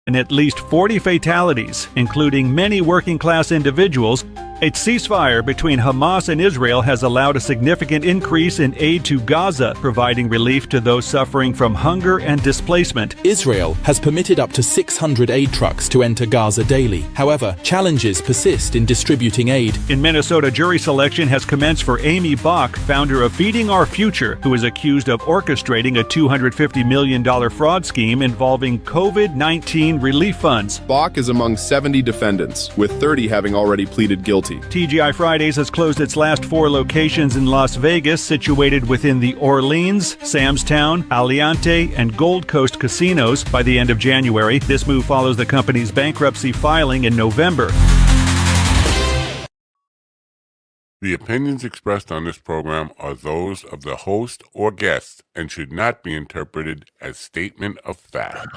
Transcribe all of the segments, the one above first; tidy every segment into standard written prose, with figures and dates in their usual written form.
and at least 40 fatalities, including many working-class individuals. A ceasefire between Hamas and Israel has allowed a significant increase in aid to Gaza, providing relief to those suffering from hunger and displacement. Israel has permitted up to 600 aid trucks to enter Gaza daily. However, challenges persist in distributing aid. In Minnesota, jury selection has commenced for Amy Bach, founder of Feeding Our Future, who is accused of orchestrating a $250 million fraud scheme involving COVID-19 relief funds. Bach is among 70 defendants, with 30 having already pleaded guilty. TGI Fridays has closed its last 4 locations in Las Vegas, situated within the Orleans, Sam's Town, Aliante, and Gold Coast casinos by the end of January. This move follows the company's bankruptcy filing in November. The opinions expressed on this program are those of the host or guest and should not be interpreted as statement of fact.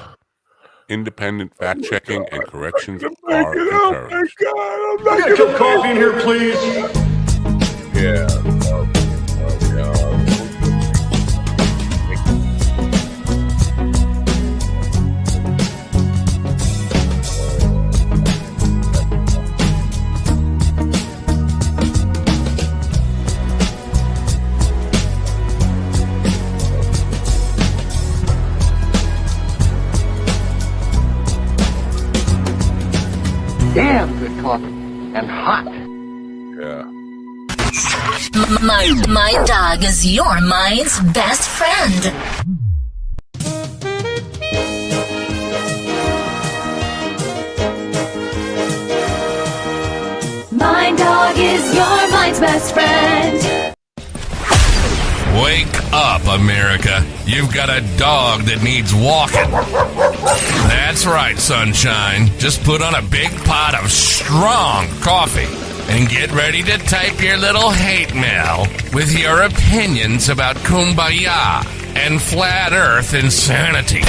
Independent fact-checking and corrections are encouraged. Can I get some coffee in here, please? Yeah. Damn good coffee and hot. Yeah. My dog is your mind's best friend. My dog is your mind's best friend. Wake up, America. You've got a dog that needs walking. That's right, sunshine. Just put on a big pot of strong coffee and get ready to type your little hate mail with your opinions about kumbaya and flat earth insanity.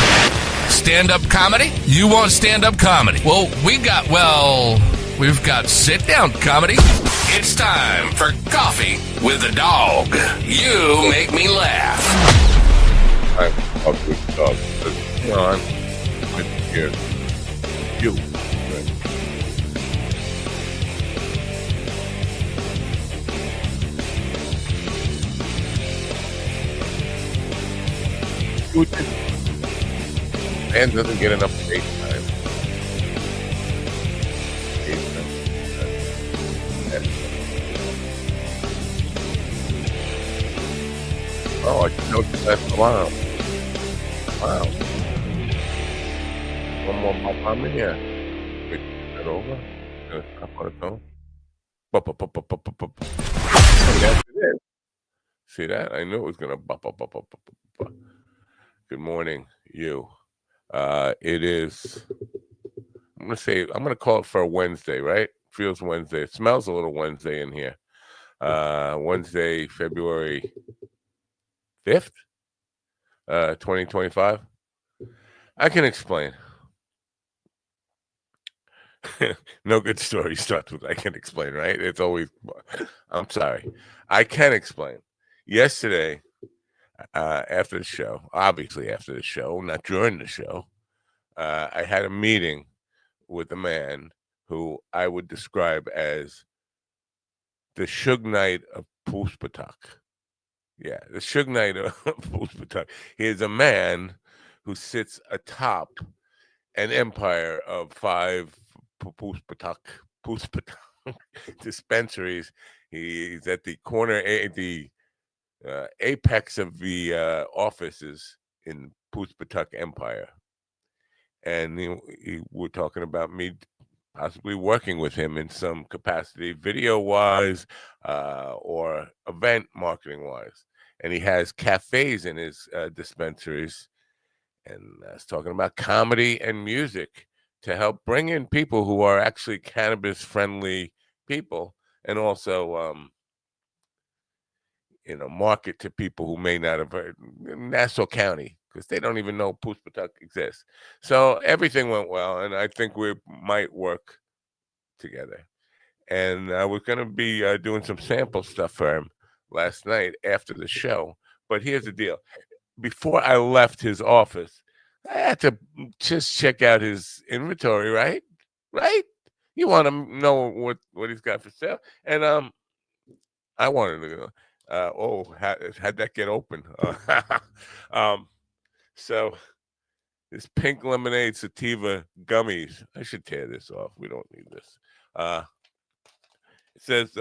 Stand-up comedy? You want stand-up comedy? Well, we've got sit-down comedy. It's time for Coffee with a Dog. You make me laugh. I'm Coffee with the Dog. I'm here. You. Man doesn't get enough face time. Oh, I just noticed that alarm. Wow. One more pop on me, yeah. Wait, is that over? Gonna stop on its own? Yes, it is. See that? I knew it was gonna bop. Good morning, you. It is. I'm gonna call it for a Wednesday, right? Feels Wednesday. It smells a little Wednesday in here. Wednesday, February 5th, 2025. I can explain. No good story starts with I can explain, right? It's always, I'm sorry. I can explain. Yesterday, after the show, obviously after the show, not during the show, I had a meeting with a man who I would describe as the Suge Knight of Puspatak. Yeah, the Suge Knight of Puspatak. He is a man who sits atop an empire of 5 Puspatak dispensaries. He's at the corner, the apex of the offices in Puspatak Empire. And we're talking about me possibly working with him in some capacity, video-wise or event marketing-wise. And he has cafes in his dispensaries. And I was talking about comedy and music to help bring in people who are actually cannabis-friendly people, and also, market to people who may not have heard Nassau County, because they don't even know Puspatak exists. So everything went well, and I think we might work together. And I was going to be doing some sample stuff for him last night after the show. But here's the deal. Before I left his office, I had to just check out his inventory, right? Right? You want to know what he's got for sale, and I wanted to. How'd that get open? So this pink lemonade sativa gummies. I should tear this off. We don't need this. It says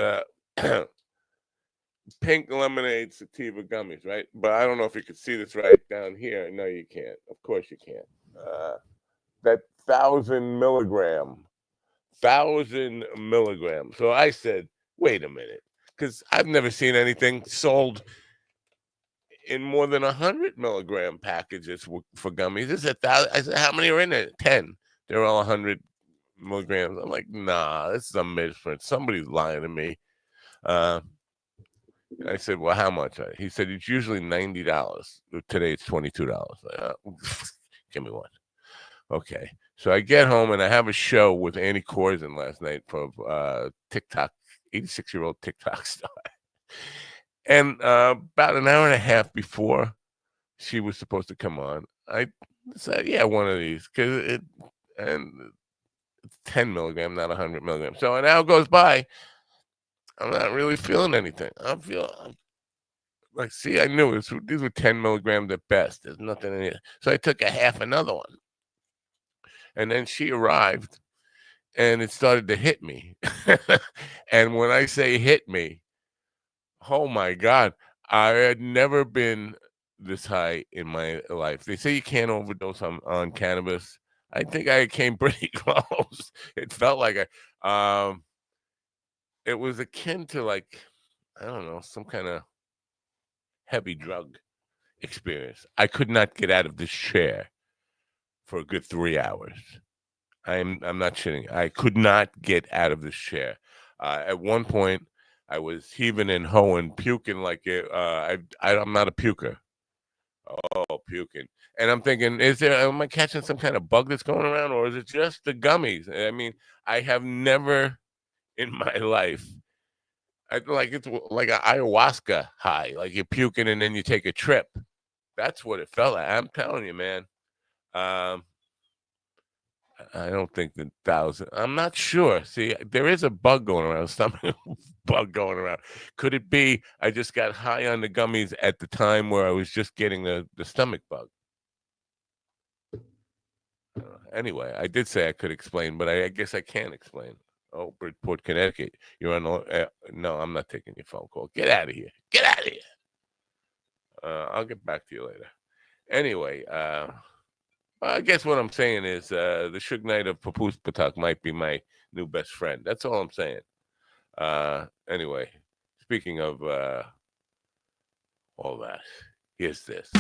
pink lemonade sativa gummies, right? But I don't know if you can see this right down here. No, you can't. Of course you can't. That 1,000 milligram. So I said, wait a minute, because I've never seen anything sold in more than 100 milligram packages for gummies. This is 1,000. I said, how many are in it? 10. They're all 100 milligrams. I'm like, nah, this is a misprint. Somebody's lying to me. I said, well, how much? He said, it's usually $90. Today it's $22. Give me one. Okay. So I get home and I have a show with Annie Corson last night for TikTok, 86-year-old TikTok star. And about an hour and a half before she was supposed to come on, I said, yeah, one of these, because it's 10 milligram, not 100 milligram. So an hour goes by. I'm not really feeling anything. I'm like, see, I knew these were 10 milligrams at best. There's nothing in here. So I took a half another one. And then she arrived, and it started to hit me. And when I say hit me, oh, my God, I had never been this high in my life. They say you can't overdose on cannabis. I think I came pretty close. It felt like it was akin to, like, I don't know, some kind of heavy drug experience. I could not get out of this chair for a good 3 hours. I'm not shitting. I could not get out of this chair. At one point, I was heaving and hoeing, puking like it. I'm not a puker. Oh, puking. And I'm thinking, am I catching some kind of bug that's going around, or is it just the gummies? I mean, I have never in my life, it's like an ayahuasca high, like you're puking and then you take a trip. That's what it felt like. I'm telling you, man. I don't think the 1,000. I'm not sure. See, there is a bug going around. Stomach bug going around. Could it be I just got high on the gummies at the time where I was just getting the stomach bug? Anyway, I did say I could explain, but I guess I can't explain. Oh, Bridgeport, Connecticut. You're on. No, I'm not taking your phone call. Get out of here. Get out of here. I'll get back to you later. Anyway, I guess what I'm saying is the Suge Knight of Papoose Patak might be my new best friend. That's all I'm saying. Anyway, speaking of all that, here's this.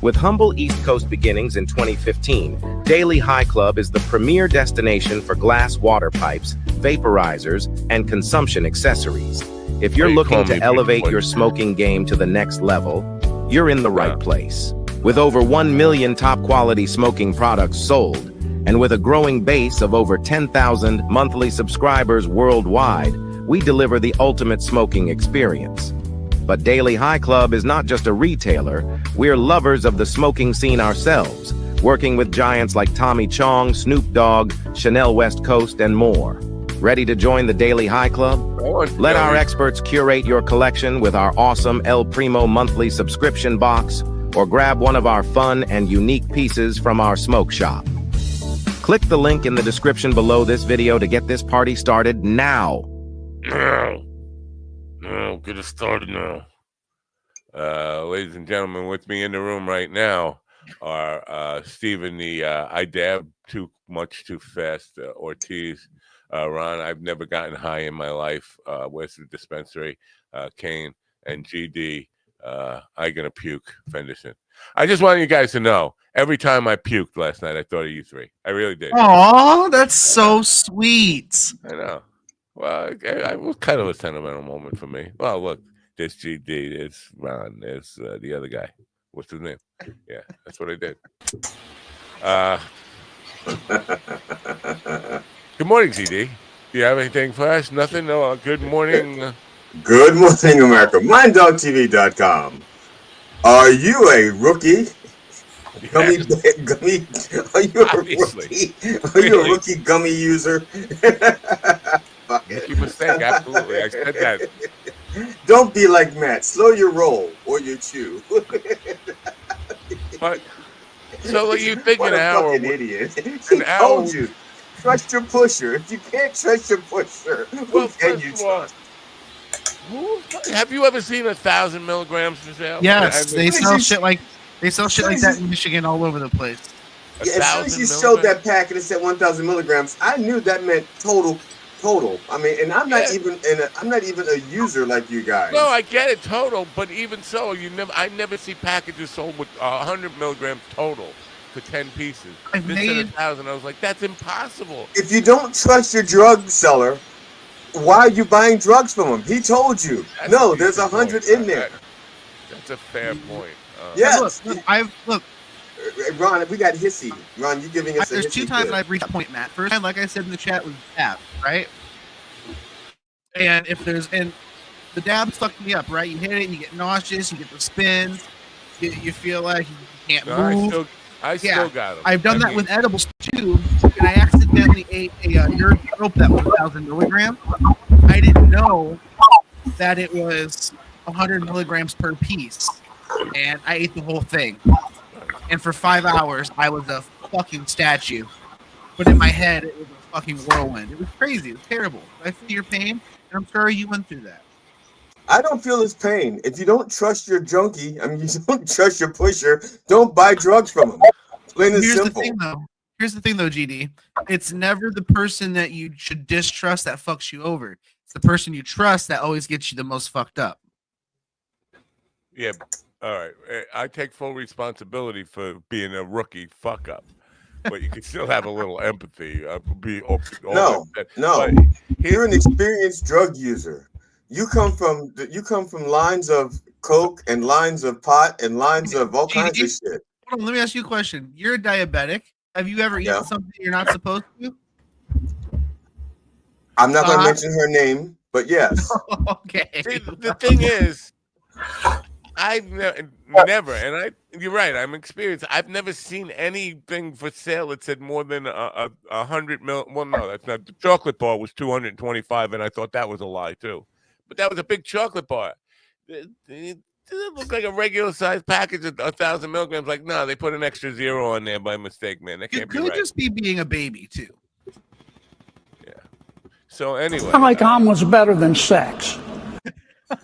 With humble East Coast beginnings in 2015, Daily High Club is the premier destination for glass water pipes, vaporizers, and consumption accessories. If you're looking to elevate your smoking game to the next level, you're in the right place. With over 1 million top-quality smoking products sold, and with a growing base of over 10,000 monthly subscribers worldwide, we deliver the ultimate smoking experience. But Daily High Club is not just a retailer, we're lovers of the smoking scene ourselves, working with giants like Tommy Chong, Snoop Dogg, Chanel West Coast, and more. Ready to join the Daily High Club? Let our experts curate your collection with our awesome El Primo monthly subscription box, or grab one of our fun and unique pieces from our smoke shop. Click the link in the description below this video to get this party started now. No, get it started now. Ladies and gentlemen, with me in the room right now are Stephen, the I dab too much too fast, Ortiz, Ron, I've never gotten high in my life, West of the Dispensary, Kane, and GD, I gonna puke, Fenderson. I just want you guys to know, every time I puked last night, I thought of you three. I really did. Aw, that's so sweet. I know. Well, it was kind of a sentimental moment for me. Well, look, there's GD, there's Ron, there's the other guy. What's his name? Yeah, that's what I did. Good morning, GD. Do you have anything for us? Nothing? No, good morning. Good morning, America. MindDogTV.com. Are you a rookie Gummy. Are you a Obviously. rookie? Are you a rookie gummy user? Rookie mistake, absolutely. I said that. Don't be like Matt. Slow your roll or you chew. But so you think what an a hour? fucking idiot! He An told hour. you, trust your pusher. If you can't trust your pusher, who can you trust? Have you ever seen 1,000 milligrams for sale? Yes, they sell shit like that in Michigan all over the place. Yeah, as soon as you showed that packet and said 1,000 milligrams, I knew that meant total. I mean, and I'm not even a user like you guys. No, I get it total, but even so, I never see packages sold with 100 milligrams total for 10 pieces. This said 1,000. I was like, that's impossible. If you don't trust your drug seller, why are you buying drugs from him? He told you. No, there's 100 in there. That's a fair point. Yes. Look. Ron, we got hissy. Ron, you giving us a hissy. There's two times I've reached a point, Matt. First time, like I said in the chat, was dab, right? And the dabs fucked me up, right? You hit it, you get nauseous, you get the spins, you feel like you can't move. I still got them. I've done that with edibles too, and I accidentally ate a herb rope that was 1,000 milligrams. I didn't know that it was 100 milligrams per piece, and I ate the whole thing. And for 5 hours, I was a fucking statue. But in my head, it was a fucking whirlwind. It was crazy. It was terrible. I feel your pain, and I'm sorry you went through that. I don't feel his pain. If you don't trust your junkie, you don't trust your pusher, don't buy drugs from him. Plain and simple. Here's the thing, though, GD. It's never the person that you should distrust that fucks you over. It's the person you trust that always gets you the most fucked up. Yeah. All right. I take full responsibility for being a rookie fuck up. But you can still have a little empathy. No. You're an experienced drug user. You come from lines of coke and lines of pot and lines of all kinds of shit. Hold on, let me ask you a question. You're a diabetic. Have you ever eaten something you're not supposed to? I'm not going to mention her name, but yes. Okay. See, the thing is, I've never, and you're right, I'm experienced. I've never seen anything for sale that said more than 100 mil. Well, no, that's not. The chocolate bar was 225, and I thought that was a lie too. But that was a big chocolate bar. It looked like a regular size package of 1,000 milligrams. Like, no, they put an extra zero on there by mistake, man. That can't be right. Could just be being a baby too. Yeah. So anyway, like omelets better than sex.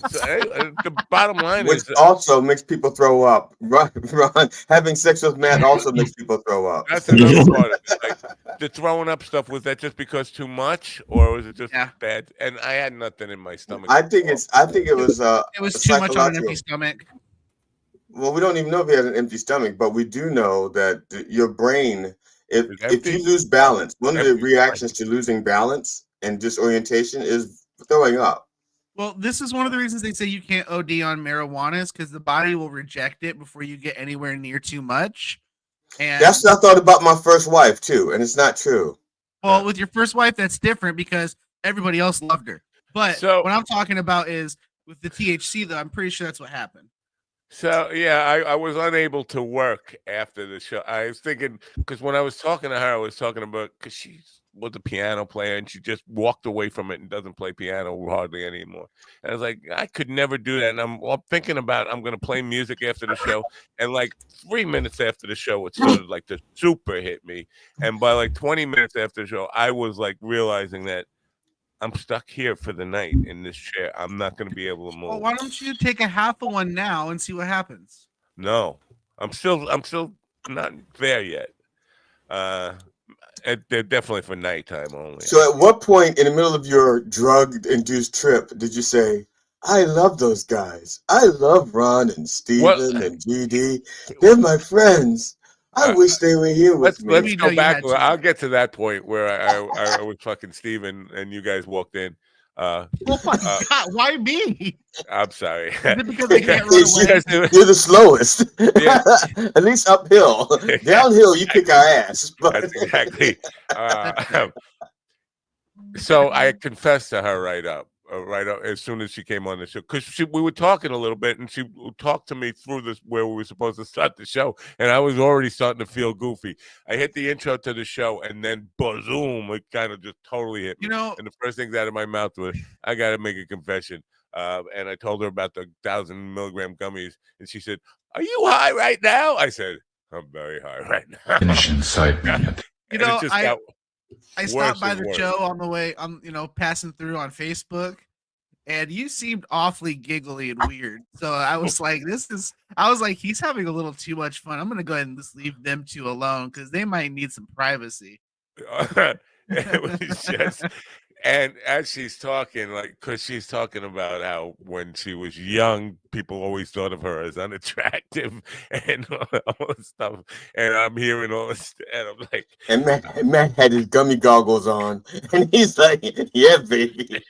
So, the bottom line Which also makes people throw up. Ron, having sex with Matt also makes people throw up. That's another part of it. Like, the throwing up stuff, was that just because too much, or was it just bad? And I had nothing in my stomach. I think it was it was too much on an empty stomach. Well, we don't even know if he had an empty stomach, but we do know that your brain, if you lose balance, one of the reactions to losing balance and disorientation is throwing up. Well, this is one of the reasons they say you can't OD on marijuana is because the body will reject it before you get anywhere near too much. And that's what I thought about my first wife too, and it's not true. Well, with your first wife, that's different because everybody else loved her. But what I'm talking about is with the THC, though, I'm pretty sure that's what happened. So, yeah, I was unable to work after the show. I was thinking, because when I was talking to her, I was talking about, because she was a piano player and she just walked away from it and doesn't play piano hardly anymore. And I was like, I could never do that. And I'm thinking about, I'm going to play music after the show. And like 3 minutes after the show, it started like to super hit me. And by like 20 minutes after the show, I was like realizing that I'm stuck here for the night in this chair. I'm not going to be able to move. Well, why don't you take a half of one now and see what happens? No, I'm still not there yet. They're definitely for nighttime only. So at what point in the middle of your drug-induced trip did you say, I love those guys. I love Ron and Steven and GD. They're my friends. I wish they were here with me. Let's go back. I'll get to that point where I was fucking Steven and you guys walked in. Oh my God, why me? I'm sorry. Is it because they can't run away? You're the slowest. Yeah. At least uphill. Downhill, you kick our ass. But... That's exactly. So I confessed to her right up. right up as soon as she came on the show, because we were talking a little bit, and she talked to me through this where we were supposed to start the show, and I was already starting to feel goofy. I hit the intro to the show, and then boom, it kind of just totally hit me. And the first things out of my mouth was, "I got to make a confession," and I told her about the 1,000 milligram gummies, and she said, "Are you high right now?" I said, "I'm very high right now." Finish inside me. You know, I stopped by and the worse. show on the way, passing through on Facebook, and you seemed awfully giggly and weird. So I was like, he's having a little too much fun. I'm gonna go ahead and just leave them two alone because they might need some privacy. It was just, and as she's talking, because she's talking about how when she was young, people always thought of her as unattractive and all this stuff. And I'm hearing all this, and I'm like, and Matt had his gummy goggles on, and he's like, "Yeah, baby."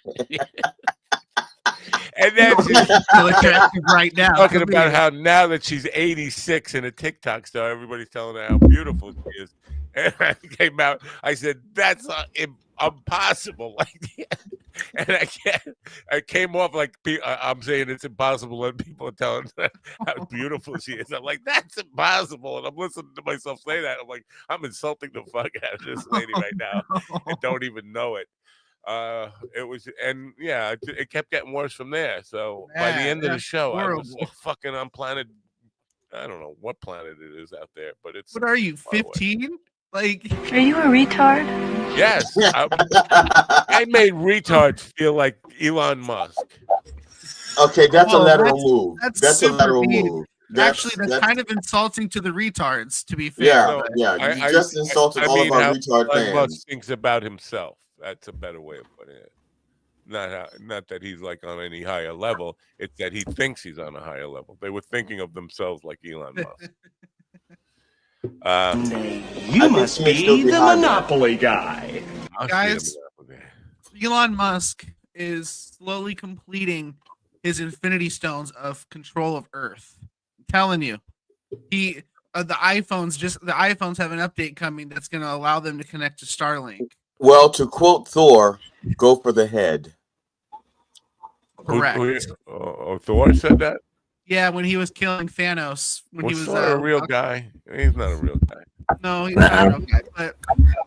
And then she's still attractive right now. talking about how now that she's 86 and a TikTok star, everybody's telling her how beautiful she is. And I came out, I said, "That's impossible." And I came off like I'm saying it's impossible when people are telling her how beautiful she is. I'm like, "That's impossible." And I'm listening to myself say that. I'm like, I'm insulting the fuck out of this lady right now and don't even know it. It was, and yeah, it kept getting worse from there. So by the end of the show, I was like fucking on planet, I don't know what planet it is out there, but it's. What are you, 15? Like, are you a retard? Yes, I made retards feel like Elon Musk. Okay, that's a lateral move. That's a lateral move. That's kind of insulting to the retards, to be fair. Yeah, yeah. You just insulted all of our retard fans. Musk thinks about himself. That's a better way of putting it. Not that he's like on any higher level. It's that he thinks he's on a higher level. They were thinking of themselves like Elon Musk. You must be the Monopoly guy. Guys, Elon Musk is slowly completing his Infinity Stones of control of Earth. I'm telling you, the iPhones have an update coming that's going to allow them to connect to Starlink. Well, to quote Thor, "Go for the head." Correct. Thor said that? Yeah, when he was killing Thanos. When he was a real guy. He's not a real guy. No, he's not a real guy.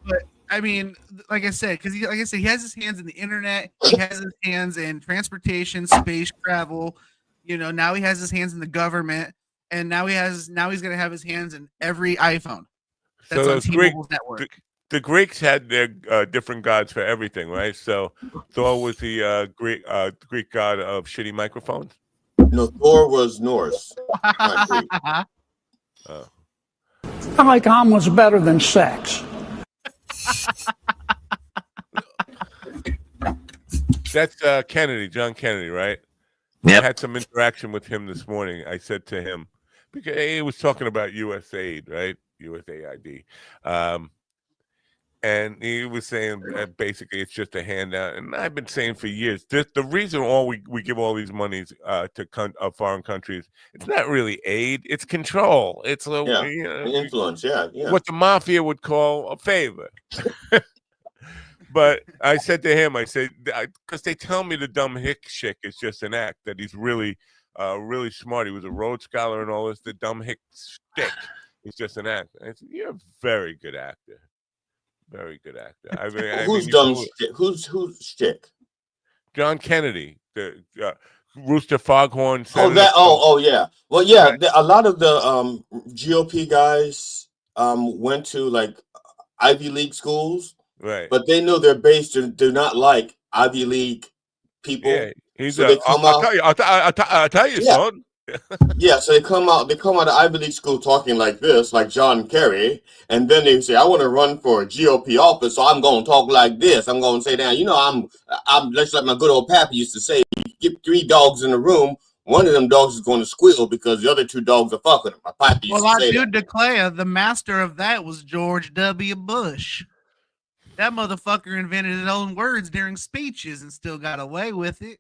But I mean, like I said, he has his hands in the internet. He has his hands in transportation, space travel. Now he has his hands in the government, and now he's going to have his hands in every iPhone that's on T-Mobile's network. The Greeks had their different gods for everything, right? So Thor was the Greek god of shitty microphones. No, Thor was Norse. Not Greek. I like omelets better than sex. That's Kennedy, John Kennedy, right? Yep. I had some interaction with him this morning. I said to him, because he was talking about USAID, right? USAID. And he was saying basically it's just a handout. And I've been saying for years, the reason we give all these monies to foreign countries, it's not really aid, it's control. It's influence, yeah. What the mafia would call a favor. But I said to him, because they tell me the dumb hick chick is just an act, that he's really, really smart. He was a Rhodes Scholar and all this. The dumb hick stick is just an act. I said, "You're a very good actor. Very good actor." Who's stick? John Kennedy, the Rooster Foghorn. Yeah. Well, yeah. Right. A lot of the GOP guys went to like Ivy League schools, right? But they know their base do not like Ivy League people. Yeah, so they come out. I'll tell you, son. Yeah, so they come out of Ivy League school talking like this, like John Kerry, and then they say, "I want to run for a GOP office, so I'm going to talk like this. I'm going to say, I'm just like my good old pappy used to say, you get 3 dogs in a room, one of them dogs is going to squeal because the other 2 dogs are fucking him." My pappy used to say dude declare the master of that was George W. Bush. That motherfucker invented his own words during speeches and still got away with it.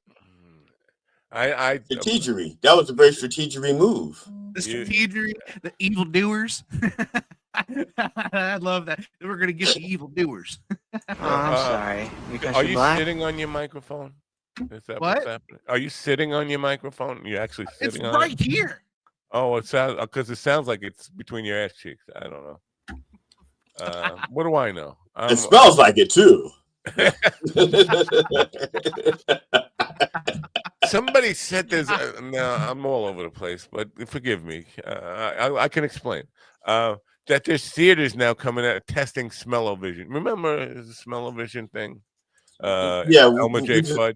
Strategery. That was a very strategery move. The strategery, the evildoers. I love that. We're gonna get the evildoers. I'm sorry. Are you sitting on your microphone? Is that What? what's happening? Are you sitting on your microphone? You're actually sitting It's on right it? here. Oh, it sounds because it sounds like it's between your ass cheeks. I don't know. What do I know? It smells like it too. Somebody said there's no, I'm all over the place, but forgive me. I can explain that there's theaters now coming out testing smell-o-vision. Remember the smell-o-vision thing? Yeah, Elmer J. Fudd.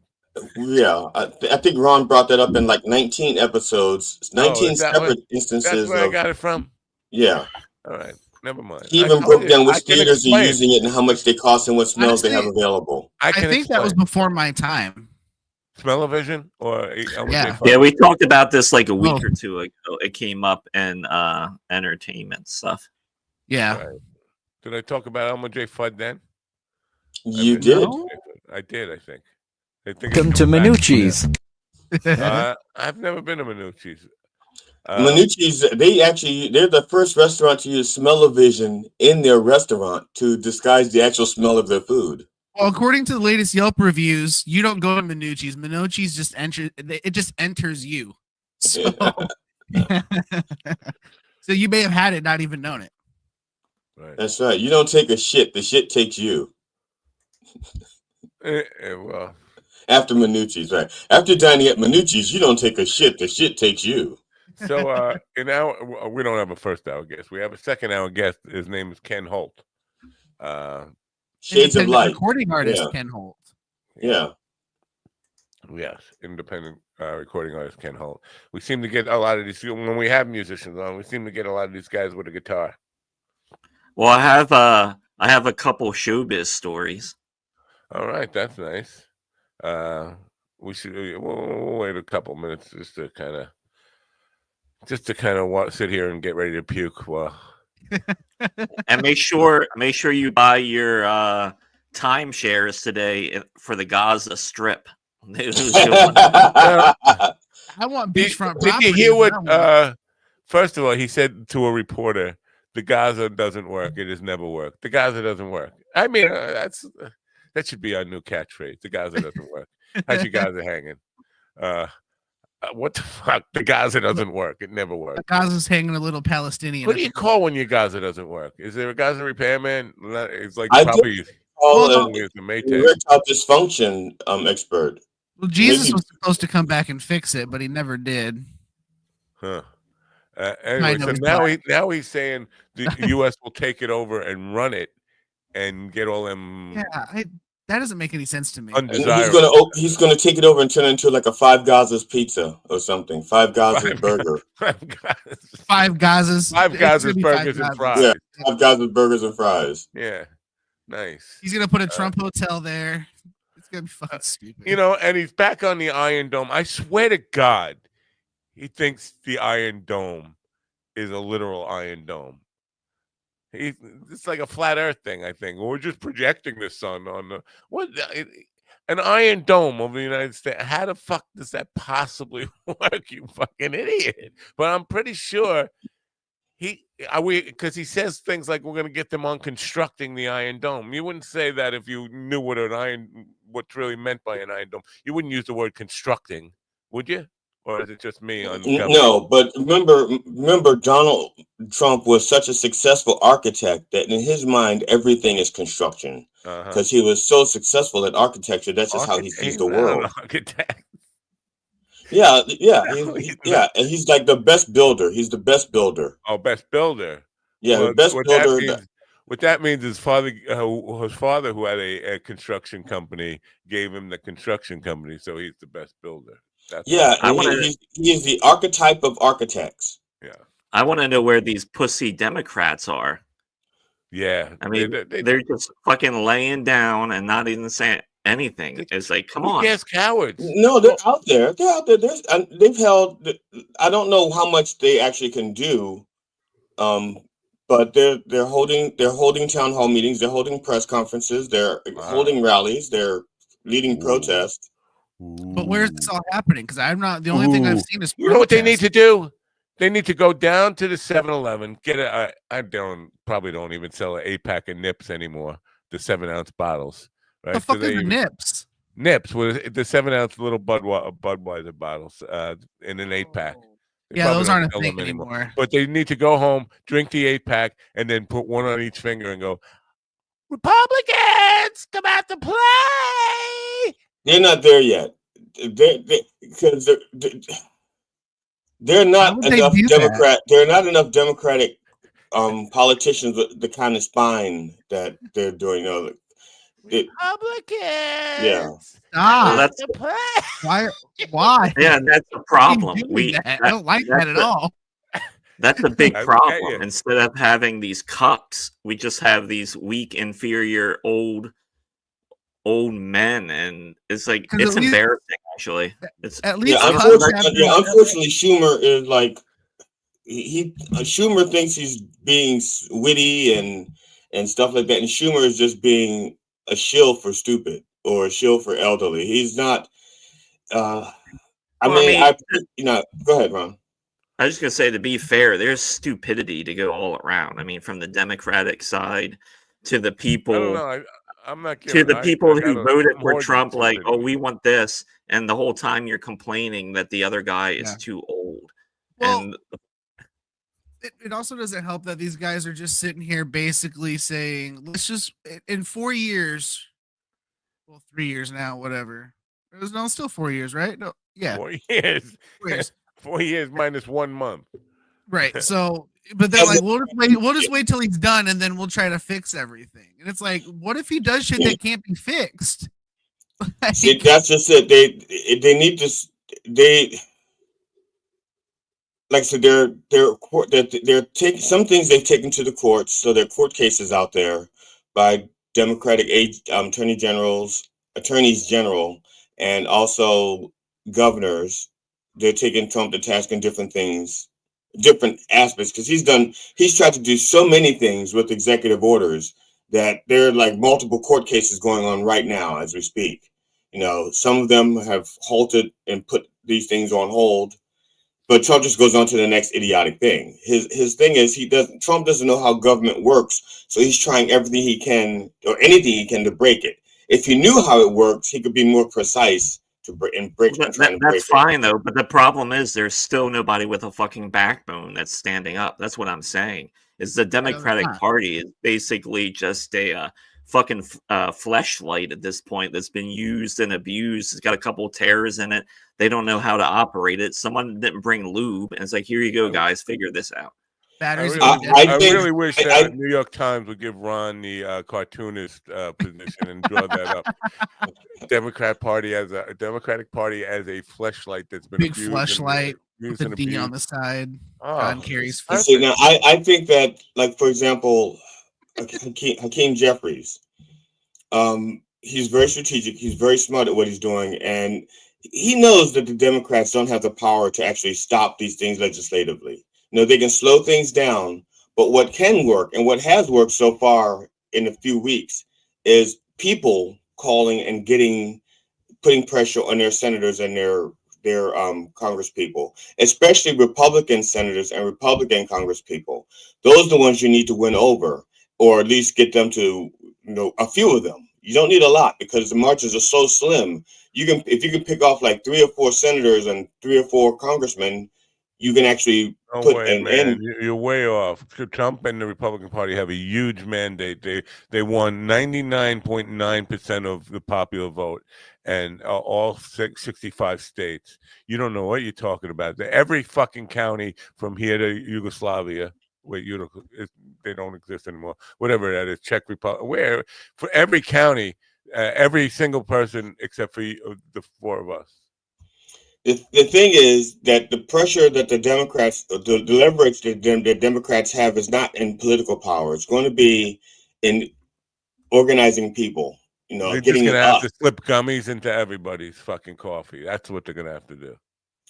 Yeah, I think Ron brought that up in like 19 episodes, Oh, 19 is that what? separate That's instances where I of. got it from. Yeah. All right, never mind. He I even told broke you, down I which can theaters are explain. using it and how much they cost and what smells they have Honestly, available. I I can think that was explain. before my time. Smell-o-vision or Elmer J. Yeah. Fudd? Yeah, we talked about this like a week Oh. or two ago. It came up in entertainment stuff. Yeah. Right. Did I talk about Elmer J. Fudd then? You did. I did. I think. Welcome to Minucci's. I've never been to Minucci's. Minucci's, they're the first restaurant to use smell-o-vision in their restaurant to disguise the actual smell of their food. Well, according to the latest Yelp reviews, you don't go to Minucci's. Minucci's just enters you. So, so you may have had it, not even known it. Right. That's right. You don't take a shit; the shit takes you. Well, after Minucci's, right? After dining at Minucci's, you don't take a shit; the shit takes you. So we don't have a first hour guest. We have a second hour guest. His name is Ken Holt. Shades of Light. Recording artist Yeah. Ken Holt. Yeah. Yes, independent recording artist Ken Holt. We seem to get a lot of these when we have musicians on. We seem to get a lot of these guys with a guitar. Well, I have a couple showbiz stories. All right, that's nice. We should we'll wait a couple minutes just to kind of sit here and get ready to puke. Well, And make sure you buy your timeshares today for the Gaza Strip. I want beachfront Did property. you hear what? First of all, he said to a reporter, "The Gaza doesn't work. It has never worked. The Gaza doesn't work." I mean, that should be our new catchphrase. The Gaza doesn't work. How's your Gaza hanging? What the fuck? The Gaza doesn't work. It never works. Gaza's hanging a little Palestinian. What do you call when your Gaza doesn't work? Is there a Gaza repairman? It's like I probably did call probably it's a Maytag. erectile dysfunction expert. Well, Jesus Maybe- was supposed to come back and fix it, but he never did. Huh. Anyway, so now he's saying the U.S. will take it over and run it and get all them. Yeah, that doesn't make any sense to me. He's gonna take it over and turn it into like a Five Gazas pizza or something. Five Gazas burger. Five Gazas. Five Gazas burgers and fries. Yeah, Five Gazas burgers and fries. Yeah, nice. He's gonna put a Trump hotel there. It's gonna be fucking stupid. And he's back on the Iron Dome. I swear to God, he thinks the Iron Dome is a literal Iron Dome. It's like a flat Earth thing, I think. We're just projecting the sun on an Iron Dome of the United States. How the fuck does that possibly work, you fucking idiot? But I'm pretty sure because he says things like we're going to get them on constructing the Iron Dome. You wouldn't say that if you knew what's really meant by an Iron Dome. You wouldn't use the word constructing, would you? Or is it just me? No, but remember, Donald Trump was such a successful architect that in his mind, everything is construction. Because he was so successful at architecture, that's just how he sees the world. Architect. Yeah, and he's like the best builder. He's the best builder. Oh, best builder. Yeah, the best builder. What that means is his father, who had a construction company, gave him the construction company, so he's the best builder. He is the archetype of architects. Yeah, I want to know where these pussy Democrats are. Yeah, I mean, they're just fucking laying down and not even saying anything. It's like, come on, yes, cowards. No, they're out there. They're out there. They've held. I don't know how much they actually can do, but they're holding town hall meetings. They're holding press conferences. They're holding rallies. They're leading protests. But where's this all happening? Because I'm not the only thing I've seen is. You know what they need to do? They need to go down to the 7-Eleven, get I probably don't even sell an 8-pack of Nips anymore, the 7-ounce bottles. Right? The fuck is the Nips? Nips with the 7-ounce little Budweiser bottles in an 8-pack. Yeah, those aren't a thing anymore. But they need to go home, drink the 8-pack, and then put one on each finger and go, Republicans, come out to play. They're not there yet. Because they're not enough Democrat. There are not enough Democratic politicians with the kind of spine that they're doing. Republicans. Yeah. Ah, Well, why? Yeah, that's a problem. I don't like that at all. That's a big problem. Instead of having these cucks, we just have these weak, inferior, old men, and it's like it's embarrassing. Actually, it's at least. Unfortunately, Schumer is like Schumer thinks he's being witty and stuff like that, and Schumer is just being a shill for stupid or a shill for elderly. He's not. Go ahead, Ron. I was just gonna say, to be fair, there's stupidity to go all around. I mean, from the Democratic side to the people. I don't know. I'm not to the people who voted for Trump, like, oh, we want this, and the whole time you're complaining that the other guy is too old. Well, and it also doesn't help that these guys are just sitting here basically saying, let's just in 4 years, well, 3 years now, whatever. It was still 4 years, right? No, yeah, 4 years. 4 years. 4 years minus 1 month. Right. So, but they're like, we'll just wait till he's done, and then we'll try to fix everything. And it's like, what if he does shit that can't be fixed? See, that's just it. They need to. Like I said, they're taking some things they've taken to the courts. So there are court cases out there by Democratic attorneys general, and also governors. They're taking Trump to task in different things, different aspects, because he's tried to do so many things with executive orders that there are like multiple court cases going on right now as we speak. Some of them have halted and put these things on hold, but Trump just goes on to the next idiotic thing. His thing is Trump doesn't know how government works, so he's trying everything he can or anything he can to break it. If he knew how it works, he could be more precise. That's fine though, but the problem is there's still nobody with a fucking backbone that's standing up. That's what I'm saying. Is the Democratic Party is basically just a fucking fleshlight at this point that's been used and abused. It's got a couple of tears in it. They don't know how to operate it. Someone didn't bring lube, and it's like, here you go, guys, figure this out. I really wish New York Times would give Ron the cartoonist position and draw that up. Democratic Party as a fleshlight that's been big fleshlight with a D on the side. John Kerry's. Now, I think that, like, for example, Hakeem Jeffries, he's very strategic. He's very smart at what he's doing, and he knows that the Democrats don't have the power to actually stop these things legislatively. They can slow things down, but what can work and what has worked so far in a few weeks is people calling and putting pressure on their senators and their Congress people, especially Republican senators and Republican Congress people. Those are the ones you need to win over, or at least get them to, a few of them. You don't need a lot because the margins are so slim. If you can pick off like 3 or 4 senators and 3 or 4 congressmen, you can actually You're way off. Trump and the Republican Party have a huge mandate. They won 99.9% of the popular vote, and all 65 states. You don't know what you're talking about. Every fucking county from here to Yugoslavia. Wait, they don't exist anymore. Whatever that is, Czech Republic. Where for every county, every single person except for the 4 of us. The thing is that the pressure that the Democrats, the leverage that the Democrats have is not in political power. It's going to be in organizing people. They're just going to have to slip gummies into everybody's fucking coffee. That's what they're going to have to do.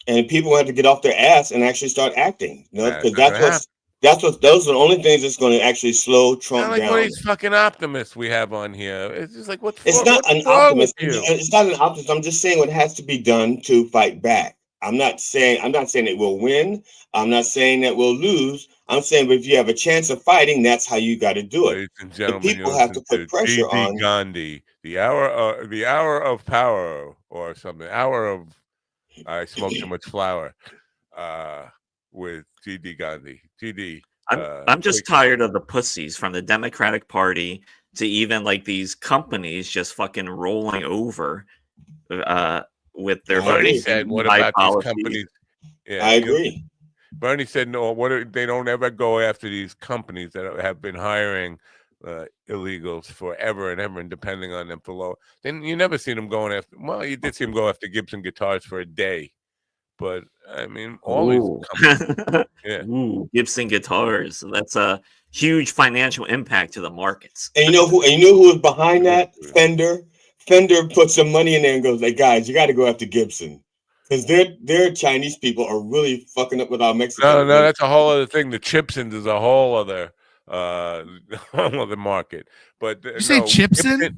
And people have to get off their ass and actually start acting. Because those are the only things that's going to actually slow Trump down. What are these fucking optimists we have on here? It's just like, It's not an optimist. It's not an optimist. I'm just saying what has to be done to fight back. I'm not saying it will win. I'm not saying that we'll lose. I'm saying, but if you have a chance of fighting, that's how you got to do it. Ladies and The gentlemen, you people have to listen put to pressure G.D. on. Gandhi, the hour of power, or something. Hour of I smoked too much flour. With G.D. Gandhi. G.D. I'm just tired of the pussies from the Democratic Party to even like these companies just fucking rolling over with their Bernie fucking said, "What DEI about these policies. companies?" Yeah, I agree. Bernie said, "No, they don't ever go after these companies that have been hiring illegals forever and ever, and depending on them for low. Then you never seen them going after. Well, you did see them go after Gibson guitars for a day, but I mean, all these Ooh. companies, yeah, Ooh, Gibson guitars. That's a huge financial impact to the markets. And you know who was behind that? Fender. Fender put some money in there and goes, "Like, guys, you got to go after Gibson because their Chinese people are really fucking up with our Mexicans." No, that's a whole other thing. The Chipsons is a whole other whole other market. But you say Chipson?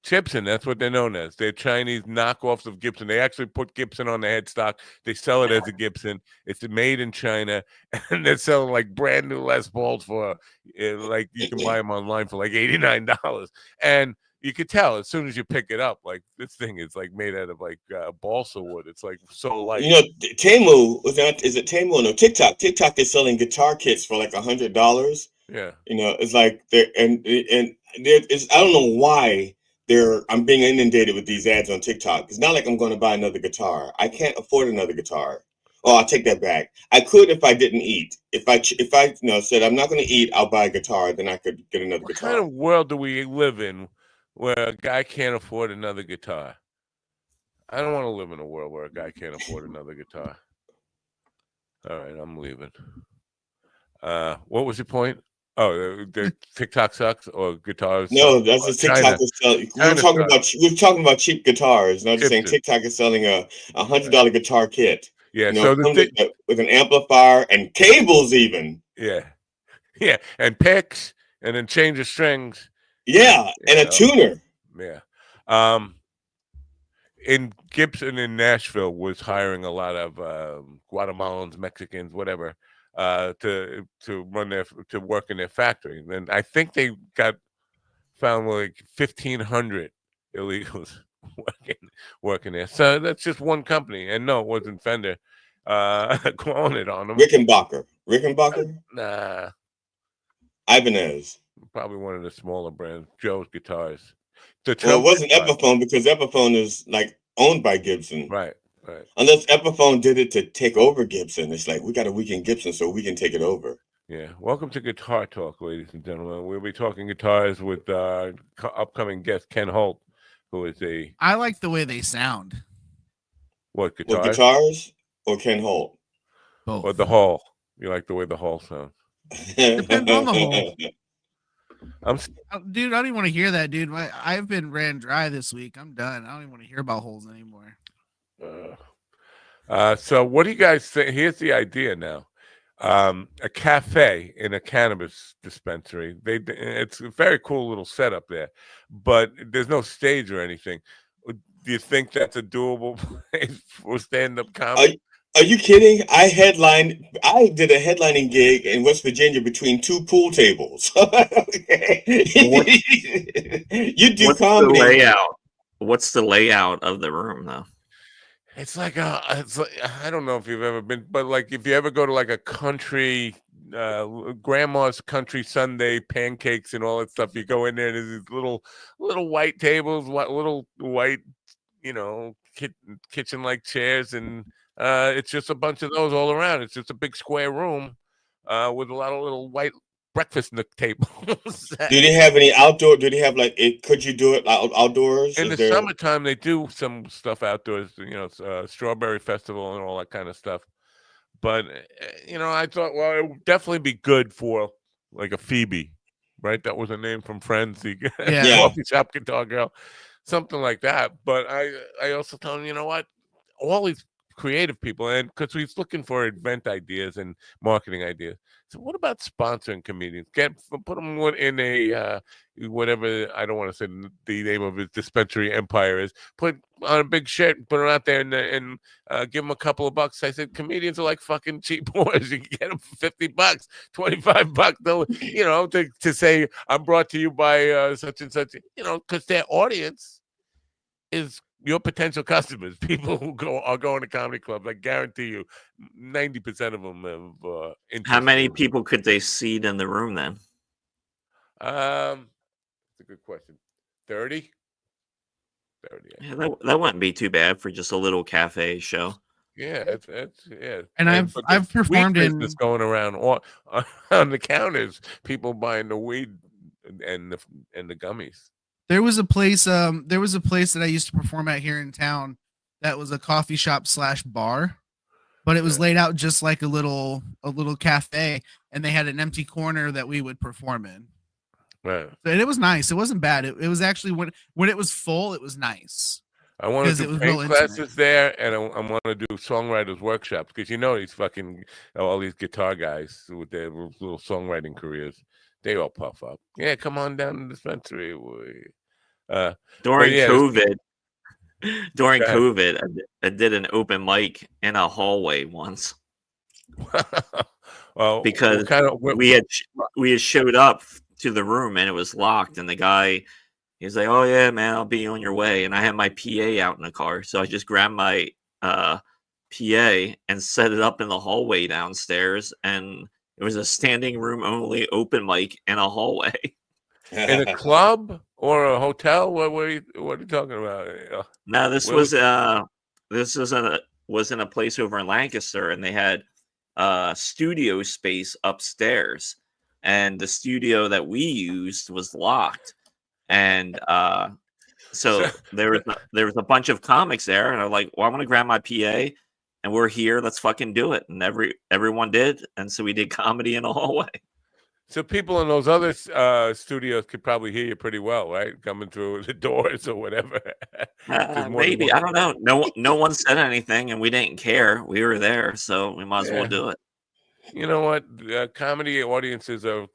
Chipson, that's what they're known as. They're Chinese knockoffs of Gibson. They actually put Gibson on the headstock. They sell it as a Gibson. It's made in China, and they're selling like brand new Les Pauls for like you can buy them online for like $89. And you could tell as soon as you pick it up, like this thing is like made out of like balsa wood. It's like so light. You know, Temu is it Temu? No, TikTok. TikTok is selling guitar kits for like $100. Yeah. You know, it's like and there is, I don't know why I'm being inundated with these ads on TikTok. It's not like I'm going to buy another guitar. I can't afford another guitar. Oh, I'll take that back. I could if I didn't eat. If I said I'm not going to eat, I'll buy a guitar. Then I could get another guitar. What kind of world do we live in where a guy can't afford another guitar? I don't want to live in a world where a guy can't afford another guitar. All right, I'm leaving. What was your point? Oh, the TikTok sucks or guitars? No, suck? that's just TikTok is selling. We're talking about cheap guitars. And I'm just saying TikTok is selling a $100 guitar kit. Yeah, you know, so comes with an amplifier and cables even. Yeah, and picks and then change the strings. Yeah, and a tuner. Yeah. In Gibson in Nashville was hiring a lot of Guatemalans, Mexicans, whatever, to work in their factory. And I think they found like 1,500 illegals working there. So that's just one company. And no, it wasn't Fender calling it on them. Rickenbacker? Nah. Ibanez. Probably one of the smaller brands. Joe's Guitars. Well, it wasn't Epiphone because Epiphone is like owned by Gibson. Right. Unless Epiphone did it to take over Gibson. It's like, we got to weaken Gibson so we can take it over. Yeah. Welcome to Guitar Talk, ladies and gentlemen. We'll be talking guitars with upcoming guest Ken Holt, who is I like the way they sound. What, guitars? What, guitars or Ken Holt? Both. Or the Hall. You like the way the Hall sounds? Depends on the Hall. Dude, I don't even want to hear that, dude. I've been ran dry this week. I'm done. I don't even want to hear about holes anymore. So what do you guys think? Here's the idea now. A cafe in a cannabis dispensary. It's a very cool little setup there, but there's no stage or anything. Do you think that's a doable place for stand-up comedy? Are you kidding? I did a headlining gig in West Virginia between two pool tables. You do comedy. What's the layout of the room, though? It's like I don't know if you've ever been, but like if you ever go to like a country, grandma's country Sunday pancakes and all that stuff, you go in there and there's these little white tables, little white, kitchen-like chairs, and it's just a bunch of those all around. It's just a big square room with a lot of little white breakfast nook tables. Do they have any outdoor? Do they have could you do it outdoors? In the summertime, they do some stuff outdoors, Strawberry Festival and all that kind of stuff. But, I thought, well, it would definitely be good for like a Phoebe, right? That was a name from Friends, the coffee shop guitar girl, something like that. But I also told him, you know what? All these creative people, and because he's looking for event ideas and marketing ideas. So what about sponsoring comedians? Put them in a whatever, I don't want to say the name of his dispensary empire is. Put on a big shirt, put it out there, and give them a couple of bucks. I said comedians are like fucking cheap whores. You can get them for $50, $25. They'll, to say I'm brought to you by such and such. Because their audience is your potential customers, people who are going to comedy clubs. I guarantee you, 90% of them have interest. How many people could they seat in the room then? That's a good question. 30? 30. Yeah, that wouldn't be too bad for just a little cafe show. Yeah, it's yeah. And I've performed in this going around on the counters, people buying the weed and the gummies. There was a place that I used to perform at here in town that was a coffee shop / bar, but it was laid out just like a little cafe, and they had an empty corner that we would perform in. Right. And it was nice. It wasn't bad. It was actually when it was full, it was nice. I want to do paint classes there, and I want to do songwriters workshops because these fucking all these guitar guys with their little songwriting careers, they all puff up. Yeah, come on down to the dispensary. During COVID, I did an open mic in a hallway once. Well, because we had showed up to the room and it was locked, and the guy, he's like, "Oh yeah, man, I'll be on your way." And I had my PA out in the car, so I just grabbed my PA and set it up in the hallway downstairs, and it was a standing room only open mic in a hallway. In a club or a hotel? What are you talking about? No, this was in a place over in Lancaster, and they had studio space upstairs, and the studio that we used was locked, and so there was a bunch of comics there, and I'm like, well, I'm gonna grab my PA, and we're here, let's fucking do it. And everyone did, and so we did comedy in a hallway. So people in those other studios could probably hear you pretty well, right? Coming through the doors or whatever. Maybe, I don't know. No one said anything, and we didn't care. We were there, so we might as well do it. You know what? Comedy audiences are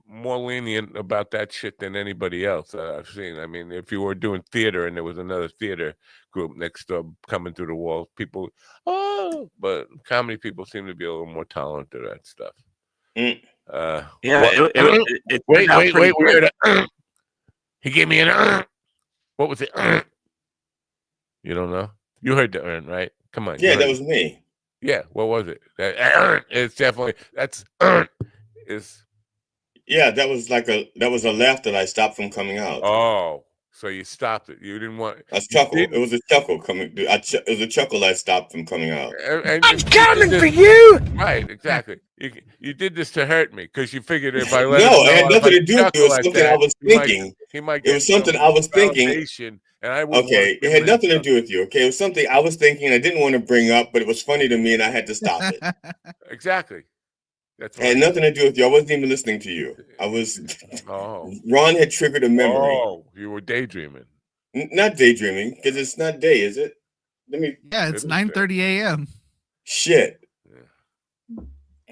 more lenient about that shit than anybody else I've seen. I mean, if you were doing theater and there was another theater group next door coming through the walls, people, but comedy people seem to be a little more tolerant to that stuff. Wait. He gave me an what was it? You don't know? You heard the right? Come on. Yeah, that was me. Yeah, what was it? It's definitely is. Yeah, that was a laugh that I stopped from coming out. Oh, so you stopped it. You didn't want a chuckle. It was a chuckle coming. It was a chuckle I stopped from coming out. And I'm coming for you. Right, exactly. You did this to hurt me because you figured if I let him know, it had nothing to do with it. It was something I was thinking. It was something I was thinking. Okay, it had nothing to do with you. Okay, it was something I was thinking. I didn't want to bring up, but it was funny to me, and I had to stop it. Exactly. That's right. It had nothing to do with you. I wasn't even listening to you. I was. Oh. Ron had triggered a memory. Oh, you were daydreaming. Not daydreaming, because it's not day, is it? Yeah, it's 9:30 a.m. Shit. Yeah.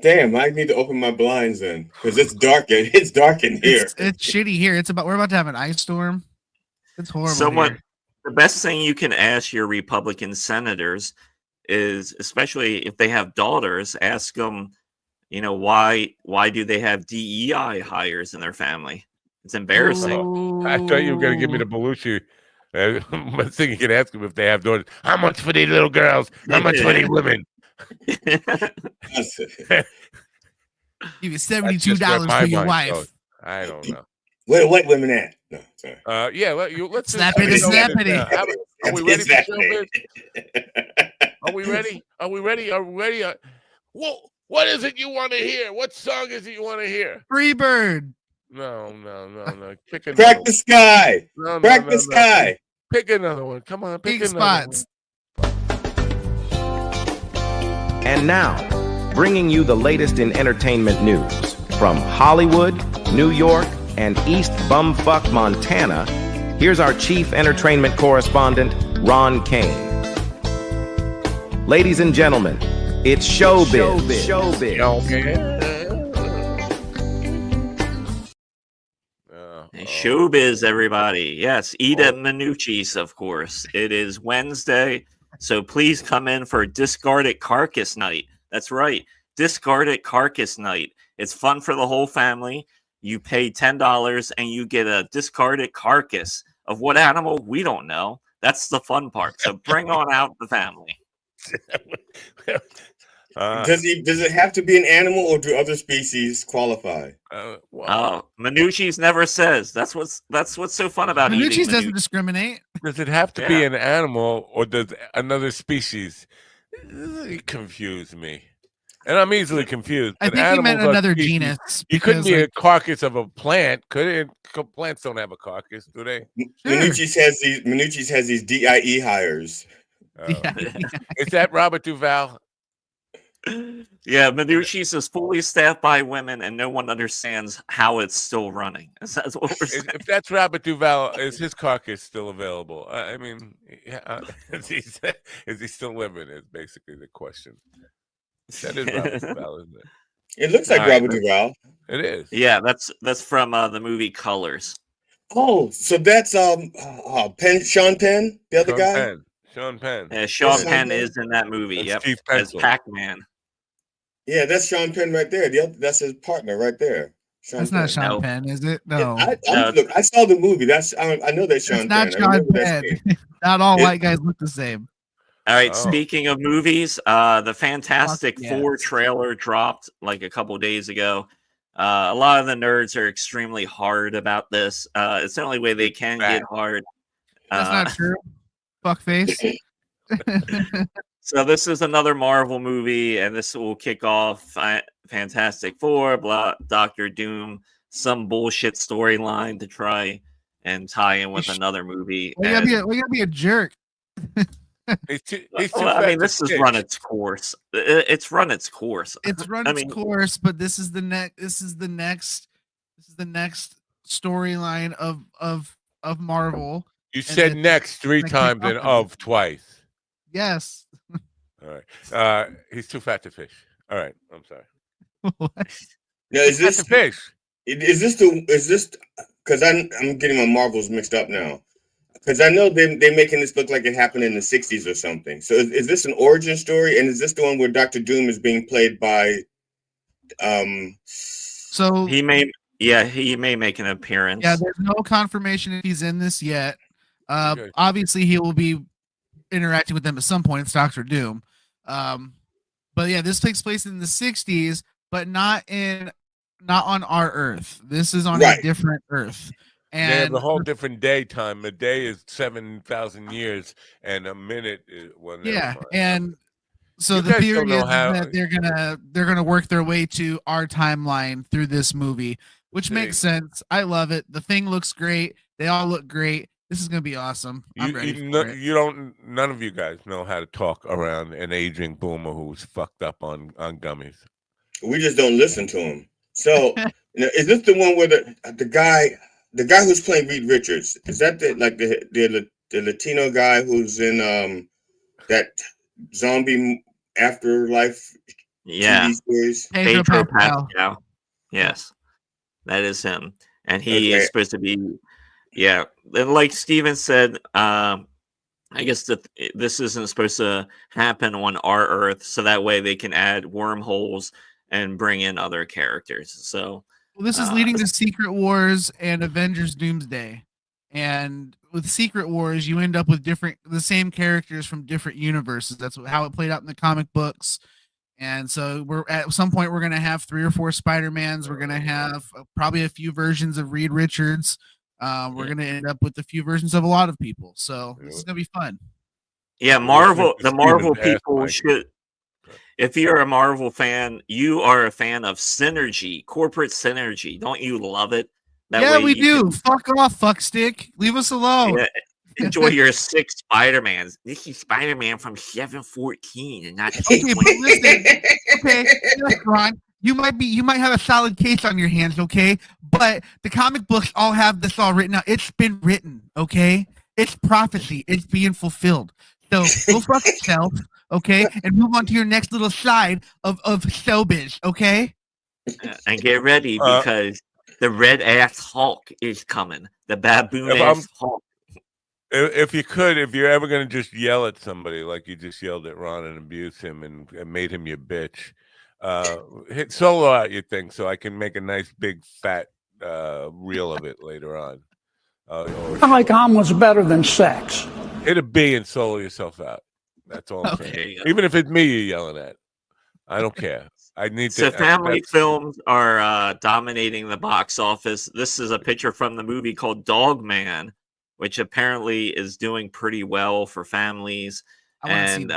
Damn, I need to open my blinds then, because it's dark. It's dark in here. It's shitty here. We're about to have an ice storm. It's horrible. The best thing you can ask your Republican senators is, especially if they have daughters, ask them, why do they have DEI hires in their family? It's embarrassing. Oh, I thought you were going to give me the Belushi. I think you can ask them if they have daughters. How much for these little girls? How much for these women? Give you $72 for your wife. So I don't know. Where the white women at? No, sorry. Let's snappity. Are we ready for showbiz? Are we ready? Are we ready? What is it you want to hear? What song is it you want to hear? Freebird. No. Pick another Crack the sky. Crack the sky. Pick another one. Come on, pick Pink another spots. one. And now, bringing you the latest in entertainment news from Hollywood, New York, and East Bumfuck, Montana, here's our chief entertainment correspondent, Ron Kane. Ladies and gentlemen, it's showbiz. Showbiz, everybody. Yes, eat at Minucci's, of course. It is Wednesday, so please come in for Discarded Carcass Night. That's right, Discarded Carcass Night. It's fun for the whole family. You pay $10 and you get a discarded carcass of what animal? We don't know. That's the fun part. So bring on out the family. Does it have to be an animal, or do other species qualify? Minucci's never says. That's what's so fun about Minucci's eating. doesn't discriminate. Does it have to be an animal, or does another species? You confuse me. And I'm easily confused. I think he meant another genus. You couldn't be a carcass of a plant, could it? Plants don't have a carcass, do they? Minucci's has these DIE hires. Is that Robert Duvall? Yeah, Minucci's is fully staffed by women, and no one understands how it's still running. That's what we're saying. If that's Robert Duvall, is his carcass still available? I mean, is he still living? Is basically the question. That is Robert Duvall, isn't it? It looks like Robert Duvall. It is. Yeah, that's from the movie Colors. Oh, so that's Sean Penn, the other guy. Sean Penn. Yeah, Sean Penn is in that movie. Yep, as Pac-Man. Yeah, that's Sean Penn right there. That's his partner right there. That's not Sean Penn, is it? No. Look, I saw the movie. I know that's Sean Penn. It's not Sean Penn. Not all white guys look the same. All right. Speaking of movies, the Fantastic Four trailer dropped like a couple days ago. A lot of the nerds are extremely hard about this. It's the only way they can get hard. That's not true. Fuckface. So this is another Marvel movie, and this will kick off Fantastic Four, Doctor Doom, some bullshit storyline to try and tie in with another movie. We gotta be a jerk. I mean, this has run its course. It's run its course. It's run its course, but this is the next. This is the next storyline of Marvel. You said next 3 times and of twice. Yes. All right. He's too fat to fish. All right. I'm sorry. What? Now, is this the fish? Is this because I'm getting my Marvels mixed up now? Because I know they're making this look like it happened in the 60s or something. So is this an origin story? And is this the one where Dr. Doom is being played by So he may make an appearance. Yeah, there's no confirmation if he's in this yet. Obviously he will be interacting with them at some point. It's Dr. Doom. But yeah, this takes place in the 60s, but not on our Earth. This is on a different Earth. And they have a whole different daytime. A day is 7,000 years, and a minute is and so the theory is that they're gonna work their way to our timeline through this movie, which makes sense. I love it. The Thing looks great. They all look great. This is gonna be awesome. I'm ready for it. None of you guys know how to talk around an aging boomer who's fucked up on gummies. We just don't listen to him. So is this the one where the guy who's playing Reed Richards? Is that the Latino guy who's in that zombie afterlife TV series? Pedro Pascal. Yes, that is him, and he is supposed to be. Yeah, and like Steven said, I guess that this isn't supposed to happen on our Earth, so that way they can add wormholes and bring in other characters. So. Well, this is leading to Secret Wars and Avengers Doomsday. And with Secret Wars, you end up with the same characters from different universes. That's how it played out in the comic books. And so at some point, we're going to have 3 or 4 Spider-Mans. We're going to have probably a few versions of Reed Richards. We're going to end up with a few versions of a lot of people. So this is going to be fun. Yeah, the Marvel people should... If you're a Marvel fan, you are a fan of synergy, corporate synergy. Don't you love it? That we do. Fuck off, fuckstick. Leave us alone. Yeah, enjoy your 6 Spider-Mans. This is Spider-Man from 714 and not 614. Okay, Ron, you might have a solid case on your hands, okay? But the comic books all have this all written out. It's been written, okay? It's prophecy. It's being fulfilled. So go fuck yourself. okay, and move on to your next little side of showbiz, okay? And get ready because the red ass Hulk is coming. The baboon ass Hulk. If you're ever going to just yell at somebody like you just yelled at Ron and abuse him and made him your bitch, hit solo out your thing so I can make a nice big fat reel of it later on. Like omelets better than sex. Hit a B and solo yourself out. That's all I'm saying. Even if it's me you're yelling at, I don't care. I need so family films are dominating the box office. This is a picture from the movie called Dog Man, which apparently is doing pretty well for families. And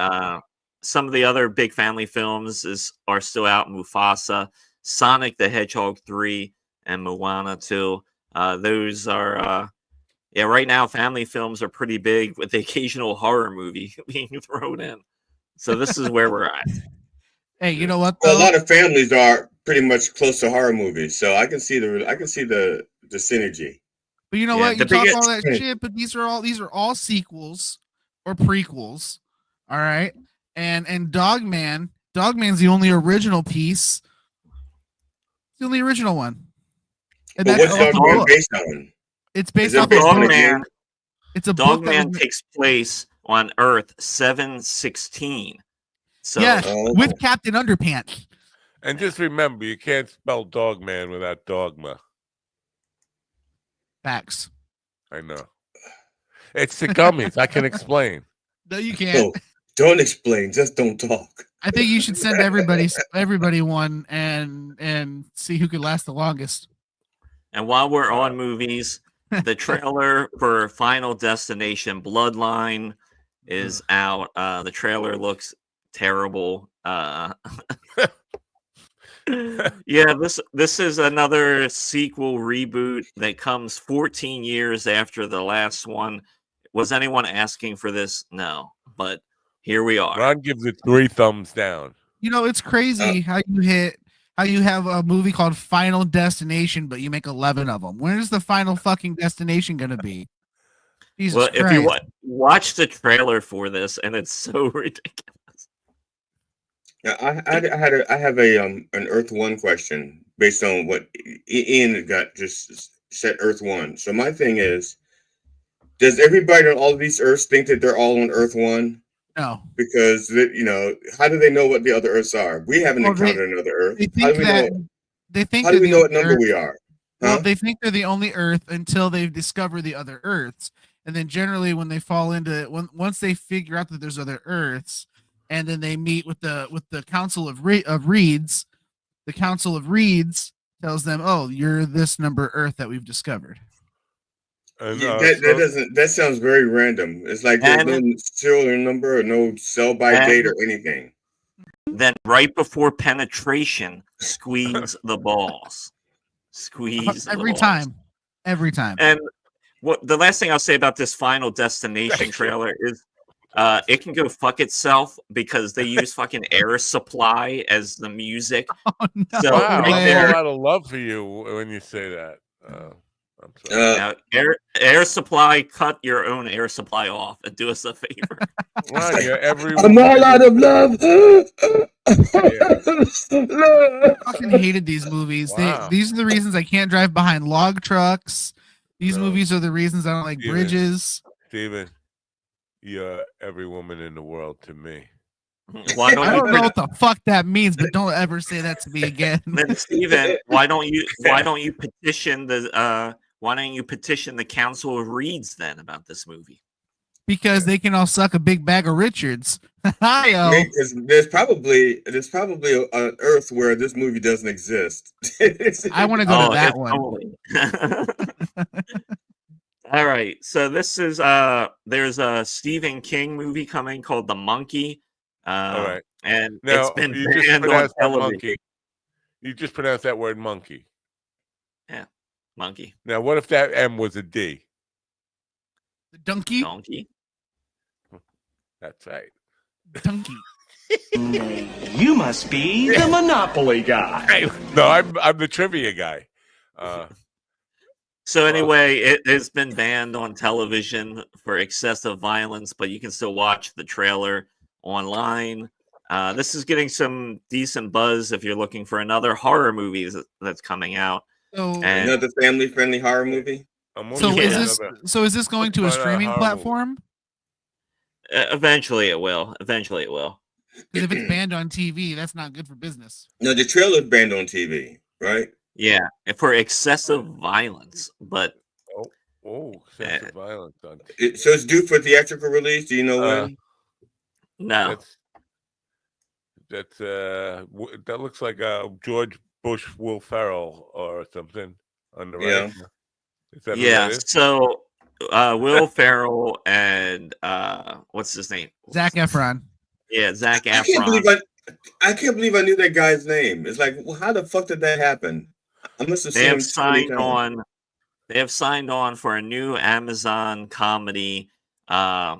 some of the other big family films are still out. Mufasa, Sonic the Hedgehog 3, and Moana 2. Those are, right now, family films are pretty big with the occasional horror movie being thrown in. So this is where we're at. Hey, you know what? Well, a lot of families are pretty much close to horror movies, so I can see the synergy. But you know what? You talk all that shit, but these are all sequels or prequels. All right. And Dogman's the only original piece. It's the only original one. And but what's Dogman based on? It's based off of Dogman. It's a Dogman takes place on Earth 716. So with Captain Underpants. And just remember, you can't spell Dogman without dogma. Facts. I know. It's the gummies. I can explain. No, you can't. No, don't explain. Just don't talk. I think you should send everybody one and see who could last the longest. And while we're on movies, the trailer for Final Destination Bloodline is out. The trailer looks terrible. This is another sequel reboot that comes 14 years after the last one. Was anyone asking for this? No, but here we are. Ron gives it 3 thumbs down. You know, it's crazy how you have a movie called Final Destination, but you make 11 of them. Where's the final fucking destination going to be? Jesus Christ. If you watch the trailer for this, and it's so ridiculous. I have an Earth 1 question based on what Ian got just said. Earth 1. So my thing is, does everybody on all of these Earths think that they're all on Earth 1? No, because how do they know what the other Earths are? We haven't encountered another Earth. How do we know what number we are? Huh? Well, they think they're the only Earth until they discover the other Earths, and then generally when they fall into once they figure out that there's other Earths, and then they meet with the Council of Reeds. The Council of Reeds tells them, "Oh, you're this number Earth that we've discovered." That sounds very random. It's like there's no serial number or no sell-by date or anything. Then right before penetration, squeeze the balls. Squeeze every the balls. time. Every time. And the last thing I'll say about this Final Destination trailer is it can go fuck itself because they use fucking Air Supply as the music. Oh, no. So wow, right I there, have a lot of love for you when you say that. I'm sorry. now, Air Supply, cut your own Air Supply off and do us a favor. Wow, I'm all out of love. I fucking hated these movies. Wow. These are the reasons I can't drive behind log trucks. These movies are the reasons I don't like bridges. Steven, you're every woman in the world to me. Why don't I you don't know what the fuck that means, but don't ever say that to me again. Then Steven, why don't you petition the Council of Reeds then about this movie? Because they can all suck a big bag of Richards. Hi-yo. There's probably an Earth where this movie doesn't exist. I want to go to that one. All right, so this is there's a Stephen King movie coming called The Monkey. All right, and now, it's been you just banned on pronounced that television. monkey. You just pronounced that word monkey. Yeah, monkey. Now, what if that M was a D? The donkey. Donkey. That's right. Donkey. You must be the Monopoly guy. No, I'm the trivia guy. So anyway, it has been banned on television for excessive violence, but you can still watch the trailer. online. This is getting some decent buzz if you're looking for another horror movie that's coming out. So And another family-friendly horror movie. Is this going to a streaming platform? Eventually it will. Eventually it will. Because if it's banned on TV, that's not good for business. No, the trailer's banned on TV, right? Yeah, for excessive violence, but excessive violence. So it's due for theatrical release. Do you know when? No. That looks like George Bush, Will Ferrell, or something on the right. Is that who that is? So Will Ferrell and what's his name? Zac Efron. Yeah, Zac Efron. I can't believe I knew that guy's name. It's like, well, how the fuck did that happen? I must have seen him. They have signed on for a new Amazon comedy. I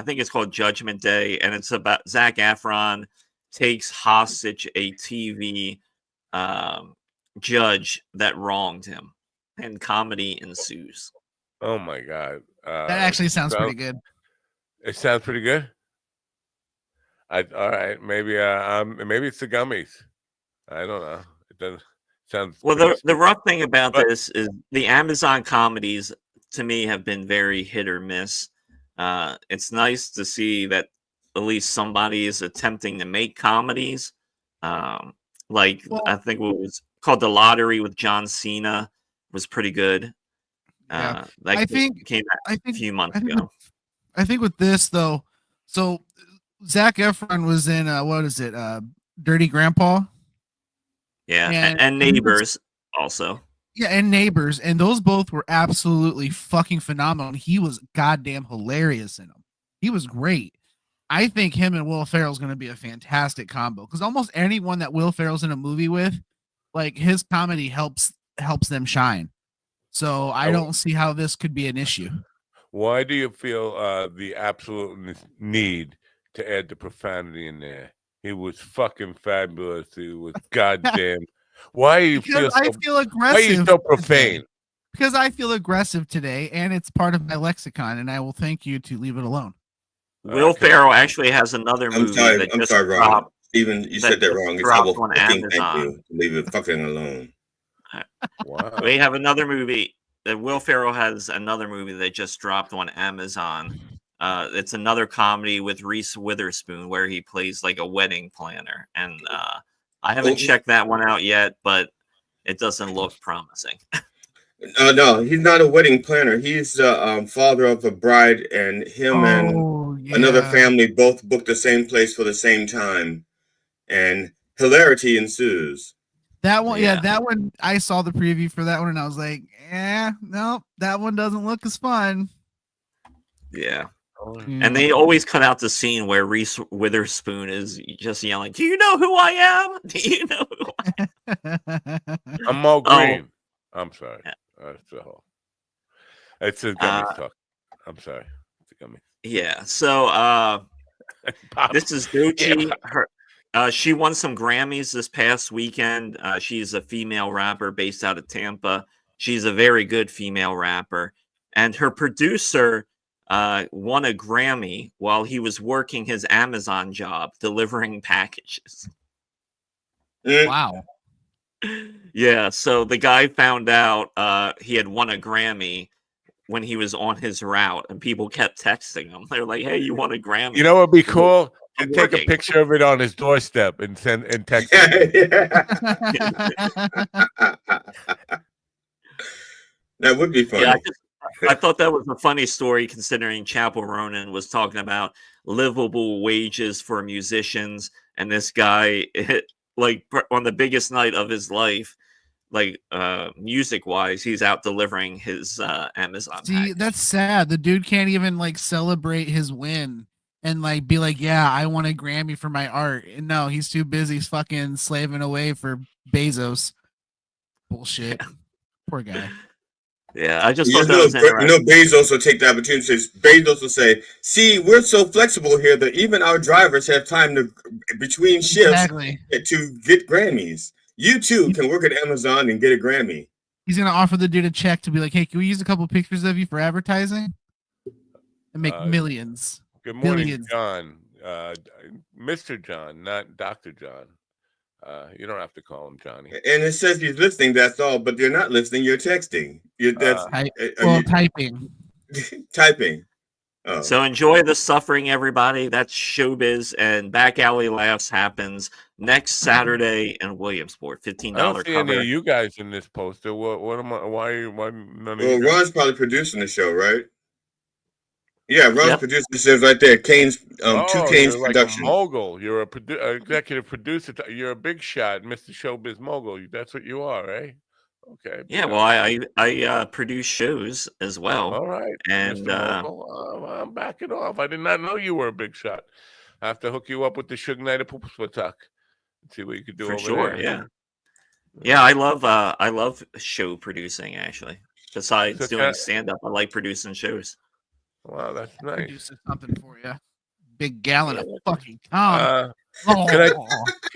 think it's called Judgment Day, and it's about Zac Efron takes hostage a TV judge that wronged him, and comedy ensues. Oh my god, that actually sounds pretty good. It sounds pretty good. All right, maybe it's the gummies. I don't know. It doesn't sound well. The rough thing about this is the Amazon comedies to me have been very hit or miss. It's nice to see that at least somebody is attempting to make comedies. I think what was called The Lottery with John Cena was pretty good. I think came out a few months ago. I think with this though, so Zac Efron was in what is it? Dirty Grandpa. Yeah, and Neighbors also. Yeah, and Neighbors, and those both were absolutely fucking phenomenal. And he was goddamn hilarious in them. He was great. I think him and Will Ferrell's going to be a fantastic combo because almost anyone that Will Ferrell's in a movie with, like his comedy helps them shine. So I don't see how this could be an issue. Why do you feel the absolute need to add the profanity in there? He was fucking fabulous. He was goddamn. Why do you feel aggressive? Why are you so profane? Because I feel aggressive today, and it's part of my lexicon, and I will thank you to leave it alone. Will Ferrell actually has another movie. I'm sorry, Ron. Steven, you said that wrong. It's I will fucking thank you. Leave it fucking alone. Wow. We have another movie. Will Ferrell has another movie that just dropped on Amazon. It's another comedy with Reese Witherspoon where he plays like a wedding planner, and I haven't checked that one out yet, but it doesn't look promising. No, he's not a wedding planner. He's the father of a bride, and him and another family both booked the same place for the same time, and hilarity ensues. That one, that one. I saw the preview for that one, and I was like, no, that one doesn't look as fun. Yeah. And they always cut out the scene where Reese Witherspoon is just yelling, "Do you know who I am? Do you know who I am?" I'm Mo Green. I'm sorry. It's a gummy talk. I'm sorry. It's a gummy. Yeah. So this is Doechii. She won some Grammys this past weekend. She's a female rapper based out of Tampa. She's a very good female rapper. And her producer won a Grammy while he was working his Amazon job delivering packages. Wow. Yeah, so the guy found out he had won a Grammy when he was on his route, and people kept texting him. They're like, "Hey, you won a Grammy." You know what would be cool? And take a picture of it on his doorstep and send and text him. That would be funny. Yeah, I thought that was a funny story considering Chappell Ronan was talking about livable wages for musicians, and this guy, like on the biggest night of his life, like music wise, he's out delivering his Amazon. See, that's sad. The dude can't even like celebrate his win and like be like, yeah, I won a Grammy for my art. And no, he's too busy fucking slaving away for Bezos. Bullshit. Poor guy. Yeah, I just thought that was interesting. Bezos will take the opportunity. Bezos will say, "See, we're so flexible here that even our drivers have time to between shifts to get Grammys. You too can work at Amazon and get a Grammy." He's gonna offer the dude a check to be like, "Hey, can we use a couple pictures of you for advertising and make millions?" Good morning, millions. John. Mr. John, not Dr. John. You don't have to call him Johnny. And it says he's listening. That's all. But you're not listening. You're texting. Typing. Typing. Oh. So enjoy the suffering, everybody. That's Showbiz, and Back Alley Laughs happens next Saturday in Williamsport. $15 I don't see cover. any of you guys in this poster. What am I? Why none of Well, you? Ron's probably producing the show, right? Yeah, Ron's producing the show right there. Kane's, two Kane's you're like Productions. a mogul. You're a executive producer. You're a big shot, Mr. Showbiz mogul. That's what you are, right? Okay. Yeah, well, I produce shows as well. All right, and Mr. Mogul, I'm backing off. I did not know you were a big shot. I have to hook you up with the Suge Knight of Poopswatak and see what you could do for over sure, there. yeah. I love show producing actually. Besides doing stand up, I like producing shows. Wow, that's nice. Producing something for you. Big gallon of fucking Tom. Can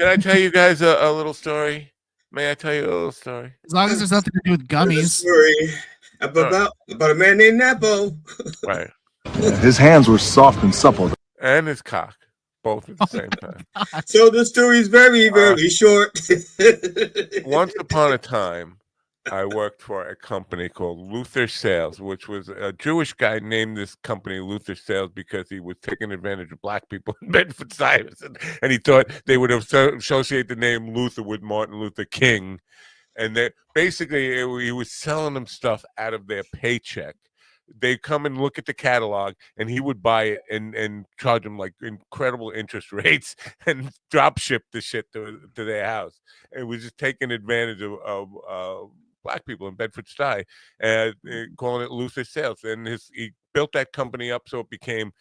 I tell you guys a little story? May I tell you a little story? As long as there's nothing to do with gummies. Story about a man named Napo. Right. His hands were soft and supple. And his cock. Both at the same time. So the story is very, very short. Once upon a time, I worked for a company called Luther Sales, which was a Jewish guy named this company Luther Sales because he was taking advantage of black people in Bedford-Stuyvesant, and he thought they would associate the name Luther with Martin Luther King, and they basically he was selling them stuff out of their paycheck. They come and look at the catalog, and he would buy it and charge them like incredible interest rates and drop ship the shit to their house. It was just taking advantage of black people in Bedford-Stuy, calling it Luther Sales. And he built that company up so it became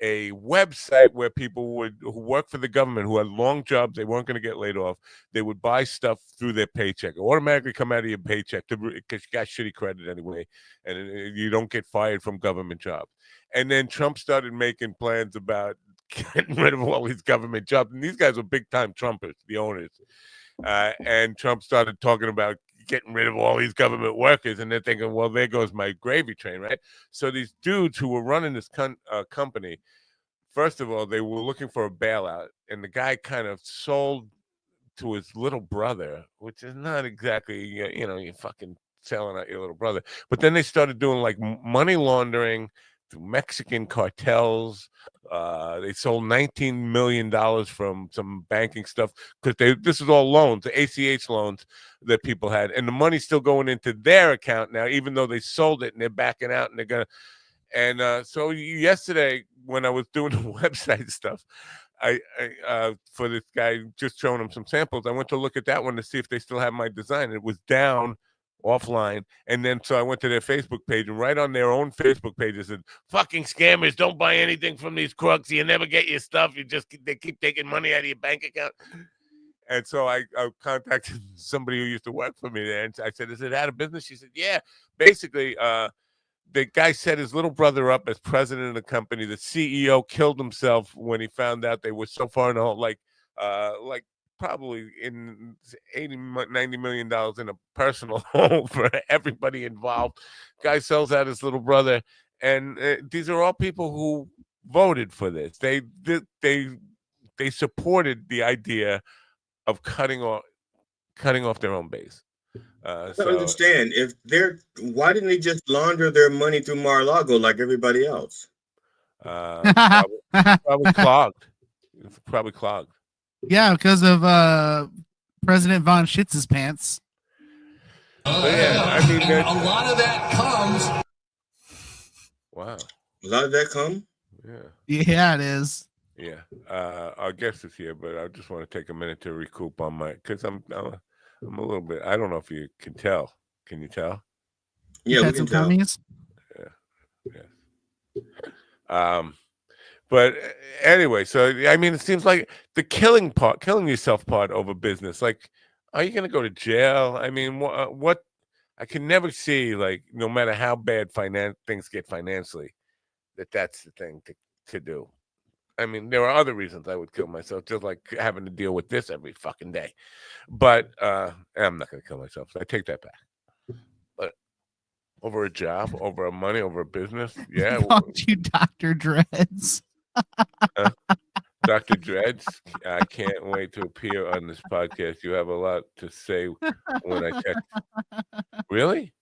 a website where people who work for the government, who had long jobs, they weren't going to get laid off. They would buy stuff through their paycheck. It automatically come out of your paycheck because you got shitty credit anyway, and you don't get fired from government jobs. And then Trump started making plans about getting rid of all these government jobs. And these guys were big-time Trumpers, the owners. And Trump started talking about getting rid of all these government workers, and they're thinking, well, there goes my gravy train, right? So these dudes who were running this company, first of all, they were looking for a bailout, and the guy kind of sold to his little brother, which is not exactly, you're fucking selling out your little brother. But then they started doing like money laundering through Mexican cartels. They sold $19 million from some banking stuff because this is all loans, the ACH loans that people had, and the money's still going into their account now, even though they sold it and they're backing out and they're gonna. And so yesterday, when I was doing the website stuff, I for this guy, just showing him some samples, I went to look at that one to see if they still have my design. It was down offline, and then so I went to their Facebook page, and right on their own Facebook page it said, fucking scammers, don't buy anything from these crooks, you never get your stuff, they keep taking money out of your bank account. And so I contacted somebody who used to work for me there, and I said, is it out of business? She said, yeah. Basically, the guy set his little brother up as president of the company. The CEO killed himself when he found out they were so far in the hole, like probably in $90 million in a personal home for everybody involved. Guy sells out his little brother, and these are all people who voted for this. They supported the idea of cutting off their own base. I don't understand why didn't they just launder their money through Mar-a-Lago like everybody else? Probably clogged. Probably clogged. Yeah, because of President Von Schitz's pants. Yeah, I mean, a lot of that comes. Wow. A lot of that come? Yeah, it is. Yeah. Our guest is here, but I just want to take a minute to recoup on because I'm a little bit. I don't know if you can tell. Can you tell? Yeah, we can tell. Yeah. But anyway, so I mean, it seems like the killing yourself part over business. Like, are you going to go to jail? I mean, what? I can never see, like, no matter how bad things get financially, that's the thing to do. I mean, there are other reasons I would kill myself, just like having to deal with this every fucking day. But I'm not going to kill myself, so I take that back. But over a job, over money, over a business, yeah. Called you Dr. Dreads. Dr. Dreads, I can't wait to appear on this podcast. You have a lot to say when I text. Really?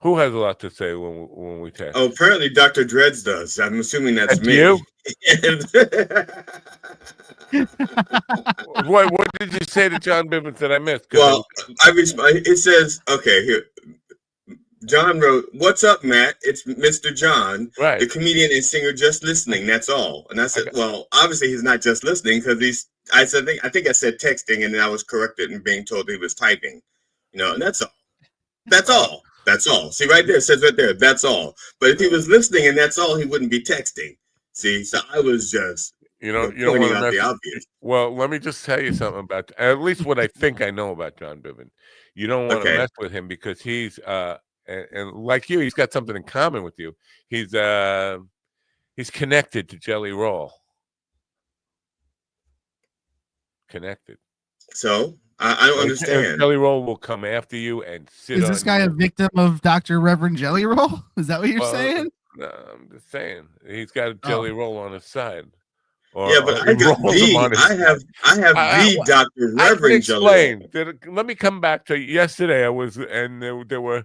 Who has a lot to say when we text? Oh, apparently Dr. Dreads does. I'm assuming that's me. You? What did you say to John Bivens that I missed? Well, it says, okay, here. John wrote, "What's up, Matt? It's Mr. John, right, the comedian and singer, just listening. That's all." And I said, "Well, obviously he's not just listening because I think I said texting, and then I was corrected and being told he was typing. And that's all. That's all. That's all. See, right there, it says right there, that's all. But if he was listening and that's all, he wouldn't be texting. See, so I was just pointing out the obvious. Well, let me just tell you something about at least what I think I know about John Bivens. You don't want to mess with him because he's and like you, he's got something in common with you. He's connected to Jelly Roll. Connected. So I don't understand. Jelly Roll will come after you and sit. Is this guy a victim of Dr. Reverend Jelly Roll? Is that what you're saying? No, I'm just saying he's got a Jelly Roll on his side. Yeah, but I got I have the Dr. Reverend Jelly Roll. Let me come back to yesterday. There were.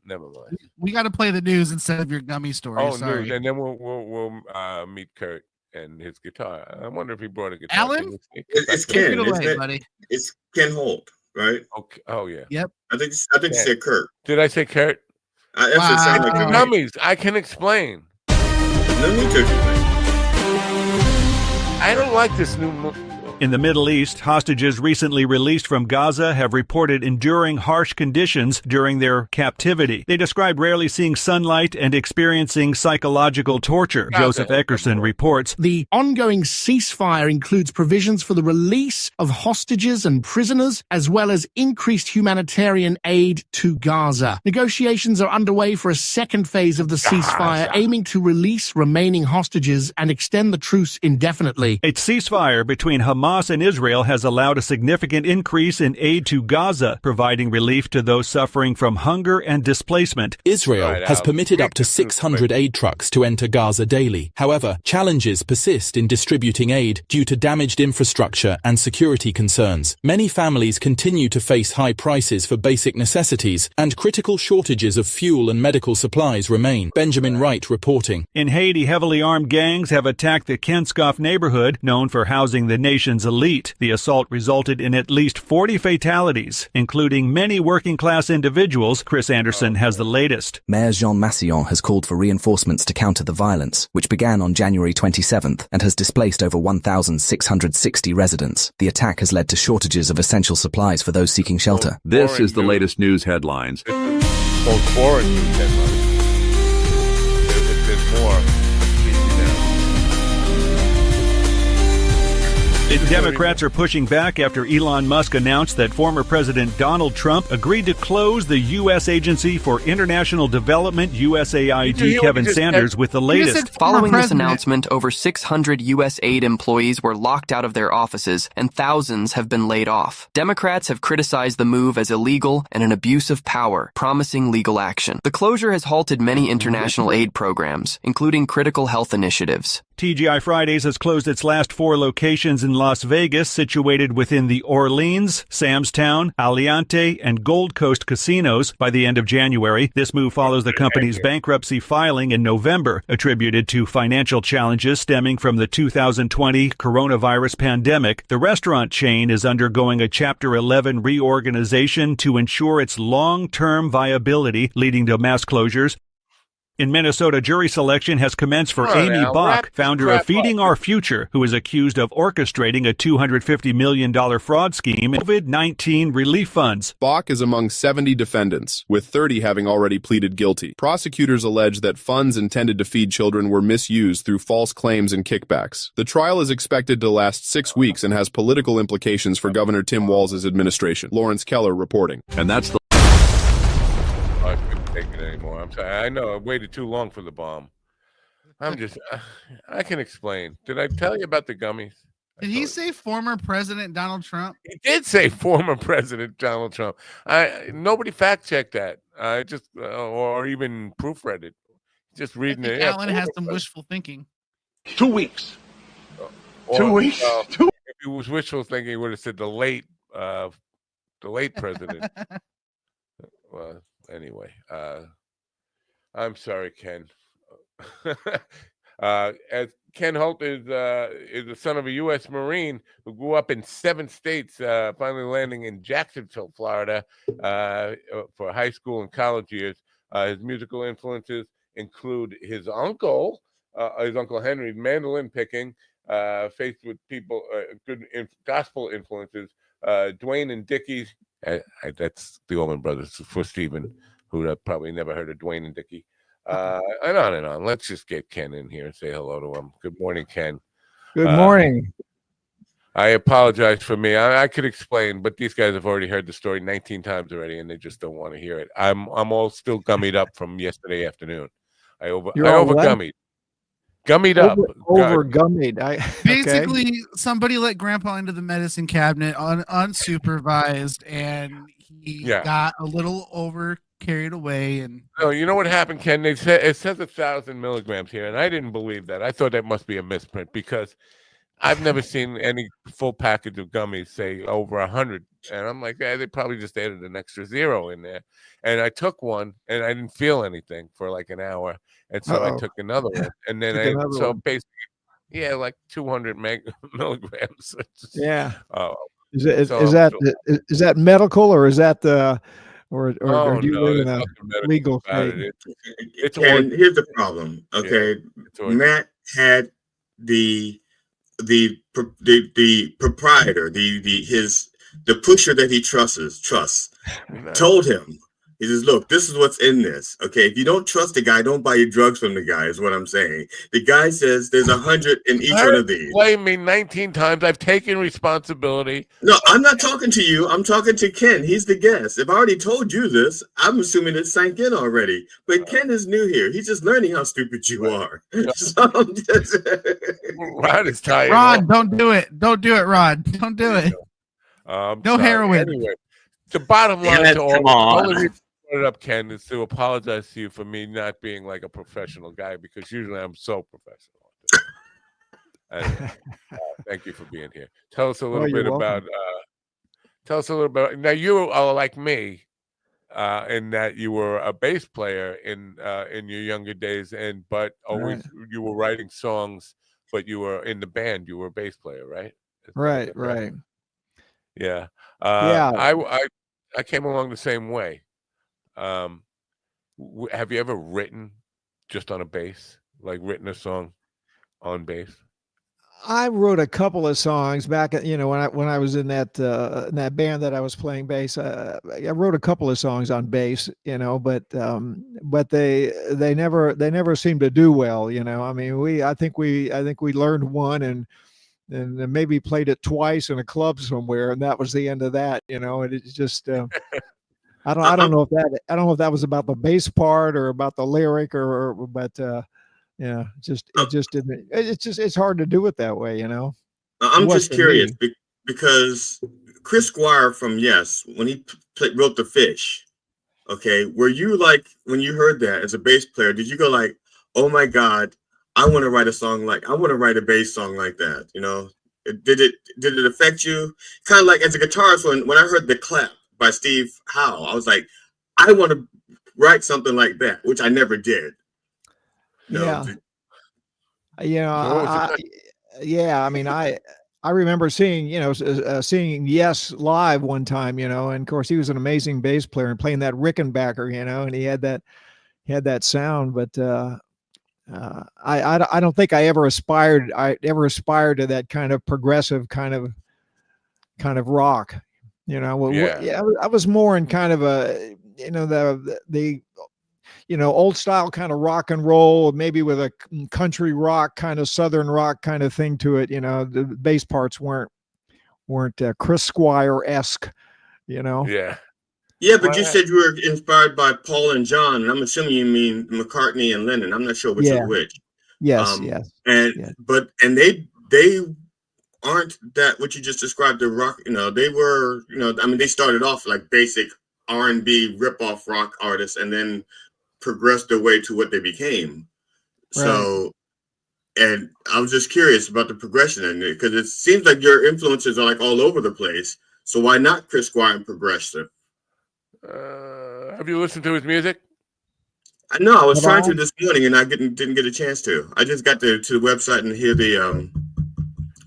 Never mind. We got to play the news instead of your gummy story. Oh, sorry. News, and then we'll meet Kurt and his guitar. I wonder if he brought a guitar. Alan, it's Ken. Buddy. It's Ken Holt, right? Okay. Oh yeah. Yep. I think you said Kurt. Did I say Kurt? That's what it sounded like. Gummies. I can explain. No need to explain. I don't like this new. In the Middle East, hostages recently released from Gaza have reported enduring harsh conditions during their captivity. They describe rarely seeing sunlight and experiencing psychological torture. Joseph Eckerson reports. The ongoing ceasefire includes provisions for the release of hostages and prisoners, as well as increased humanitarian aid to Gaza. Negotiations are underway for a second phase of the ceasefire, aiming to release remaining hostages and extend the truce indefinitely. A ceasefire between Hamas and Israel has allowed a significant increase in aid to Gaza, providing relief to those suffering from hunger and displacement. Israel has permitted up to 600 aid trucks to enter Gaza daily. However, challenges persist in distributing aid due to damaged infrastructure and security concerns. Many families continue to face high prices for basic necessities, and critical shortages of fuel and medical supplies remain. Benjamin Wright reporting. In Haiti, heavily armed gangs have attacked the Kenskoff neighborhood, known for housing the nation's elite. The assault resulted in at least 40 fatalities, including many working-class individuals. Chris Anderson has the latest. Mayor Jean Massillon has called for reinforcements to counter the violence, which began on January 27th and has displaced over 1,660 residents. The attack has led to shortages of essential supplies for those seeking shelter. This is the latest news headlines. Foreign news headlines. There's more. Democrats are pushing back after Elon Musk announced that former President Donald Trump agreed to close the U.S. Agency for International Development, USAID, Kevin Sanders, with the latest. Following this announcement, over 600 U.S. aid employees were locked out of their offices, and thousands have been laid off. Democrats have criticized the move as illegal and an abuse of power, promising legal action. The closure has halted many international aid programs, including critical health initiatives. TGI Fridays has closed its last 4 locations in Las Vegas, situated within the Orleans, Sam's Town, Aliante, and Gold Coast casinos by the end of January. This move follows the company's bankruptcy filing in November, attributed to financial challenges stemming from the 2020 coronavirus pandemic. The restaurant chain is undergoing a Chapter 11 reorganization to ensure its long-term viability, leading to mass closures. In Minnesota, jury selection has commenced for Amy Bach, founder of Feeding Our Future, who is accused of orchestrating a $250 million fraud scheme in COVID-19 relief funds. Bach is among 70 defendants, with 30 having already pleaded guilty. Prosecutors allege that funds intended to feed children were misused through false claims and kickbacks. The trial is expected to last 6 weeks and has political implications for Governor Tim Walz's administration. Lawrence Keller reporting. And that's the... I couldn't take it anymore. I'm sorry. I know I waited too long for the bomb. I'm just, I can explain. Did I tell you about the gummies? Did he say former President Donald Trump? He did say former President Donald Trump. Nobody fact checked that. I just, or even proofread it. Just reading it. Alan has some wishful thinking. 2 weeks. Or, 2 weeks. If he was wishful thinking, he would have said the late president. Well, anyway, I'm sorry, Ken. As Ken Holt is the son of a U.S. Marine who grew up in 7 states, finally landing in Jacksonville, Florida, for high school and college years. His musical influences include his uncle Henry's mandolin picking, faced with people gospel influences, Dwayne and Dickie. That's the Allman Brothers for Stephen, who probably never heard of Dwayne and Dickie. And on and on. Let's just get Ken in here and say hello to him. Good morning, Ken. Good morning. I apologize for me. I could explain, but these guys have already heard the story 19 times already, and they just don't want to hear it. I'm all still gummied up from yesterday afternoon. I over gummied. Gummied up. Over gummied. Basically, somebody let Grandpa into the medicine cabinet unsupervised, and he got a little over carried away. And no, you know what happened, Ken? It says 1,000 milligrams here, and I didn't believe that. I thought that must be a misprint because I've never seen any full package of gummies say over 100, and I'm like, they probably just added an extra 0 in there. And I took one, and I didn't feel anything for like an hour, and so I took another one, and then basically, like 200 milligrams. Yeah. Oh, is that medical or is that the or do you live in a legal state? Here's the problem. Okay, Matt had the proprietor, the pusher that he trusts told him, he says, look, this is what's in this. Okay, if you don't trust the guy, don't buy your drugs from the guy, is what I'm saying. The guy says there's 100 in each one of these. Blame me 19 times. I've taken responsibility. No, I'm not talking to you. I'm talking to Ken. He's the guest. If I already told you this, I'm assuming it sank in already. But Ken is new here. He's just learning how stupid you are. So Rod is tired. Rod, don't do it. Don't do it, Rod. Don't do it. No heroin. Anyway, the bottom line to all the reason I brought it up, Ken, is to apologize to you for me not being like a professional guy, because usually I'm so professional. Anyway, thank you for being here. Tell us a little bit about. Tell us a little bit. Now you are like me, in that you were a bass player in your younger days, but always you were writing songs, but you were in the band. You were a bass player, right? Right. Yeah. I came along the same way. Have you ever written just on a bass, like written a song on bass? I wrote a couple of songs back, when I was in that band that I was playing bass. I wrote a couple of songs on bass, but they never seemed to do well. I mean, I think we learned one and maybe played it twice in a club somewhere, and that was the end of that. And it's just I don't know if that was about the bass part or about the lyric but it's hard to do it that way, I'm just curious because Chris Squire from Yes, when he wrote The Fish, okay, were you like, when you heard that as a bass player, did you go like, oh my God, I want to write a bass song like that? Did it affect you? Kind of like as a guitarist, when I heard The Clap by Steve Howe, I was like, I want to write something like that, which I never did. I mean, I remember seeing Yes live one time, and of course he was an amazing bass player and playing that Rickenbacker, and he had that sound, but I don't think I ever aspired to that kind of progressive kind of rock, I was more in kind of a, the old style kind of rock and roll, maybe with a country rock kind of southern rock kind of thing to it. The bass parts weren't Chris Squire-esque, Yeah. Yeah, but you said you were inspired by Paul and John, and I'm assuming you mean McCartney and Lennon. I'm not sure which is which. Yes. But they aren't that what you just described, the rock. They were, I mean, they started off like basic R&B rip-off rock artists, and then progressed their way to what they became. So And I was just curious about the progression in it, because it seems like your influences are like all over the place. So why not Chris Squire and progressive? Have you listened to his music? No, I was trying to this morning, and I didn't get a chance to. I just got to the website and hear the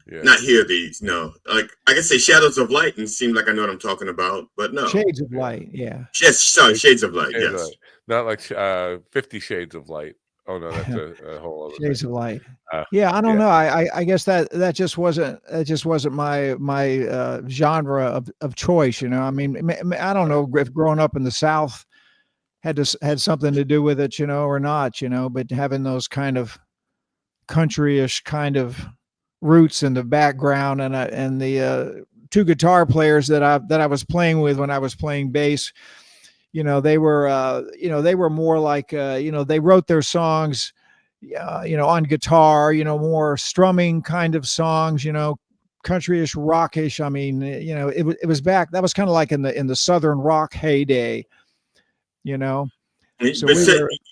not hear these. No, like I can say Shadows of Light, and it seemed like I know what I'm talking about, but no. Shades of Light, yeah. Yes, sorry, Shades of Light. Shades Yes, of Light. Not like 50 Shades of Light. Oh no, that's a whole other Shades thing. of Light. Yeah, I don't know. I guess that just wasn't my genre of choice. You know, I mean, I don't know if growing up in the South had something to do with it, you know, or not, you know, but having those kind of countryish kind of roots in the background, and the two guitar players that I was playing with when I was playing bass, you know, they were more like, they wrote their songs, on guitar, more strumming kind of songs, countryish, rockish. I mean, it was back. That was kind of like in the Southern rock heyday, So but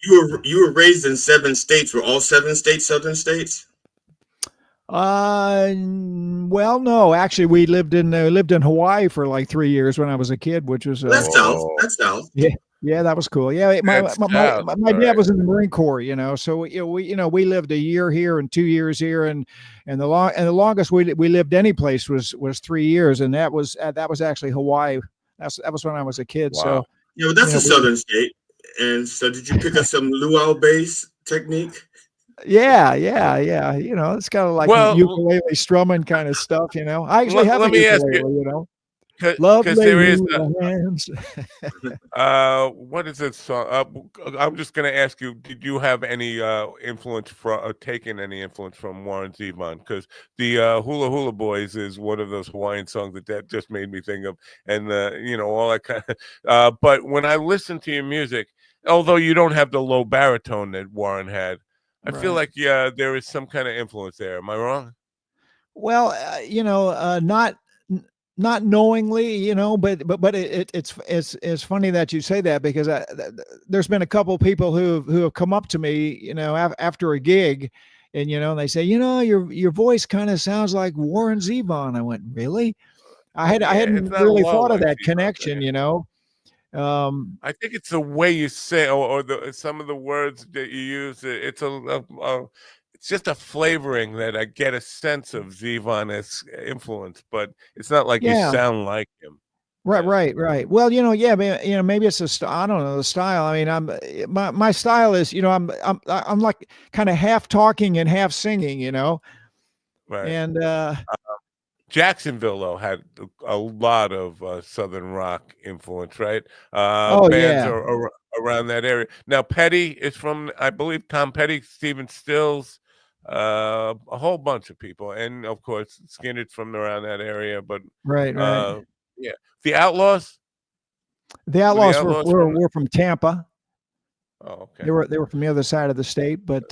you were raised in 7 states. Were all 7 states Southern states? Well, no, actually, we lived in Hawaii for like 3 years when I was a kid, which was that's south. That's south. Yeah, that was cool. Yeah, my dad was in the Marine Corps, so we lived a year here and 2 years here, and the longest we lived any place was 3 years, and that was actually Hawaii. That was when I was a kid. Wow. So that's a Southern state. And so, did you pick up some luau bass technique? Yeah. It's kind of like ukulele strumming kind of stuff. I actually have a ukulele. Love there is hands. what is this song? I'm just going to ask you: did you have any influence from taken any influence from Warren Zevon? Because the Hula Hula Boys is one of those Hawaiian songs that just made me think of, and all that kind of. But when I listen to your music, although you don't have the low baritone that Warren had, I feel like there is some kind of influence there. Am I wrong? Well, not knowingly, but it's funny that you say that, because there's been a couple of people who have come up to me, after a gig, and and they say, your voice kind of sounds like Warren Zevon. I went, really? I hadn't really thought of that connection, I think it's the way you say, or some of the words that you use. It's it's just a flavoring that I get a sense of Zevon-esque influence, but it's not like you sound like him. Right. Well, maybe it's I don't know, the style. I mean, my style is, I'm like kind of half talking and half singing, Right. And Jacksonville, though, had a lot of Southern rock influence, right? Bands are around that area. Now, Petty is from, I believe, Tom Petty, Stephen Stills, a whole bunch of people, and of course, Skinner's from around that area. But right. Yeah, the Outlaws. The Outlaws were from Tampa. Oh, okay. They were from the other side of the state, but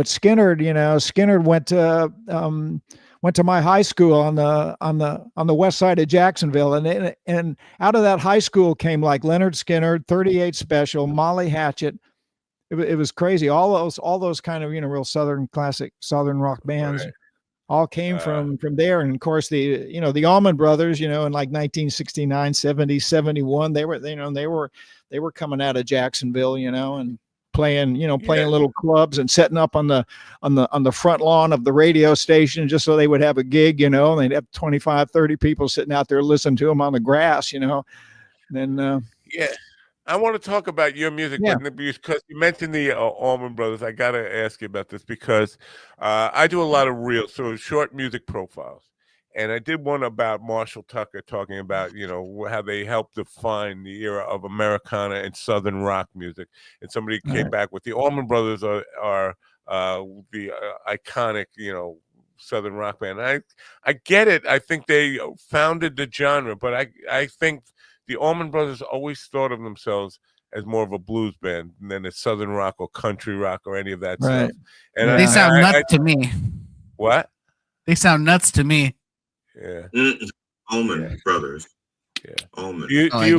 Skinner went to my high school on the west side of Jacksonville, and out of that high school came like Leonard Skinner, 38 Special, Molly Hatchet. It was crazy. All those kind of real classic Southern rock bands all came from there. And of course the Allman Brothers, in like 1969, 70, 71, they were coming out of Jacksonville, and playing little clubs and setting up on the front lawn of the radio station just so they would have a gig, and they'd have 25, 30 people sitting out there listening to them on the grass, Then I want to talk about your music, but because you mentioned the Allman Brothers, I got to ask you about this, because I do a lot of reels, so short music profiles. And I did one about Marshall Tucker, talking about, how they helped define the era of Americana and Southern rock music. And somebody came back with the Allman Brothers are the iconic, Southern rock band. I get it. I think they founded the genre, but I think the Allman Brothers always thought of themselves as more of a blues band than a Southern rock or country rock or any of that stuff. And they sound nuts to me. What? They sound nuts to me. Yeah. Allman Brothers. Yeah. Allman. Do you agree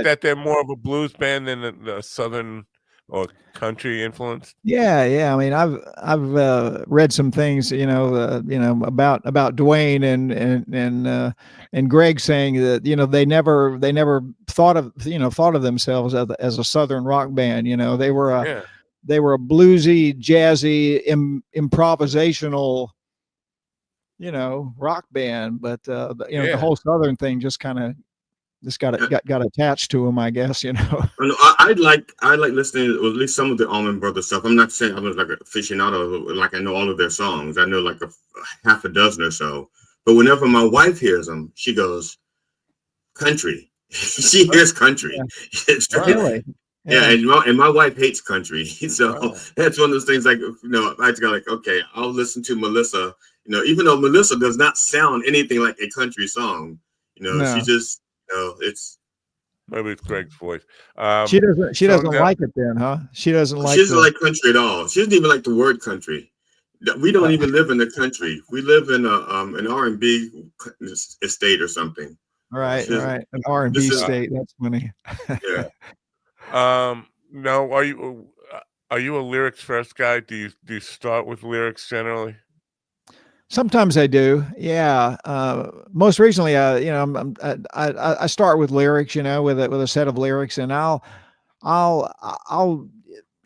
that they're more of a blues band than a Southern or country influenced? Yeah. I mean, I've read some things, about Dwayne and Greg saying that they never thought of themselves as a Southern rock band. They were a bluesy, jazzy, improvisational, rock band, but the whole Southern thing just kind of got attached to them, I guess. I like listening to at least some of the Allman Brothers stuff. I'm not saying I'm like an aficionado, like I know all of their songs. I know like a half a dozen or so. But whenever my wife hears them, she goes, country. She hears country. Yeah. Really? Yeah, and my wife hates country, so that's one of those things. Like, I just got like, okay, I'll listen to Melissa. Even though Melissa does not sound anything like a country song, No. she just, it's. Maybe it's Greg's voice. She doesn't like it then, huh? She doesn't like country at all. She doesn't even like the word country. We don't even live in the country. We live in an R&B estate or something. Right. An R&B state. That's funny. Yeah. No, are you a lyrics first guy? Do you start with lyrics generally? Sometimes I do. Yeah. Most recently, I start with lyrics, with a set of lyrics, and I'll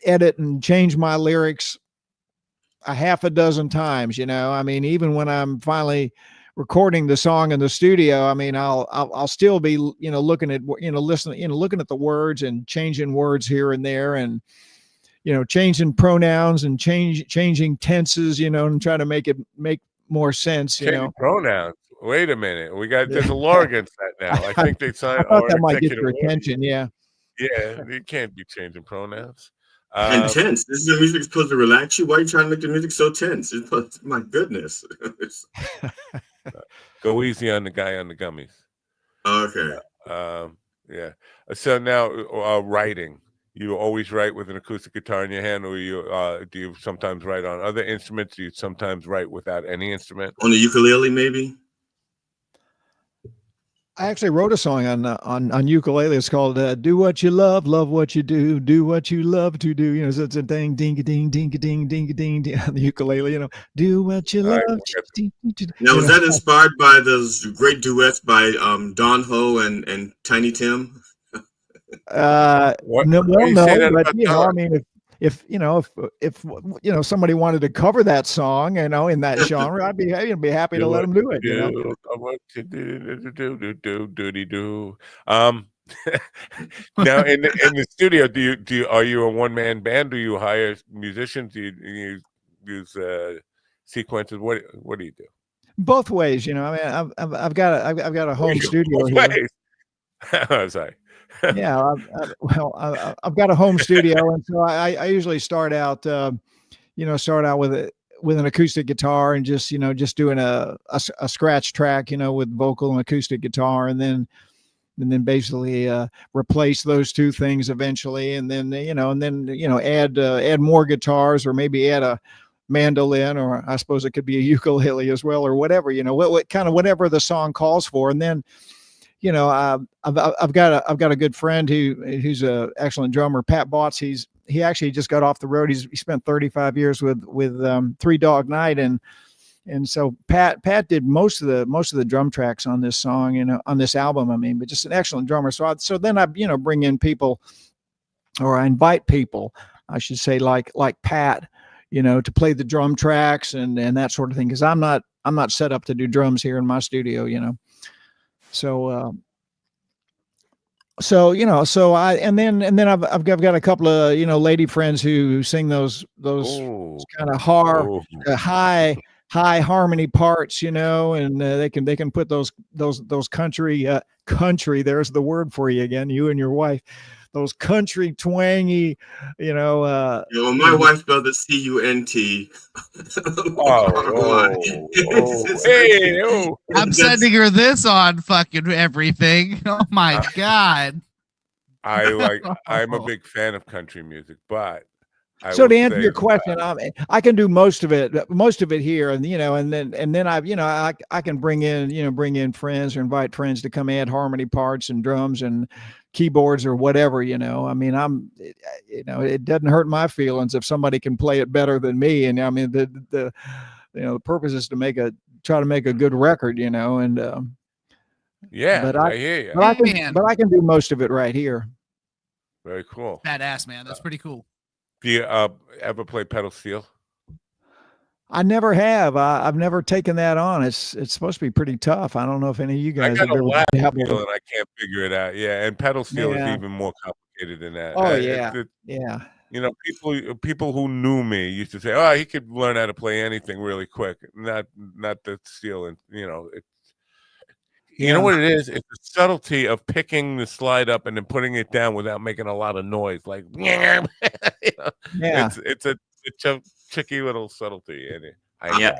edit and change my lyrics a half a dozen times. I mean, even when I'm finally recording the song in the studio, I mean, I'll still be, looking at, listening, looking at the words and changing words here and there, and, changing pronouns and changing tenses, and trying to make more sense, Pronouns. Wait a minute. There's a law against that now. I think they signed. I thought that might get your attention. Yeah. Yeah, you can't be changing pronouns. And tense. This is the music supposed to relax you. Why are you trying to make the music so tense? My goodness. Go easy on the guy on the gummies. Okay. Yeah. So now, writing. You always write with an acoustic guitar in your hand, or do you sometimes write on other instruments? Do you sometimes write without any instrument? On the ukulele, maybe. I actually wrote a song on ukulele. It's called "Do What You Love, Love What You Do What You Love to Do." So it's a ding, ding, ding, ding, ding, ding, ding on the ukulele. Do what you love. Now, was that inspired by those great duets by Don Ho and Tiny Tim? No, but I mean, if somebody wanted to cover that song, in that genre, I'd be happy to let them do it. Now in the studio, are you a one-man band? Do you hire musicians? Do you use sequences? What do you do? Both ways, I mean, I've got a home studio here. Oh, sorry. Yeah, I've got a home studio, and so I usually start out with an acoustic guitar and just doing a scratch track, with vocal and acoustic guitar, and then basically replace those two things eventually, and then add more guitars, or maybe add a mandolin, or I suppose it could be a ukulele as well, or whatever, what kind of whatever the song calls for, and then. I've got a good friend who's a excellent drummer, Pat Botts. He actually just got off the road. He spent 35 years with Three Dog Night, and so Pat did most of the drum tracks on this song, on this album. I mean, but just an excellent drummer. So then I bring in people, or I invite people, I should say, like Pat, to play the drum tracks and that sort of thing, because I'm not set up to do drums here in my studio, So I and then I've got a couple of lady friends who sing those kind of high harmony parts, and they can put those country there's the word for you again, you and your wife, those country twangy, my wife spelled it C-U-N-T. I'm sending her this on fucking everything. Oh my God. I'm a big fan of country music, but So to answer your question, I can do most of it here, and then I can bring in friends or invite friends to come add harmony parts and drums and keyboards or whatever. I mean, it doesn't hurt my feelings if somebody can play it better than me. And I mean, the purpose is to try to make a good record, and yeah, I hear you. But I can do most of it right here. Very cool. Badass, man. That's pretty cool. Do you ever play pedal steel? I never have. I've never taken that on. It's supposed to be pretty tough. I don't know if any of you guys have ever dabbled. And I can't figure it out. Yeah, and pedal steel is even more complicated than that. Oh yeah. People who knew me used to say, "Oh, he could learn how to play anything really quick." Not the steel, and You know what it is? It's the subtlety of picking the slide up and then putting it down without making a lot of noise. Like, it's a tricky little subtlety. And I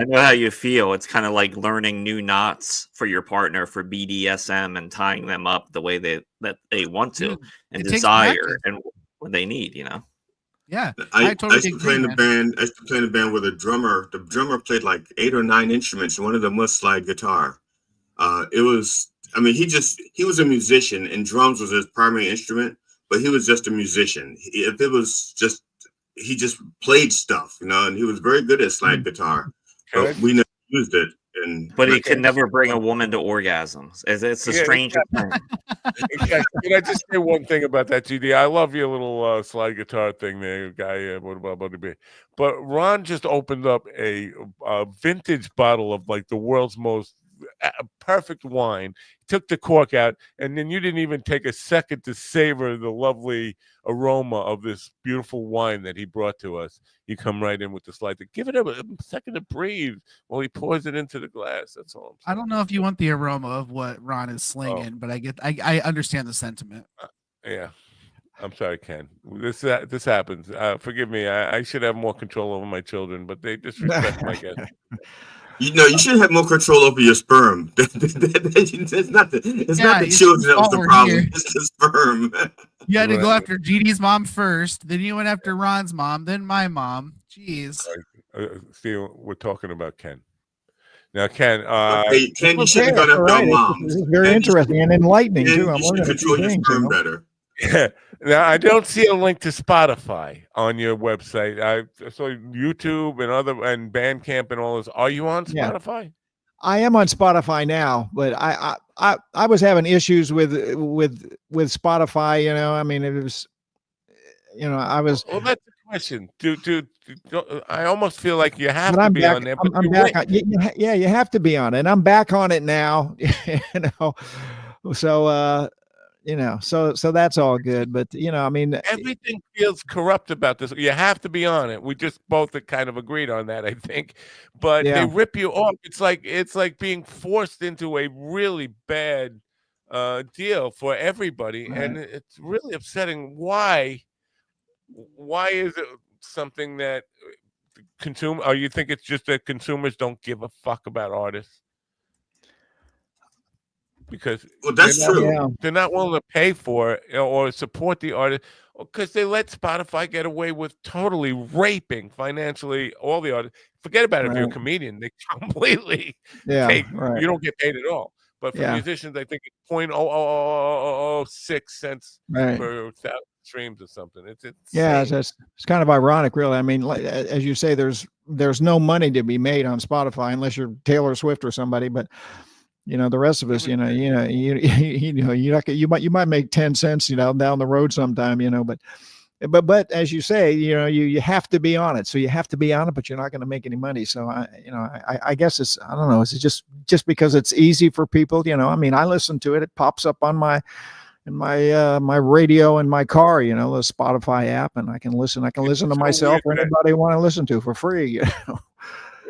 know how you feel. It's kind of like learning new knots for your partner for BDSM and tying them up the way that they want to and desire and what they need. Yeah, I used to play in the band. I used to play in a band with a drummer. The drummer played like 8 or 9 instruments, and one of them was slide guitar. He was a musician, and drums was his primary instrument, but he was just a musician. He just played stuff, and he was very good at slide guitar, but we never used it. But he could never bring a woman to orgasms. It's a strange thing. Can I just say one thing about that, GD? I love your little slide guitar thing there, guy. But Ron just opened up a vintage bottle of like the world's most perfect wine, took the cork out, and then you didn't even take a second to savor the lovely aroma of this beautiful wine that he brought to us. You come right in with the slide to give it a second to breathe while he pours it into the glass. That's all. I don't know if you want the aroma of what Ron is slinging, but I understand the sentiment. Yeah. I'm sorry, Ken. This happens. Forgive me. I should have more control over my children, but they disrespect my guests. You should have more control over your sperm. It's not the children that was the problem. Here. It's the sperm. You had to go after GD's mom first, then you went after Ron's mom, then my mom. Jeez. See, we're talking about Ken. Now, Ken, Ken, you should have gone after our moms. This is very interesting and enlightening too. I'm learning to control your sperm better. Yeah. Now, I don't see a link to Spotify on your website. I saw YouTube and Bandcamp and all this. Are you on Spotify? I am on Spotify now, but I was having issues with Spotify. I mean, it was, I was. Well, that's the question. I almost feel like you have to be on there. But I'm back on, yeah, you have to be on it. And I'm back on it now. So. So that's all good, but I mean, everything feels corrupt about this. You have to be on it. We just both kind of agreed on that, I think. But they rip you off. It's like being forced into a really bad deal for everybody, and it's really upsetting. Why is it something that or you think it's just that consumers don't give a fuck about artists? Because they're not willing to pay for it or support the artist, because they let Spotify get away with totally raping financially all the artists. Forget about it. If you're a comedian, they completely take. You don't get paid at all. But for musicians, I think it's 0.0006 cents per 1,000 streams or something. It's it's kind of ironic, really. I mean, as you say, there's no money to be made on Spotify unless you're Taylor Swift or somebody, but. The rest of us, you might make 10 cents, down the road sometime, but as you say, you have to be on it. So you have to be on it, but you're not going to make any money. So I guess I don't know. It's just because it's easy for people, I mean, I listen to it. It pops up on my radio in my car, the Spotify app, and I can listen to myself or anybody I want to listen to for free,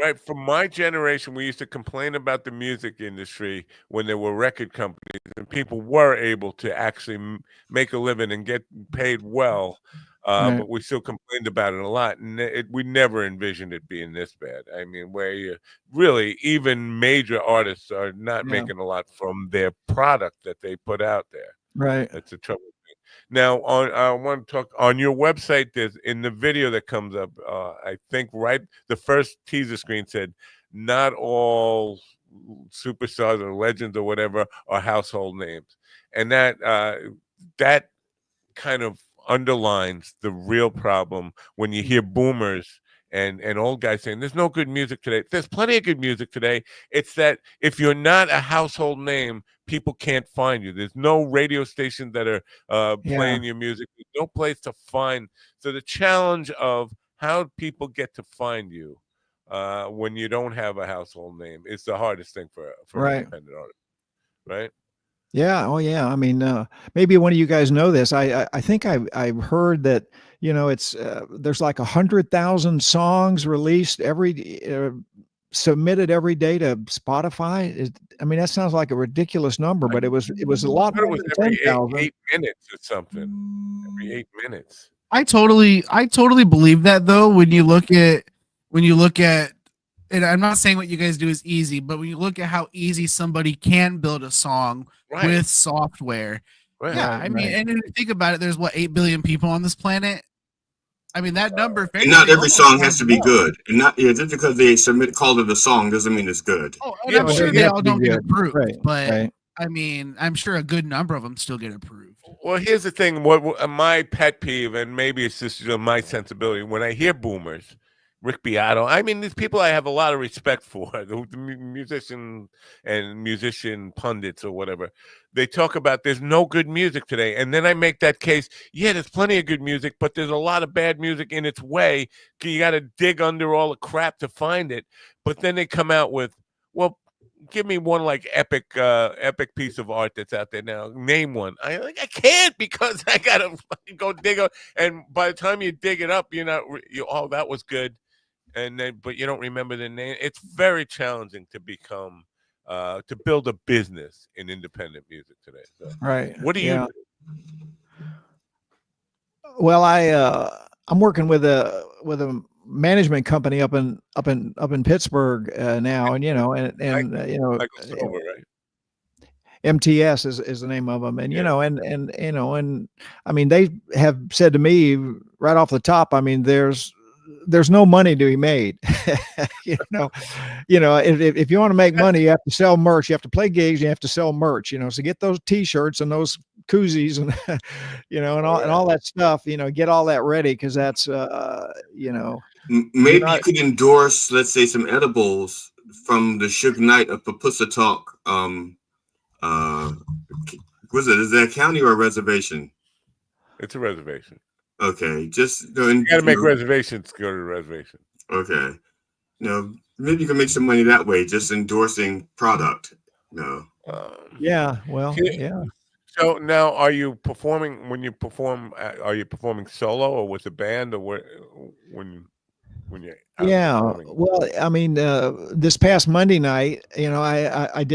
Right. From my generation, we used to complain about the music industry when there were record companies and people were able to actually make a living and get paid well. But we still complained about it a lot. And we never envisioned it being this bad. I mean, where really even major artists are not making a lot from their product that they put out there. Right. That's a trouble thing. Now, I want to talk on your website. There's in the video that comes up. I think right the first teaser screen said, "Not all superstars or legends or whatever are household names," and that kind of underlines the real problem when you hear boomers and old guys saying there's no good music today. There's plenty of good music today. It's that if you're not a household name, people can't find you. There's no radio stations that are playing your music. There's no place to find. So the challenge of how people get to find you when you don't have a household name is the hardest thing for Right. independent artists, right? Yeah. Oh, yeah. I mean, maybe one of you guys know this. I think I've heard that, it's there's like 100,000 songs released submitted every day to Spotify. I mean, that sounds like a ridiculous number, but it was a lot more than every 10,000. 8 minutes or something. Every 8 minutes. I totally believe that though. When you look at, and I'm not saying what you guys do is easy, but when you look at how easy somebody can build a song with software, I mean, and then you think about it, there's 8 billion people on this planet. I mean, that number. And not every song has to be good, and not just because they called it a song doesn't mean it's good. Oh, and I'm sure they all don't get approved, but I mean, I'm sure a good number of them still get approved. Well, here's the thing. What my pet peeve, and maybe it's just my sensibility, when I hear boomers, Rick Beato, I mean, these people I have a lot of respect for, the musician pundits or whatever. They talk about there's no good music today. And then I make that case, there's plenty of good music, but there's a lot of bad music in its way. You got to dig under all the crap to find it. But then they come out with, well, give me one like epic piece of art that's out there now. Name one. I can't because I got to go dig up. And by the time you dig it up, oh, that was good. And then, but you don't remember the name. It's very challenging to become, to build a business in independent music today. So, right. What do you do? Well, I'm working with a management company up in Pittsburgh now, and Michael Silver, right? MTS is the name of them, and and I mean, they have said to me right off the top, I mean, there's no money to be made. if you want to make money, you have to sell merch, you have to play gigs, you have to sell merch, so get those t-shirts and those koozies and and all that stuff, get all that ready, because that's maybe you could endorse, let's say, some edibles from the Suge Knight of Papusa Talk. Was it, is that a county or a reservation? It's a reservation. Okay, just you got to make reservations to go to the reservation. Okay, maybe you can make some money that way, just endorsing product. Yeah, well, yeah. So now, are you performing? When you perform, are you performing solo or with a band, or when you're well, I mean, this past Monday night, I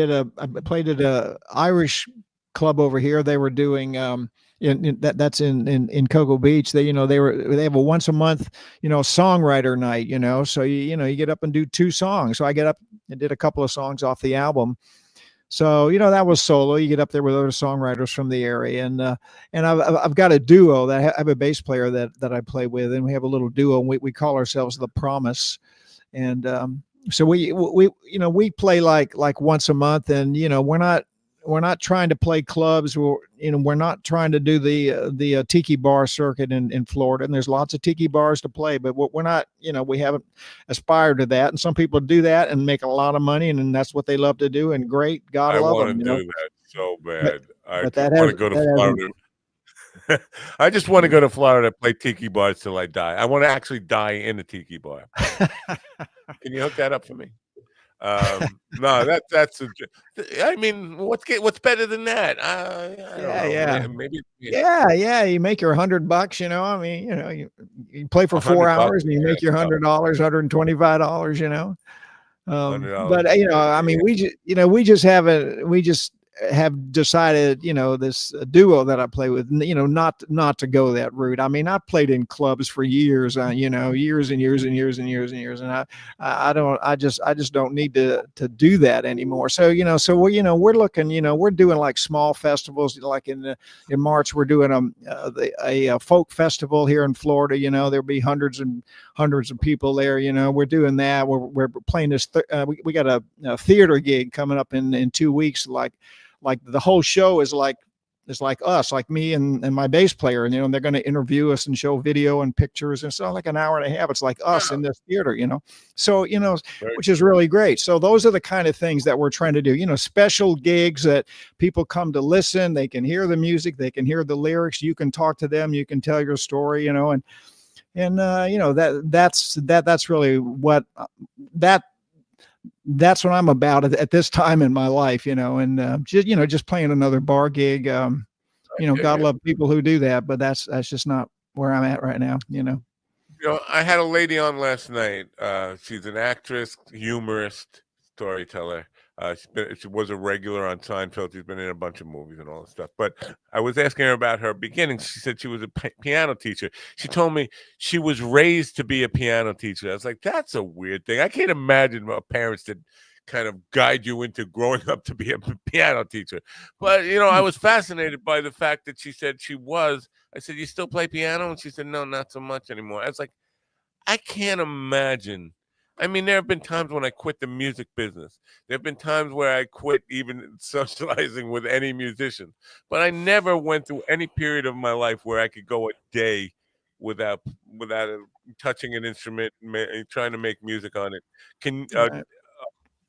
played at a Irish club over here. They were doing that's in Cocoa Beach. They have a once a month songwriter night, so you get up and do 2 songs. So I get up and did a couple of songs off the album. So that was solo. You get up there with other songwriters from the area, and I've got a duo that I have a bass player that I play with, and we have a little duo, and we call ourselves The Promise, and so we play like once a month, and we're not trying to play clubs. We're not trying to do the tiki bar circuit in Florida, and there's lots of tiki bars to play, but we're not, we haven't aspired to that. And some people do that and make a lot of money, and that's what they love to do. And great, God love them. I want to do that so bad. I want to go to Florida. I just want to go to Florida, play tiki bars till I die. I want to actually die in a tiki bar. Can you hook that up for me? No, that's I mean, what's better than that? I don't know. Maybe you make your $100, I mean, you play for 4 hours and you make your $100, $125, but I mean, we just have decided, this duo that I play with, not to go that route. I mean, I played in clubs for years, years and years and years and years and years, and I just don't need to do that anymore. So we're looking, we're doing like small festivals, like in March we're doing a folk festival here in Florida. There'll be hundreds and hundreds of people there. We're doing that. We're playing this. We got a theater gig coming up in 2 weeks. Like the whole show is like us, like me and my bass player, and they're going to interview us and show video and pictures, and so like an hour and a half. It's like us in this theater, so which is really great. So those are the kind of things that we're trying to do, special gigs that people come to listen. They can hear the music, they can hear the lyrics, you can talk to them, you can tell your story, and that's really what that's what I'm about at this time in my life, and just playing another bar gig. God love people who do that, but that's just not where I'm at right now. I had a lady on last night. She's an actress, humorist, storyteller. She was a regular on Seinfeld. She's been in a bunch of movies and all that stuff. But I was asking her about her beginnings. She said she was a piano teacher. She told me she was raised to be a piano teacher. I was like, that's a weird thing. I can't imagine parents that kind of guide you into growing up to be a piano teacher. But, I was fascinated by the fact that she said she was. I said, you still play piano? And she said, no, not so much anymore. I was like, I can't imagine. I mean, there have been times when I quit the music business. There have been times where I quit even socializing with any musician. But I never went through any period of my life where I could go a day without touching an instrument, trying to make music on it.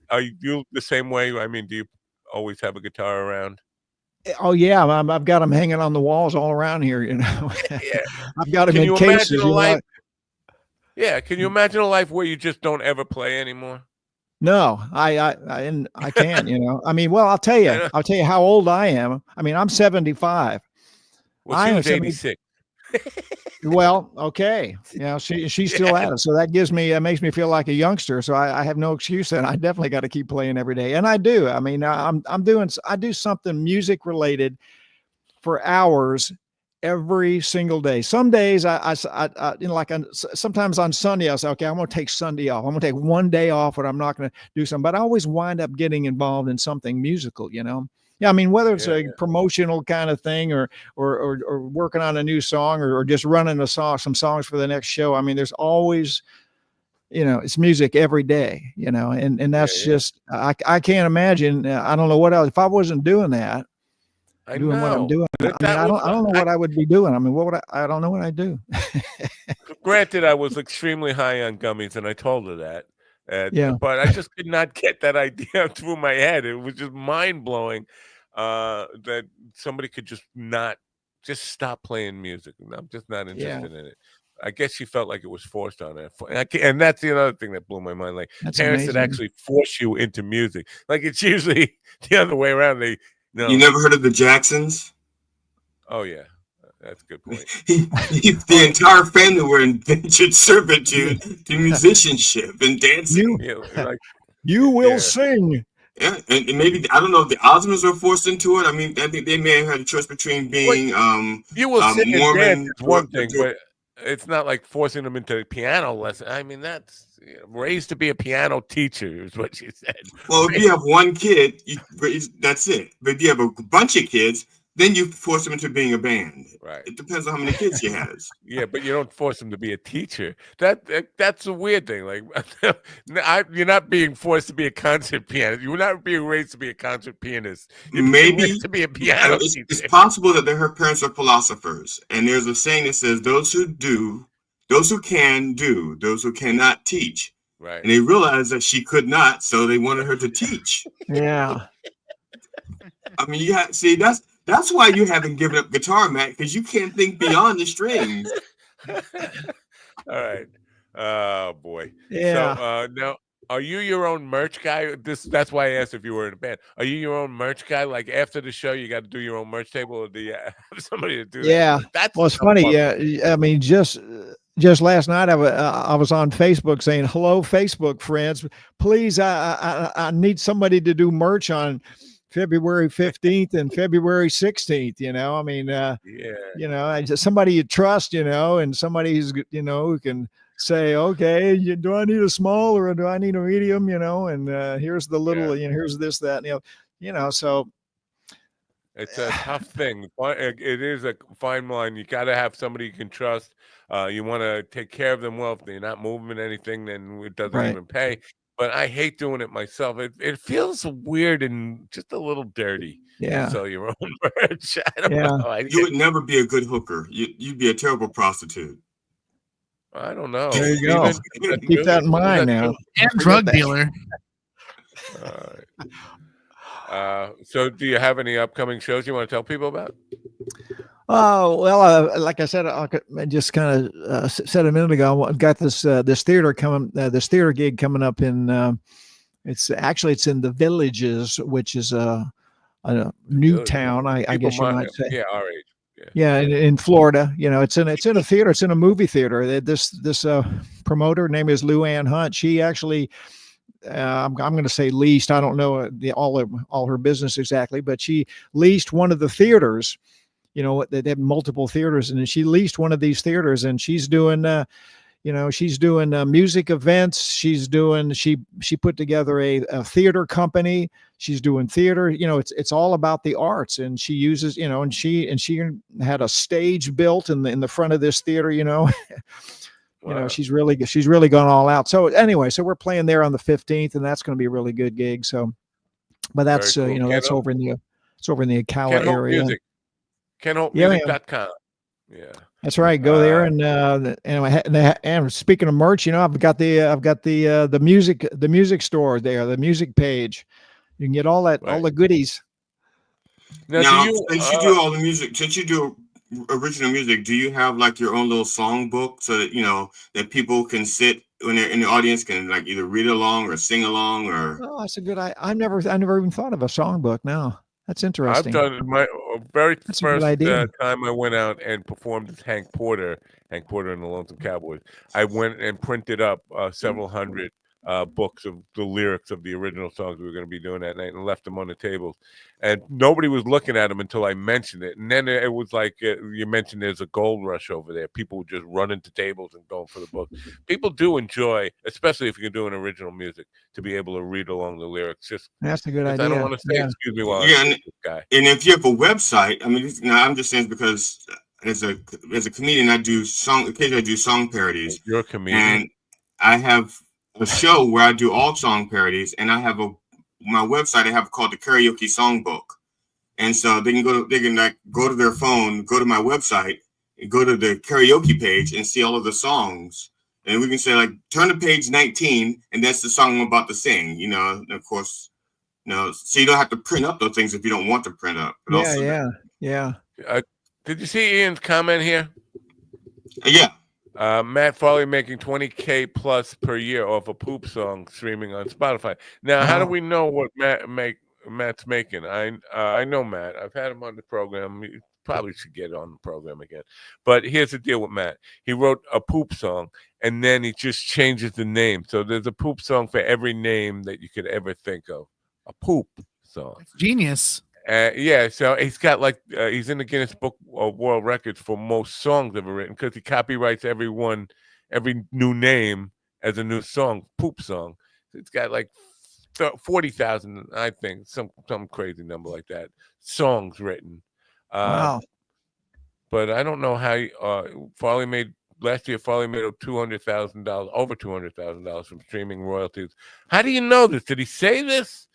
Are you the same way? I mean, do you always have a guitar around? Oh yeah, I've got them hanging on the walls all around here. Yeah. I've got them in cases. Yeah, can you imagine a life where you just don't ever play anymore? No, I can't. I mean, well, I'll tell you how old I am. I mean, I'm 75. Well, she was 86. Well, okay, she's still at it, so that makes me feel like a youngster. So I have no excuse, and I definitely got to keep playing every day, and I do. I mean, I do something music related for hours every single day. Some days sometimes on Sunday I'll say, okay, I'm going to take Sunday off. I'm going to take one day off, and I'm not going to do something. But I always wind up getting involved in something musical. Yeah, I mean, whether it's a promotional kind of thing or working on a new song or just running some songs for the next show. I mean, there's always, it's music every day, and that's just, I can't imagine. I don't know what else, if I wasn't doing that, doing what I'm doing. I don't know what I would be doing. I mean, I don't know what I do. Granted, I was extremely high on gummies, and I told her that. Yeah. But I just could not get that idea through my head. It was just mind blowing that somebody could just stop playing music. I'm just not interested in it. I guess she felt like it was forced on her. And that's the other thing that blew my mind. Like that's parents amazing. that actually force you into music. Like it's usually the other way around. You never heard of the Jacksons? Oh yeah. That's a good point. The entire family were indentured servitude to musicianship and dancing. You will sing. Yeah, and maybe I don't know if the Osmonds were forced into it. I mean, I think they may have had a choice between being you will sing Mormon. And dance is one thing, but it's not like forcing them into piano lesson. I mean, that's raised to be a piano teacher is what she said. Well, if you have one kid, that's it. But if you have a bunch of kids, then you force them into being a band. Right. It depends on how many kids you have. Yeah, but you don't force them to be a teacher. That's a weird thing. Like you're not being forced to be a concert pianist. You're not being raised to be a concert pianist. You're Maybe to be a piano teacher. It's possible that her parents are philosophers, and there's a saying that says, "Those who can do, those who cannot teach." Right. And they realized that she could not, so they wanted her to teach. Yeah. I mean, that's why you haven't given up guitar, Matt, because you can't think beyond the strings. All right. Oh boy. Yeah. So now, are you your own merch guy? That's why I asked if you were in a band. Are you your own merch guy? Like after the show, you got to do your own merch table, or do you have somebody to do that? Yeah. Well, it's funny. Yeah. I mean, just last night, I was on Facebook saying, "Hello, Facebook friends. Please, I need somebody to do merch on February 15th and February 16th. I mean, somebody you trust, and somebody who's, who can say, okay, do I need a small or do I need a medium? And here's the little, here's this, that, so. It's a tough thing. It is a fine line. You got to have somebody you can trust. You want to take care of them well. If they're not moving anything, then it doesn't even pay. But I hate doing it myself. It feels weird and just a little dirty. Yeah. To sell your own merch. I don't know. You would never be a good hooker. You'd be a terrible prostitute. I don't know. There you go. Keep that in mind now. And drug dealer. All right. So do you have any upcoming shows you want to tell people about? Oh, well, like I said, I just kind of said a minute ago, I've got this theater gig coming up in it's in the Villages, which is a new town, I guess you might say. Yeah, our age. Yeah, in Florida. It's in a theater. It's in a movie theater. This promoter, her name is Lou Ann Hunt. She actually, I'm going to say leased. I don't know all her business exactly, but she leased one of the theaters. They have multiple theaters, and she leased one of these theaters, and she's doing music events. She put together a theater company. She's doing theater. It's all about the arts, and she uses, and she had a stage built in the front of this theater. Wow. She's really gone all out. So anyway, we're playing there on the 15th, and that's going to be a really good gig. So, but that's cool. that's over in the Ocala area. Music. KenHopeMusic.com. Yeah. That's right. Go there and speaking of merch, I've got the music store there, the music page. You can get all the goodies. Now, since you do all the music, since you do original music, do you have like your own little song book so that that people can sit when they're in the audience can like either read along or sing along or? Oh, that's a good. I never even thought of a song book. No. That's interesting. I've done my very first time I went out and performed with Hank Porter and the Lonesome Cowboys. I went and printed up several hundred books of the lyrics of the original songs we were going to be doing that night and left them on the tables. And nobody was looking at them until I mentioned it. And then it was like you mentioned there's a gold rush over there. People would just run into tables and going for the book. People do enjoy, especially if you're doing original music, to be able to read along the lyrics. That's a good idea. I don't want to say, excuse me, while and if you have a website, I'm just saying because as a comedian, occasionally I do song parodies. You're a comedian. And I have a show where I do all song parodies, and I have my website I have called the Karaoke Songbook, and so they can go to their phone, go to my website, and go to the karaoke page and see all of the songs, and we can say like turn to page 19, and that's the song I'm about to sing. And of course, so you don't have to print up those things if you don't want to print up. But Yeah. Did you see Ian's comment here? Yeah. Matt Farley making $20K plus per year off a poop song streaming on Spotify. Now, how do we know what Matt's making? I know Matt. I've had him on the program. He probably should get on the program again. But here's the deal with Matt. He wrote a poop song, and then he just changes the name. So there's a poop song for every name that you could ever think of. A poop song. That's genius. So he's got he's in the Guinness Book of World Records for most songs ever written because he copyrights every new name as a new song, poop song. It's got 40,000, I think, some crazy number like that, songs written. Wow. But I don't know how Farley made last year. Farley made over $200,000 from streaming royalties. How do you know this? Did he say this?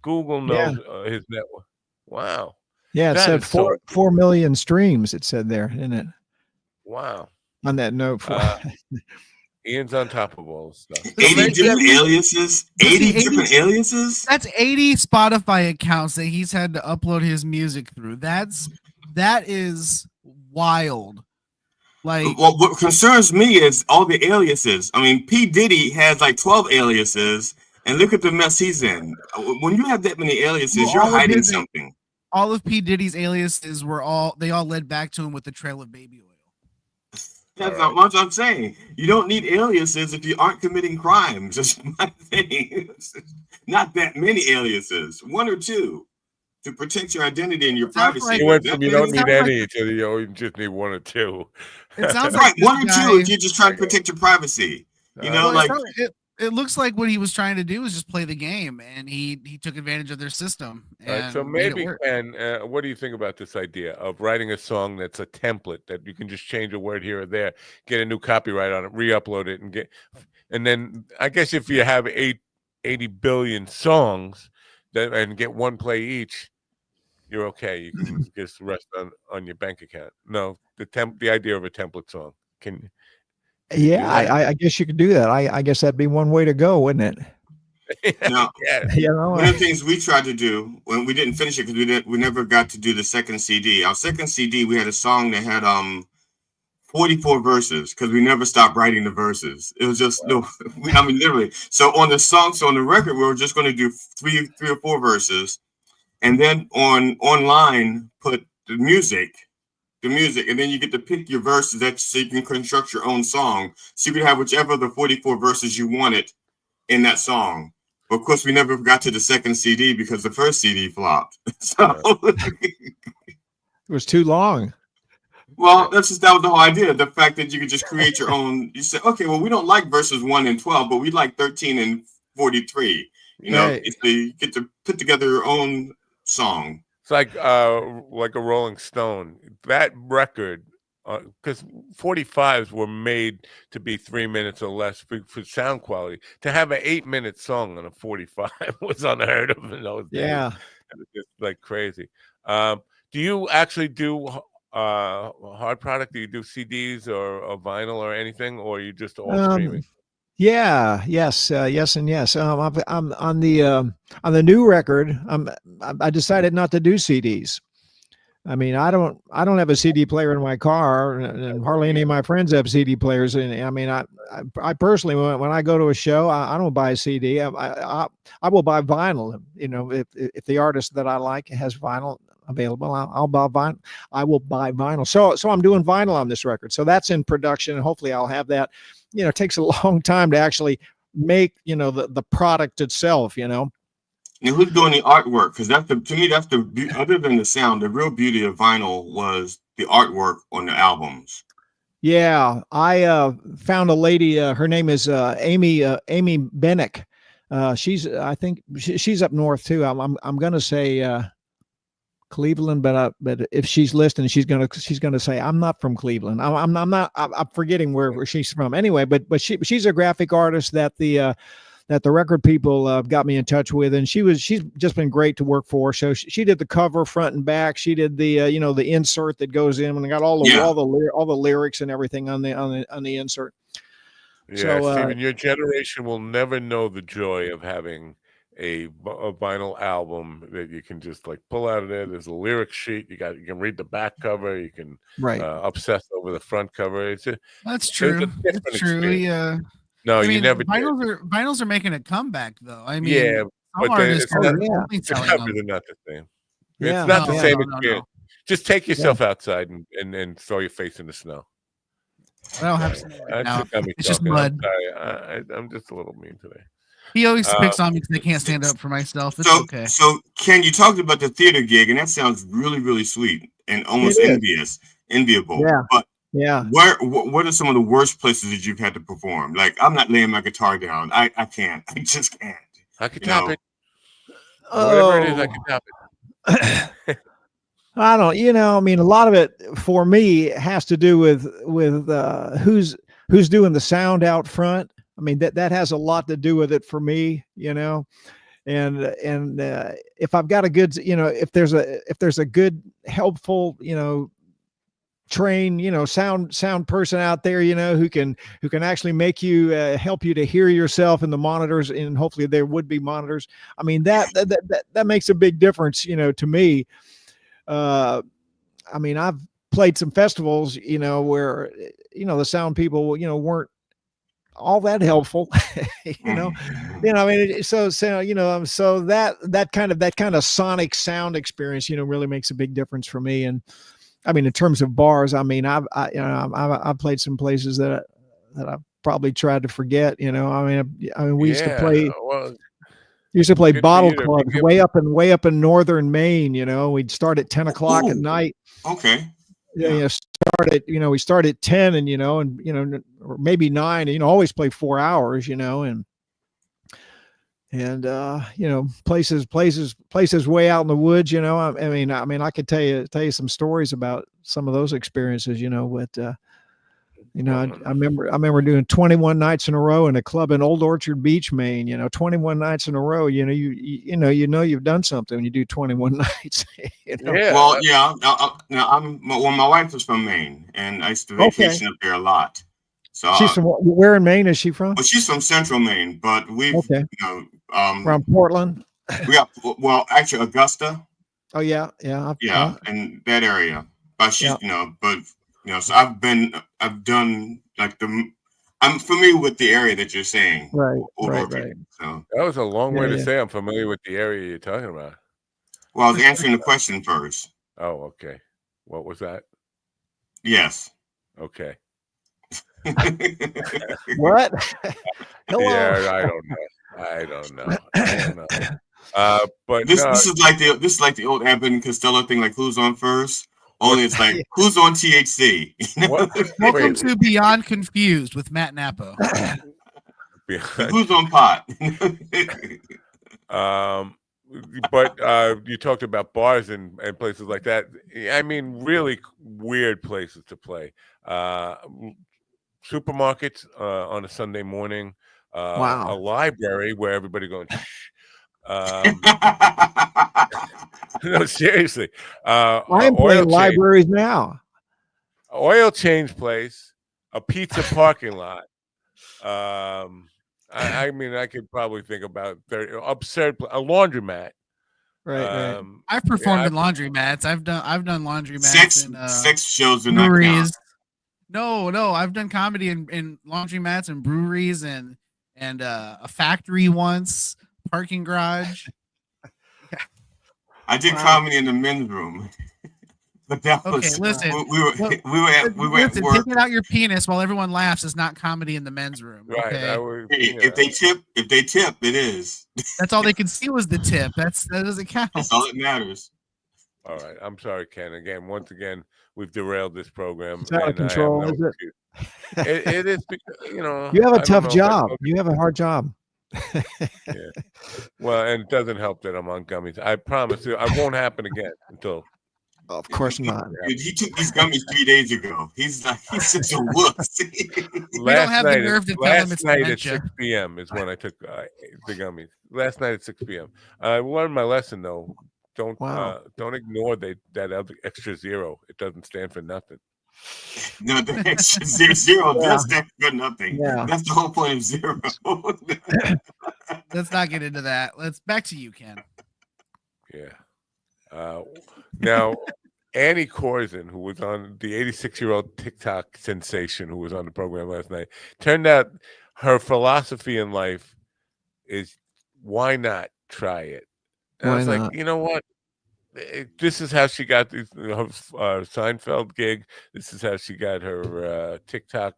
Google knows his network. Wow. Yeah, it said 4 million streams. It said there, didn't it? Wow. On that note, Ian's on top of all this stuff. 80 different aliases. 80 different aliases. That's 80 Spotify accounts that he's had to upload his music through. That is wild. What concerns me is all the aliases. P. Diddy has 12 aliases, and look at the mess he's in. When you have that many aliases, you're hiding something. All of P. Diddy's aliases they all led back to him with the trail of baby oil. That's not much I'm saying. You don't need aliases if you aren't committing crimes. That's my thing. Not that many aliases. One or two. to protect your identity and your Sounds privacy. like- You went from you don't It need sounds like- any to you just need one or two. It sounds Right, like this one or two guy- if you're just trying to protect your privacy. You know, Well, like it looks like what he was trying to do was just play the game, and he took advantage of their system. All right, And so made it maybe, work. Ken, what do you think about this idea of writing a song that's a template that you can just change a word here or there, get a new copyright on it, re-upload it, and then I guess if you have 80 billion songs and get one play each, you're okay. You can just rest on your bank account. No, the idea of a template song. Can you Yeah, do that? I guess you could do that. I guess that'd be one way to go, wouldn't it? now, You know, one of the things we tried to do when we didn't finish it because we never got to do the second CD. Our second CD, we had a song that had 44 verses because we never stopped writing the verses. It was just I mean literally. So on the record, we were just going to do three or four verses, and then online put the music, and then you get to pick your verses so you can construct your own song. So you can have whichever of the 44 verses you wanted in that song. But of course, we never got to the second CD because the first CD flopped. So it was too long. well, that was the whole idea. The fact that you could just create your own. You say, okay, well, we don't like verses 1 and 12, but we like 13 and 43. You know, Right. you get to put together your own song. It's like a Rolling Stone. That record, because 45s were made to be 3 minutes or less for sound quality. To have an 8-minute song on a 45 was unheard of in those days. Yeah. It was just like crazy. Do you actually do hard product? Do you do CDs or vinyl or anything, or are you just all streaming? Yeah, yes, yes, and yes. I'm on the new record. I decided not to do CDs. I mean, I don't have a CD player in my car, and hardly any of my friends have CD players. And I mean, I personally, when I go to a show, I don't buy a CD. I will buy vinyl. You know, if the artist that I like has vinyl available, I'll buy vinyl. I will buy vinyl. So I'm doing vinyl on this record. So that's in production, and hopefully I'll have that. You know, it takes a long time to actually make, you know, the product itself, you know. And who's doing the artwork? Because to me, that's other than the sound, the real beauty of vinyl was the artwork on the albums. Yeah, I found a lady. Her name is Amy Bennick. I think she's up north too. I'm gonna say Cleveland, but if she's listening, she's gonna say I'm not from Cleveland. I'm not. I'm forgetting where she's from. Anyway, but she's a graphic artist that the record people got me in touch with, and she's just been great to work for. So she did the cover front and back. She did the you know, the insert that goes in, and got all the lyrics and everything on the insert. Yeah, So, Stephen, your generation will never know the joy of having a vinyl album that you can just like pull out of there. There's a lyric sheet. You can read the back cover. You can obsess over the front cover. That's true. That's true. Yeah. No, I mean, you never. Vinyls are making a comeback, though. I mean, yeah, some artists are only the selling covers them. are not the same. Yeah, it's not the same no. experience. Just take yourself outside and throw your face in the snow. I don't have snow right now. It's just talking. mud. I'm just a little mean today. He always picks on me because I can't stand up for myself. It's okay. So, Ken, you talked about the theater gig, and that sounds really, really sweet and almost enviable. Yeah. But yeah, what are some of the worst places that you've had to perform? Like, I'm not laying my guitar down. I can't. I just can't. I could top it. Whatever it is, I can top it. I don't, you know, I mean, a lot of it for me has to do with who's doing the sound out front. I mean, that has a lot to do with it for me, you know, and if I've got a good, you know, if there's a good, helpful, you know, train, you know, sound person out there, you know, who can actually make you help you to hear yourself in the monitors, and hopefully there would be monitors. I mean, that makes a big difference, you know, to me. I mean, I've played some festivals, you know, where, you know, the sound people, you know, weren't all that helpful, you know, I mean, so, you know, so that kind of sonic sound experience, you know, really makes a big difference for me. And I mean, in terms of bars, I mean, I've played some places that I've probably tried to forget, you know, I mean, we used to play. Well, Used to play Good for bottle you to clubs be way up in northern Maine. You know, we'd start at 10 o'clock at night. Okay. Yeah, we start at 10 and or maybe 9, always play 4 hours, and places way out in the woods, I mean, I could tell you some stories about some of those experiences, but I remember doing 21 nights in a row in a club in Old Orchard Beach, Maine, 21 nights in a row, you've done something when you do 21 nights. Yeah. Well, yeah. My wife is from Maine, and I used to vacation up there a lot. So she's from where in Maine is she from? Well, she's from Central Maine, but we've Around Portland. Actually Augusta. Oh yeah, in that area. But she's so I've done I'm familiar with the area that you're saying. Right. So that was a long way to say I'm familiar with the area you're talking about. Well, I was answering the question first. Oh, okay. What was that? Yes. Okay. What? Hello? Yeah, I don't know. But this is like the old Abbott and Costello thing, like who's on first. Only it's like who's on THC. Welcome to Beyond Confused with Matt Napo. Who's on pot? But you talked about bars and places like that. I mean, really weird places to play. Supermarkets on a Sunday morning. Wow. A library where everybody going. No, seriously. I'm playing libraries now. Oil change place, a pizza parking lot. I mean, I could probably think about 30 absurd. A laundromat. Right. I've performed in laundromats. I've done laundromats sex shows in breweries. No, I've done comedy in laundromats and breweries and a factory once, parking garage. I did comedy in the men's room. But that was listen. We were at work. Taking out your penis while everyone laughs is not comedy in the men's room. Okay? Right. If they tip, it is. That's all they could see was the tip. That doesn't count. That's all that matters. All right. I'm sorry, Ken. Once again, we've derailed this program. It's out of control, is it? It is because, you have a tough job. You have a hard job. Yeah. Well, and it doesn't help that I'm on gummies. I promise you, it won't happen again until. Of course not. He took these gummies 3 days ago. He's such a wuss. We don't have the nerve to tell him it's last night dementia. at 6 p.m. is when I took the gummies. Last night at 6 p.m. I learned my lesson though. Don't ignore that other extra zero. It doesn't stand for nothing. No, the extra zero does stand for nothing. Yeah. That's the whole point of zero. Let's not get into that. Let's back to you, Ken. Yeah. Now, Annie Corzin, who was on the 86-year-old TikTok sensation who was on the program last night, turned out her philosophy in life is why not try it? And I was like, you know what? This is how she got her Seinfeld gig. This is how she got her TikTok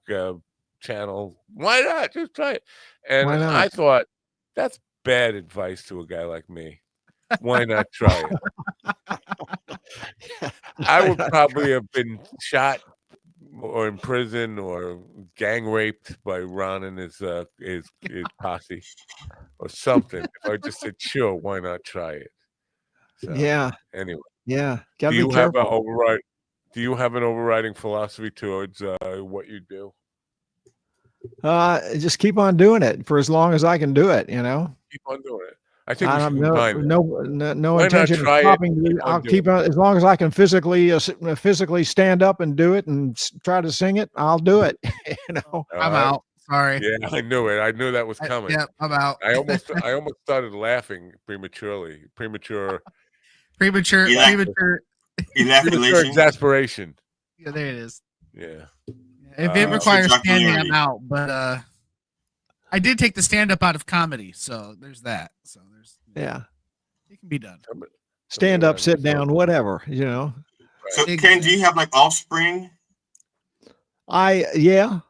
channel. Why not? Just try it. And I thought, that's bad advice to a guy like me. Why not try it? I would probably have been shot or in prison or gang raped by Ron and his posse or something. If I just said, sure, why not try it? So, yeah. Anyway. Yeah. Do you have an overriding philosophy towards what you do? Just keep on doing it for as long as I can do it, Keep on doing it. I think we should no intention of stopping. I'll keep on as long as I can physically stand up and do it and try to sing it. I'll do it. I'm out. Sorry. Yeah, I knew it. I knew that was coming. I'm out. I almost started laughing premature exasperation. Yeah, there it is. Yeah. If it requires standing, I'm out. But I did take the stand up out of comedy, so there's that. So it can be done. Stand up, sit down, whatever, So Ken, do you have like offspring? Yeah.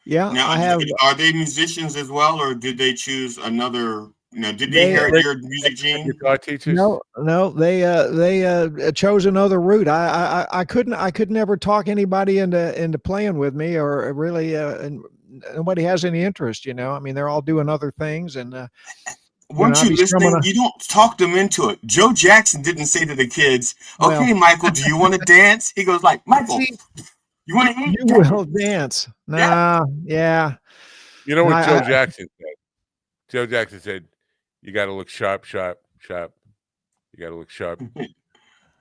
Now, I have. Are they musicians as well, or did they choose another did they hear your music, Gene? Guitar teachers? No, they chose another route. I could never talk anybody into playing with me, or really, and nobody has any interest. I mean, they're all doing other things, and weren't you listening? You don't talk them into it. Joe Jackson didn't say to the kids, "Okay, Michael, do you want to dance?" He goes like, "Michael, you want to eat? You will dance." Nah, yeah. You know what Joe Jackson said? Joe Jackson said, "You got to look sharp, sharp, sharp. You got to look sharp."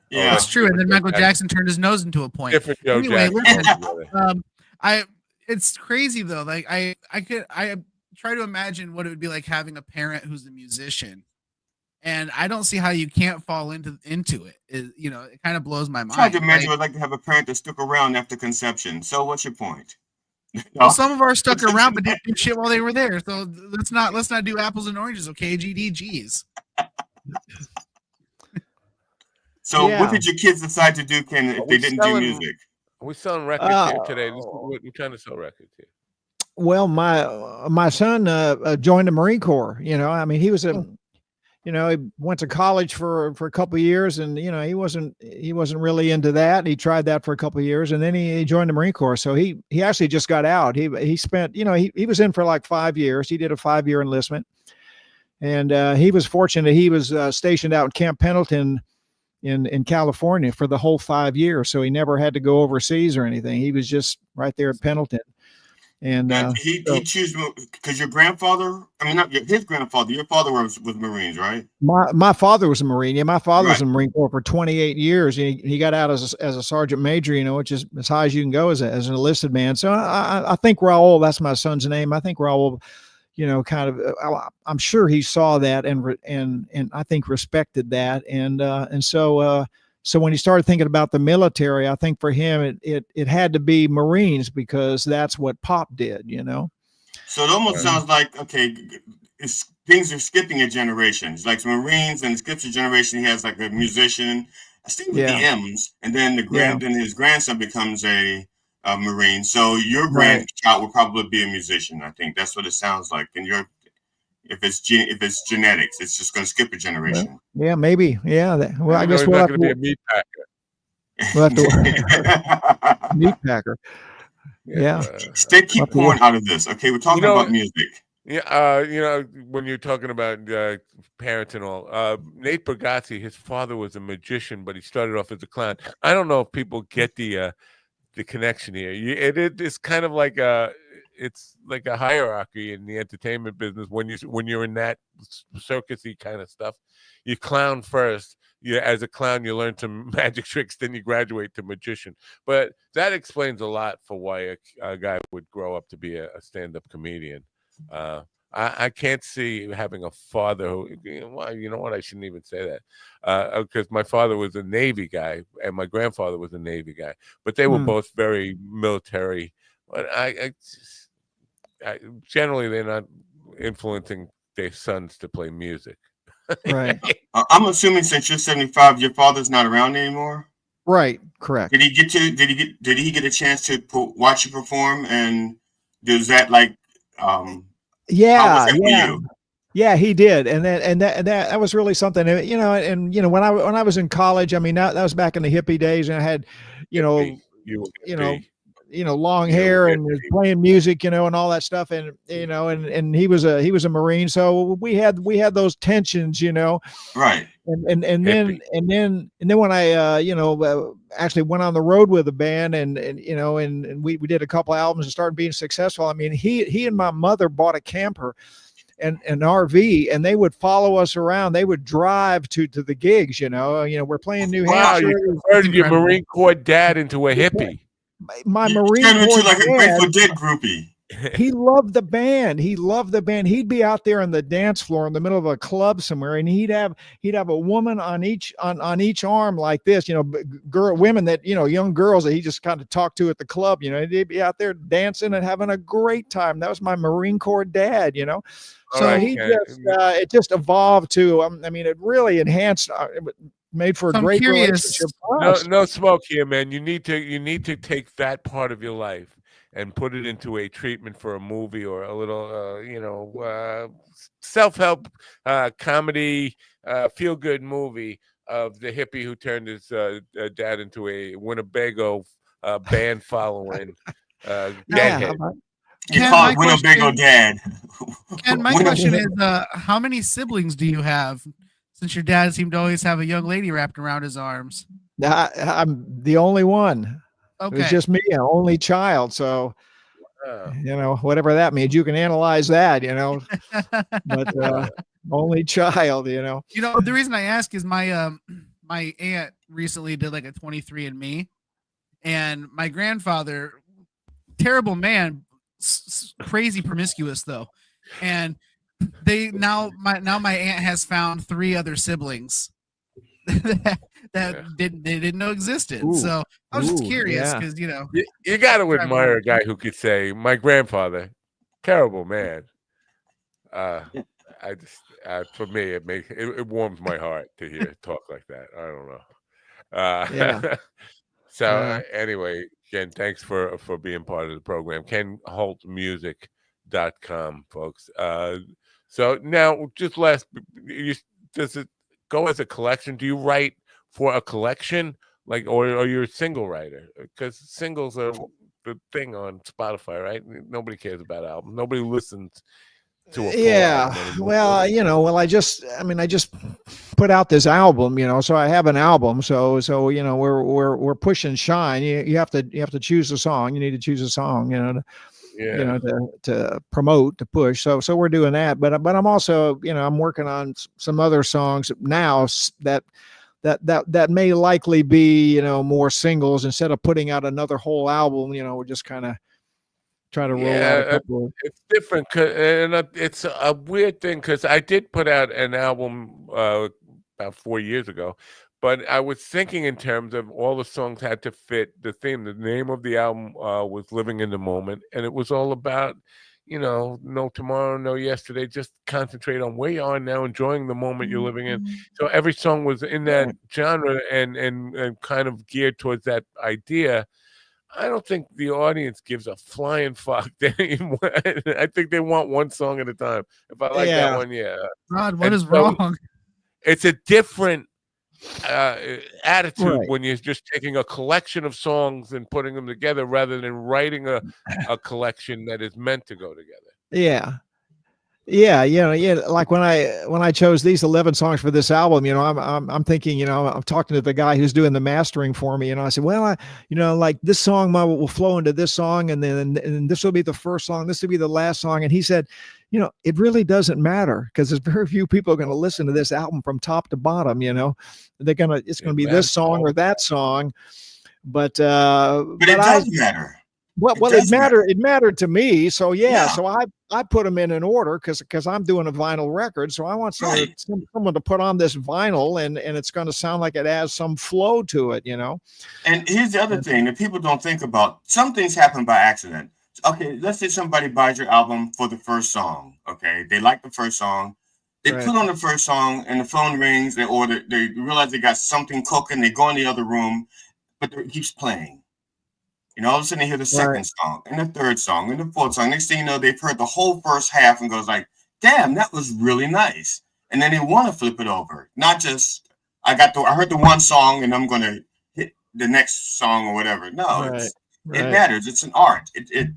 Yeah, that's true. And then Michael Jackson turned his nose into a point. Different Joe Jackson. Listen, it's crazy though. Like I try to imagine what it would be like having a parent who's a musician, and I don't see how you can't fall into it. It kind of blows my mind. Try to imagine what it's like to have a parent that stuck around after conception. So what's your point? Well, some of ours stuck around but didn't do shit while they were there. So let's not do apples and oranges, okay? GDGs. So what did your kids decide to do, Ken, if they didn't do music? We're selling records here today. We're trying to sell records here. Well, my son joined the Marine Corps. I mean, he was he went to college for a couple of years, and he wasn't really into that. He tried that for a couple of years, and then he joined the Marine Corps. So he actually just got out. He spent he was in for like 5 years. He did a 5-year enlistment, and he was fortunate. He was stationed out in Camp Pendleton in California for the whole 5 years. So he never had to go overseas or anything. He was just right there at Pendleton. And he chose because your grandfather, not his grandfather, your father was Marines, right? My father was a Marine. Yeah, my father was in the Marine Corps for 28 years. He got out as a sergeant major, which is as high as you can go as an enlisted man. So I think Raul, that's my son's name. I think Raul, kind of, I'm sure he saw that and I think respected that. And so when he started thinking about the military, I think for him, it had to be Marines because that's what Pop did, So it almost sounds like, okay, things are skipping a generation. It's like Marines and it skips a generation. He has like a musician, I think with the M's, and then then his grandson becomes a Marine. So your grandchild will probably be a musician. I think that's what it sounds like. And if it's genetics, it's just going to skip a generation. Yeah, maybe. Yeah. I guess we'll have to be a meat packer. We'll have to meat packer. Yeah. Keep pouring out of this. Okay, we're talking about music. Yeah. When you're talking about parents and all, Nate Bargatze, his father was a magician, but he started off as a clown. I don't know if people get the connection here. It's kind of like it's like a hierarchy in the entertainment business. When you're in that circusy kind of stuff, you clown first. As a clown, you learn some magic tricks, then you graduate to magician. But that explains a lot for why a guy would grow up to be a stand-up comedian. I can't see having a father who, you know what, I shouldn't even say that, because my father was a Navy guy and my grandfather was a Navy guy, but they were both very military. But I generally, they're not influencing their sons to play music. Right. I'm assuming since you're 75, your father's not around anymore. Right. Correct. Did he get a chance to watch you perform? And does that like, yeah, he did. And that was really something, when I was in college, I mean, that was back in the hippie days, and I had, long hair and was playing music, and all that stuff. And, and he was a Marine. So we had those tensions, right. And then when I, actually went on the road with the band and we did a couple albums and started being successful. I mean, he and my mother bought a camper and an RV, and they would follow us around. They would drive to the gigs, we're playing New Hampshire. You turned your Marine Corps dad into a hippie. My Marine Corps like a Grateful Dead groupie. He loved the band. He'd be out there on the dance floor in the middle of a club somewhere, and he'd have a woman on each arm like this, women that, young girls that he just kind of talked to at the club, they'd be out there dancing and having a great time. That was my Marine Corps dad, So it just evolved to, it really enhanced, made for a great relationship. No smoke here, man. You need to take that part of your life and put it into a treatment for a movie or a little, self-help comedy, feel-good movie of the hippie who turned his dad into a Winnebago band following deadhead. You call it Winnebago Dad. And my question is, how many siblings do you have? Since your dad seemed to always have a young lady wrapped around his arms. I'm the only one. Okay. It was just me, an only child. So, whatever that means, you can analyze that, but only child, The reason I ask is my my aunt recently did like a 23andMe, and my grandfather, terrible man, crazy promiscuous though, and my aunt has found 3 other siblings that they didn't know existed. Ooh. So I was just curious because you got to admire a guy who could say, "My grandfather, terrible man." I just for me it warms my heart to hear talk like that. I don't know. So anyway, Ken, thanks for being part of the program. KenHoltMusic.com, folks. So now, just last, does it go as a collection? Do you write for a collection, or you're a single writer? Because singles are the thing on Spotify, right? Nobody cares about albums. Nobody listens to a full album anymore. I just put out this album, so I have an album. So we're pushing Shine. You have to choose a song. You need to choose a song, to promote, to push. So we're doing that. But I'm also, I'm working on some other songs now that may likely be, more singles instead of putting out another whole album. We're just kind of try to roll out a couple of... It's different, and it's a weird thing because I did put out an album about 4 years ago, but I was thinking in terms of all the songs had to fit the theme. The name of the album was Living in the Moment, and it was all about, no tomorrow, no yesterday, just concentrate on where you are now, enjoying the moment you're living in. So every song was in that genre and kind of geared towards that idea. I don't think the audience gives a flying fuck anymore. I think they want one song at a time. If I like that one, Rod, what is wrong? It's a different attitude when you're just taking a collection of songs and putting them together rather than writing a collection that is meant to go together. Yeah. Like when I chose these 11 songs for this album, I'm thinking, I'm talking to the guy who's doing the mastering for me, I said, well, like this song will flow into this song, and then this will be the first song, this will be the last song, and he said, it really doesn't matter because there's very few people are going to listen to this album from top to bottom. It's gonna be this song or that song, but it does matter. Well, it mattered to me. So so I put them in an order because I'm doing a vinyl record. So I want someone to put on this vinyl and it's going to sound like it has some flow to it, And here's the other thing that people don't think about. Some things happen by accident. Okay, let's say somebody buys your album for the first song. Okay, they like the first song. They put on the first song and the phone rings. They realize they got something cooking. They go in the other room, but it keeps playing. All of a sudden they hear the second song and the third song and the fourth song. Next thing you know, they've heard the whole first half and goes like, damn, that was really nice. And then they want to flip it over. Not just, I heard the one song and I'm going to hit the next song or whatever. No, it matters. It's an art. Get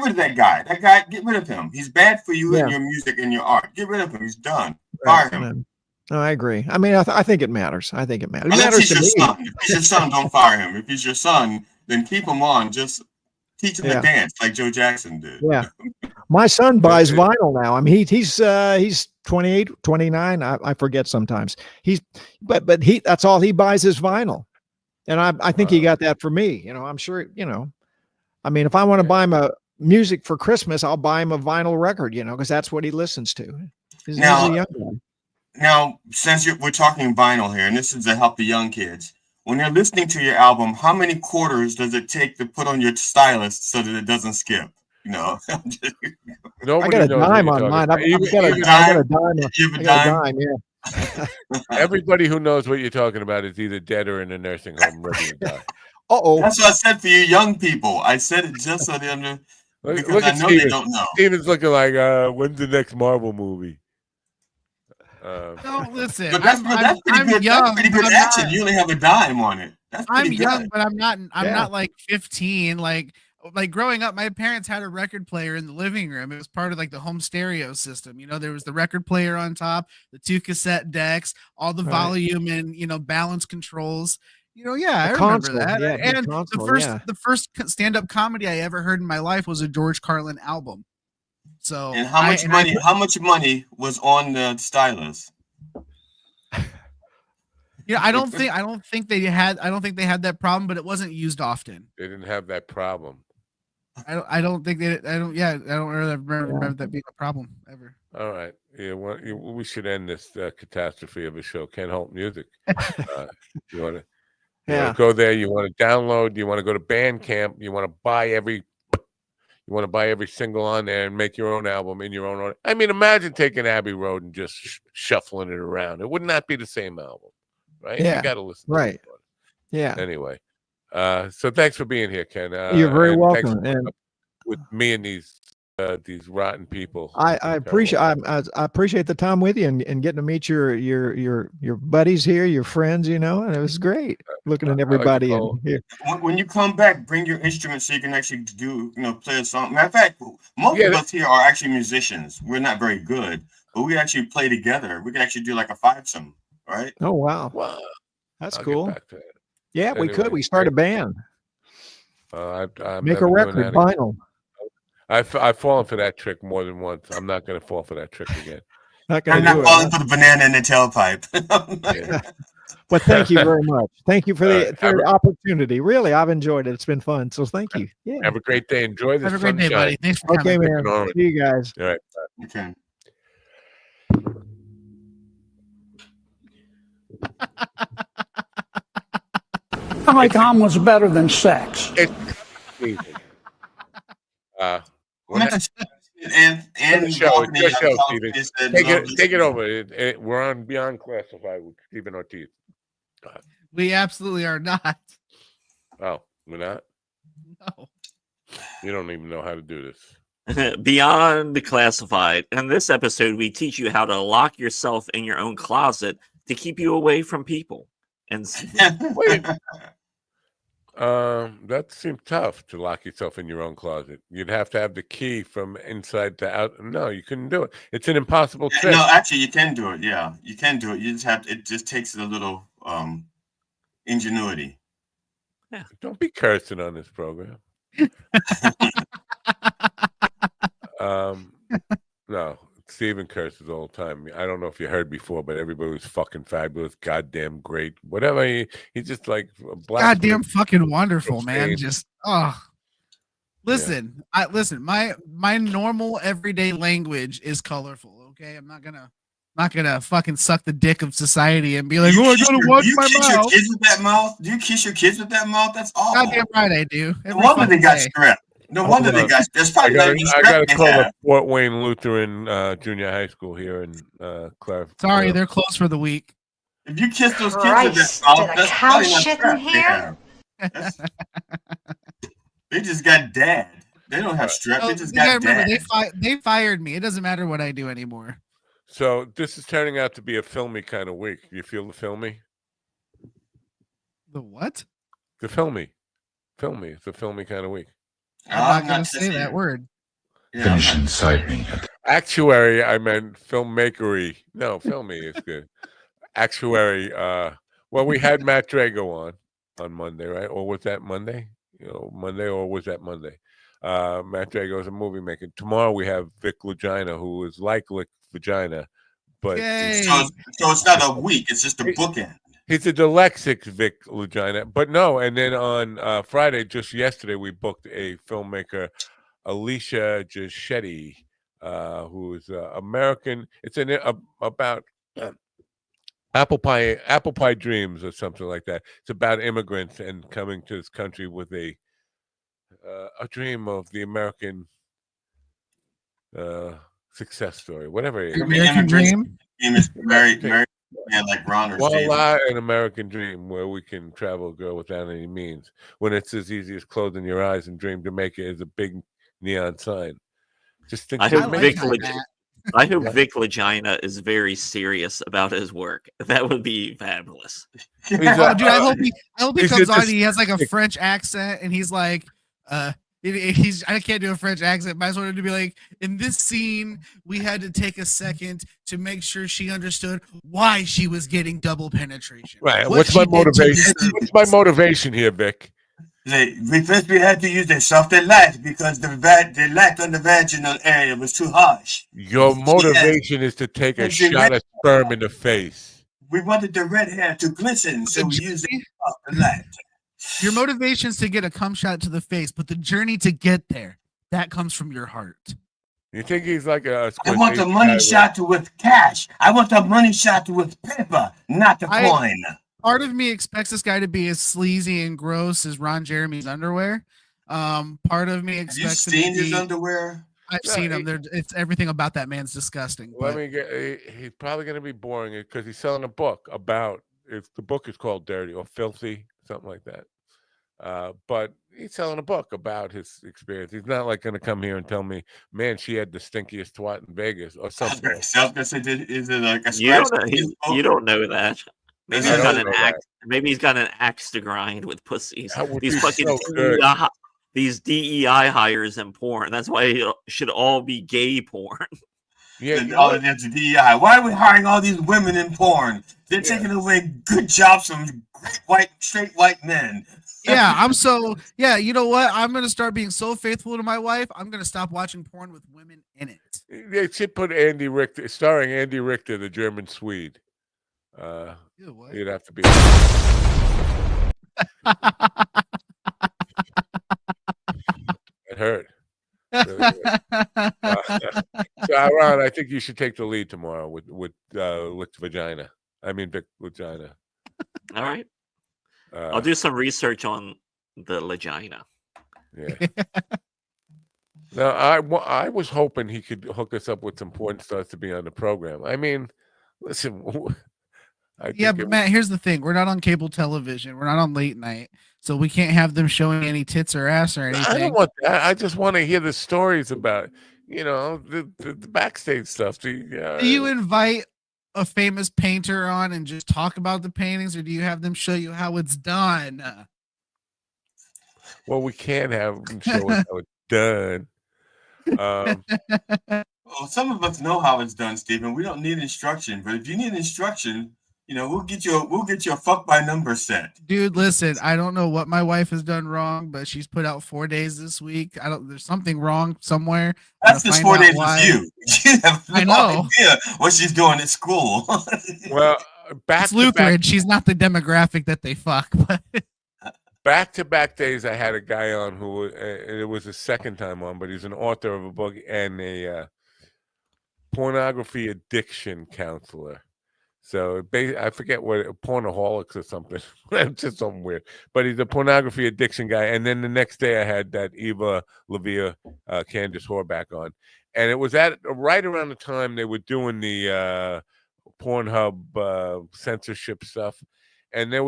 rid of that guy. That guy, get rid of him. He's bad for you and your music and your art. Get rid of him. He's done. Fire him. No, I agree. I mean, I think it matters. I think it matters. Unless he's your son. If he's your son, don't fire him. If he's your son, then keep him on. Just teach him to dance like Joe Jackson did. Yeah. My son buys vinyl now. I mean, he's 28, 29. I forget sometimes. But that's all he buys is vinyl. And I think he got that for me. I'm sure, I mean, if I want to buy him a music for Christmas, I'll buy him a vinyl record, because that's what he listens to. He's a young guy. Now, since we're talking vinyl here, and this is to help the young kids, when they're listening to your album, how many quarters does it take to put on your stylus so that it doesn't skip? I got a dime on mine. I got a dime. Yeah. Everybody who knows what you're talking about is either dead or in a nursing home ready to die. Uh-oh. That's what I said for you young people. I said it just so they under because Look I at know Steven. they don't know. Steven's looking like, when's the next Marvel movie? No, listen. But that's pretty I'm good. young. That's pretty good but I'm action. not- You only have a dime on it. That's pretty I'm young, good. but I'm not. I'm Yeah. not like 15. Like growing up, my parents had a record player in the living room. It was part of like the home stereo system. You know, there was the record player on top, the 2 cassette decks, all the Right. volume and balance controls. Yeah, I The remember console, that. yeah, big And console, the first stand-up comedy I ever heard in my life was a George Carlin album. So And how much money was on the stylus? I don't think they had that problem, but it wasn't used often. They didn't have that problem. I don't think they. I don't really remember that being a problem ever. All right. Yeah, we should end this catastrophe of a show. Can't Help Music. You want to go there? You want to download? You want to go to Bandcamp? You want to buy every single on there and make your own album in your own order? I mean, imagine taking Abbey Road and just shuffling it around. It would not be the same album, right? Yeah. You got to listen. Right. Yeah. Anyway, so thanks for being here, Ken. You're very and welcome. thanks for And with me and these rotten people. I appreciate I appreciate the time with you and getting to meet your buddies here, your friends, and it was great looking at everybody in here. When you come back, bring your instrument so you can actually play a song. Matter of fact, most of us here are actually musicians. We're not very good, but we actually play together. We can actually do like a fivesome, right? Oh wow, that's cool. Yeah, Anyway, we could. We start a band. I'm Make a record, vinyl. I've fallen for that trick more than once. I'm not going to fall for that trick again. I'm not falling for the banana in the tailpipe. But thank you very much. Thank you for the opportunity. Really, I've enjoyed it. It's been fun. So thank you. Yeah. Have a great day. Enjoy the sunshine. Have a great day, buddy. Thanks for coming. Okay, man. Right. See you guys. All right. Okay. I like omelets better than sex. It's easy. And show, Steven. Take it over. We're on Beyond Classified with Stephen Ortiz. We absolutely are not. Oh, we're not? No. You don't even know how to do this. Beyond the Classified. In this episode, we teach you how to lock yourself in your own closet to keep you away from people. And wait. That seems tough to lock yourself in your own closet. You'd have to have the key from inside to out. No, you couldn't do it. It's an impossible trick. No, actually, you can do it. Yeah, you can do it. You just have to. It just takes a little ingenuity. Yeah. Don't be cursing on this program. No, Steven curses all the time. I don't know if you heard before, but everybody was fucking fabulous, goddamn great, whatever. He just like goddamn fucking wonderful, man. Just listen, my normal everyday language is colorful. Okay, I'm not gonna fucking suck the dick of society and be like, I gotta watch my mouth. Your kids with that mouth? Do you kiss your kids with that mouth? That's awful. Goddamn right I do. No wonder they got strep. No wonder they got. There's probably I got to call the Fort Wayne Lutheran Junior High School here in Clark. Sorry, they're closed for the week. If you kiss those kids with that mouth, that's cow shit in here? They just got dad. They don't have strep. They just got dad. They fired me. It doesn't matter what I do anymore. So this is turning out to be a filmy kind of week. You feel the filmy? The what? The filmy. Filmy. It's a filmy kind of week. I'm not going to say that word. Finish inside me. Actuary, I meant filmmakery. No, filmy is good. Actuary. Well, we had Matt Drago on Monday, right? Or was that Monday? Monday, or was that Monday? Matt Drago is a movie maker. Tomorrow we have Vic Lugina, who is like Lick Vagina, but so it's not a week. It's just a bookend. He's a dyslexic Vic Lugina, but no. And then on Friday, just yesterday, we booked a filmmaker, Alicia Gischetti, who is American. It's about apple pie dreams or something like that. It's about immigrants and coming to this country with a dream of the American success story, whatever it is. American dream. Very Yeah, like Ron or One Steven. lie, an American dream, where we can travel a girl without any means. When it's as easy as closing your eyes and dream to make it as a big neon sign. Just think. I hope Vic Right. Legina is very serious about his work. That would be fabulous. Oh, dude, I hope he comes on. just- He has like a French accent, and he's like, he's I can't do a French accent, but I just wanted to be like, in this scene, we had to take a second to make sure she understood why she was getting double penetration. Right. What What's my she did to motivation? you. What's my motivation here, Vic? First we had to use the softer light because the light on the vaginal area was too harsh. Your motivation is to take a And the shot red- of sperm in the face. We wanted the red hair to glisten, so we used the softer light. Your motivation is to get a cum shot to the face, but the journey to get there, that comes from your heart. You think he's like a? I want the money shot with cash. I want the money shot with paper, not the coin. Part of me expects this guy to be as sleazy and gross as Ron Jeremy's underwear. Part of me expects Have you seen him to his be, underwear? I've seen him. It's everything about that man's disgusting. Let But me get. He's probably going to be boring because he's selling a book about. If the book is called "Dirty" or "Filthy," something like that. But he's selling a book about his experience. He's not like going to come here and tell me, "Man, she had the stinkiest twat in Vegas" or something. Is it like a You don't know that. Maybe I he's got don't an know axe. Maybe he's got an axe to grind with pussies. That would These be fucking so good. these DEI hires in porn. That's why it should all be gay porn. Yeah, That's DEI. Why are we hiring all these women in porn? They're taking away good jobs from straight white men. yeah, you know what? I'm gonna start being so faithful to my wife. I'm gonna stop watching porn with women in it. They should put Andy Richter, starring Andy Richter, the German Swede. You'd have to be. It hurt. Really hurt. So, Ron, I think you should take the lead tomorrow with licked vagina. I mean, Vic Vagina. All right. I'll do some research on the vagina. Yeah. Now, I was hoping he could hook us up with some porn stars to be on the program. I mean, listen. But Matt, here's the thing: we're not on cable television. We're not on late night, so we can't have them showing any tits or ass or anything. I don't want that. I just want to hear the stories about, the backstage stuff. Do you invite a famous painter on and just talk about the paintings, or do you have them show you how it's done? Well, we can't have them show us how it's done. Well, some of us know how it's done, Stephen. We don't need instruction, but if you need instruction, we'll get you a fuck by number set. Dude, listen, I don't know what my wife has done wrong, but she's put out 4 days this week. There's something wrong somewhere. That's just 4 days with you. You have I know idea what she's doing at school. Well, it's Lutheran. She's not the demographic that they fuck. But back-to-back days, I had a guy on who it was his second time on, but he's an author of a book and a pornography addiction counselor. So I forget what, pornaholics or something. It's just something weird. But he's a pornography addiction guy. And then the next day I had that Eva Levia, Candace Horback on. And it was right around the time they were doing the Pornhub censorship stuff. And they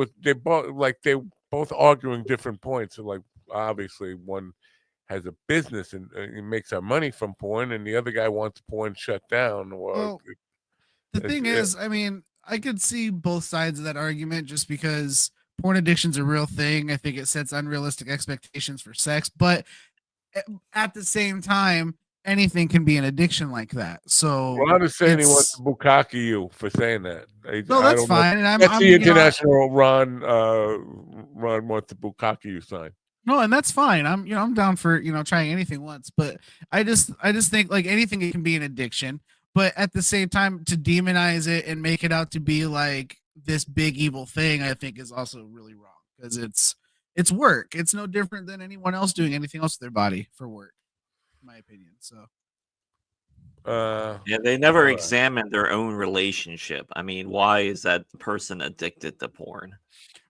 both arguing different points. So like, obviously one has a business and he makes our money from porn, and the other guy wants porn shut down. The thing is, I mean, I could see both sides of that argument just because porn addiction's a real thing. I think it sets unrealistic expectations for sex, but at the same time, anything can be an addiction like that. So Ron is saying he wants to bukkake you for saying that. No, that's fine. And that's the international Ron wants to bukkake you sign. No, and that's fine. I'm down for trying anything once, but I just think like anything, it can be an addiction. But at the same time, to demonize it and make it out to be like this big evil thing, I think is also really wrong because it's work. It's no different than anyone else doing anything else with their body for work, in my opinion. So, yeah, they never examined their own relationship. I mean, why is that person addicted to porn?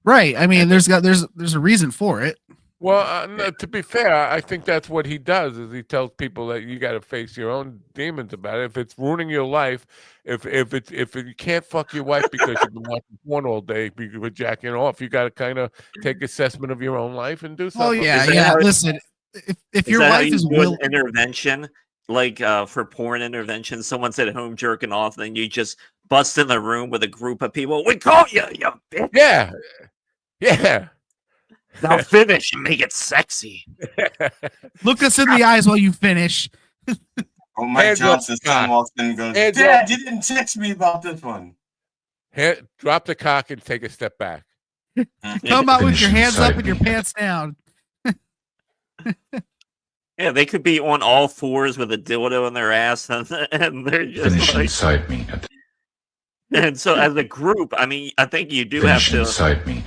Right. I mean, there's a reason for it. Well, no, to be fair, I think that's what he does. Is he tells people that you got to face your own demons about it. If it's ruining your life, if you can't fuck your wife because you've been watching porn all day, because jacking off, you got to kind of take assessment of your own life and do something. Oh yeah. Listen, if your wife is willing, intervention, like for porn intervention, someone's at home jerking off, then you just bust in the room with a group of people. We caught you, you bitch. Yeah, yeah. Now finish and make it sexy. Look us in the eyes while you finish. Oh, Mike Johnson's son walks in and goes, Dad, you didn't text me about this one. Drop the cock and take a step back. Come out with your hands up and your pants down. Yeah, they could be on all fours with a dildo in their ass, and they're just Finish like, inside me. And so, as a group, I mean, I think you do Finish have to. inside me.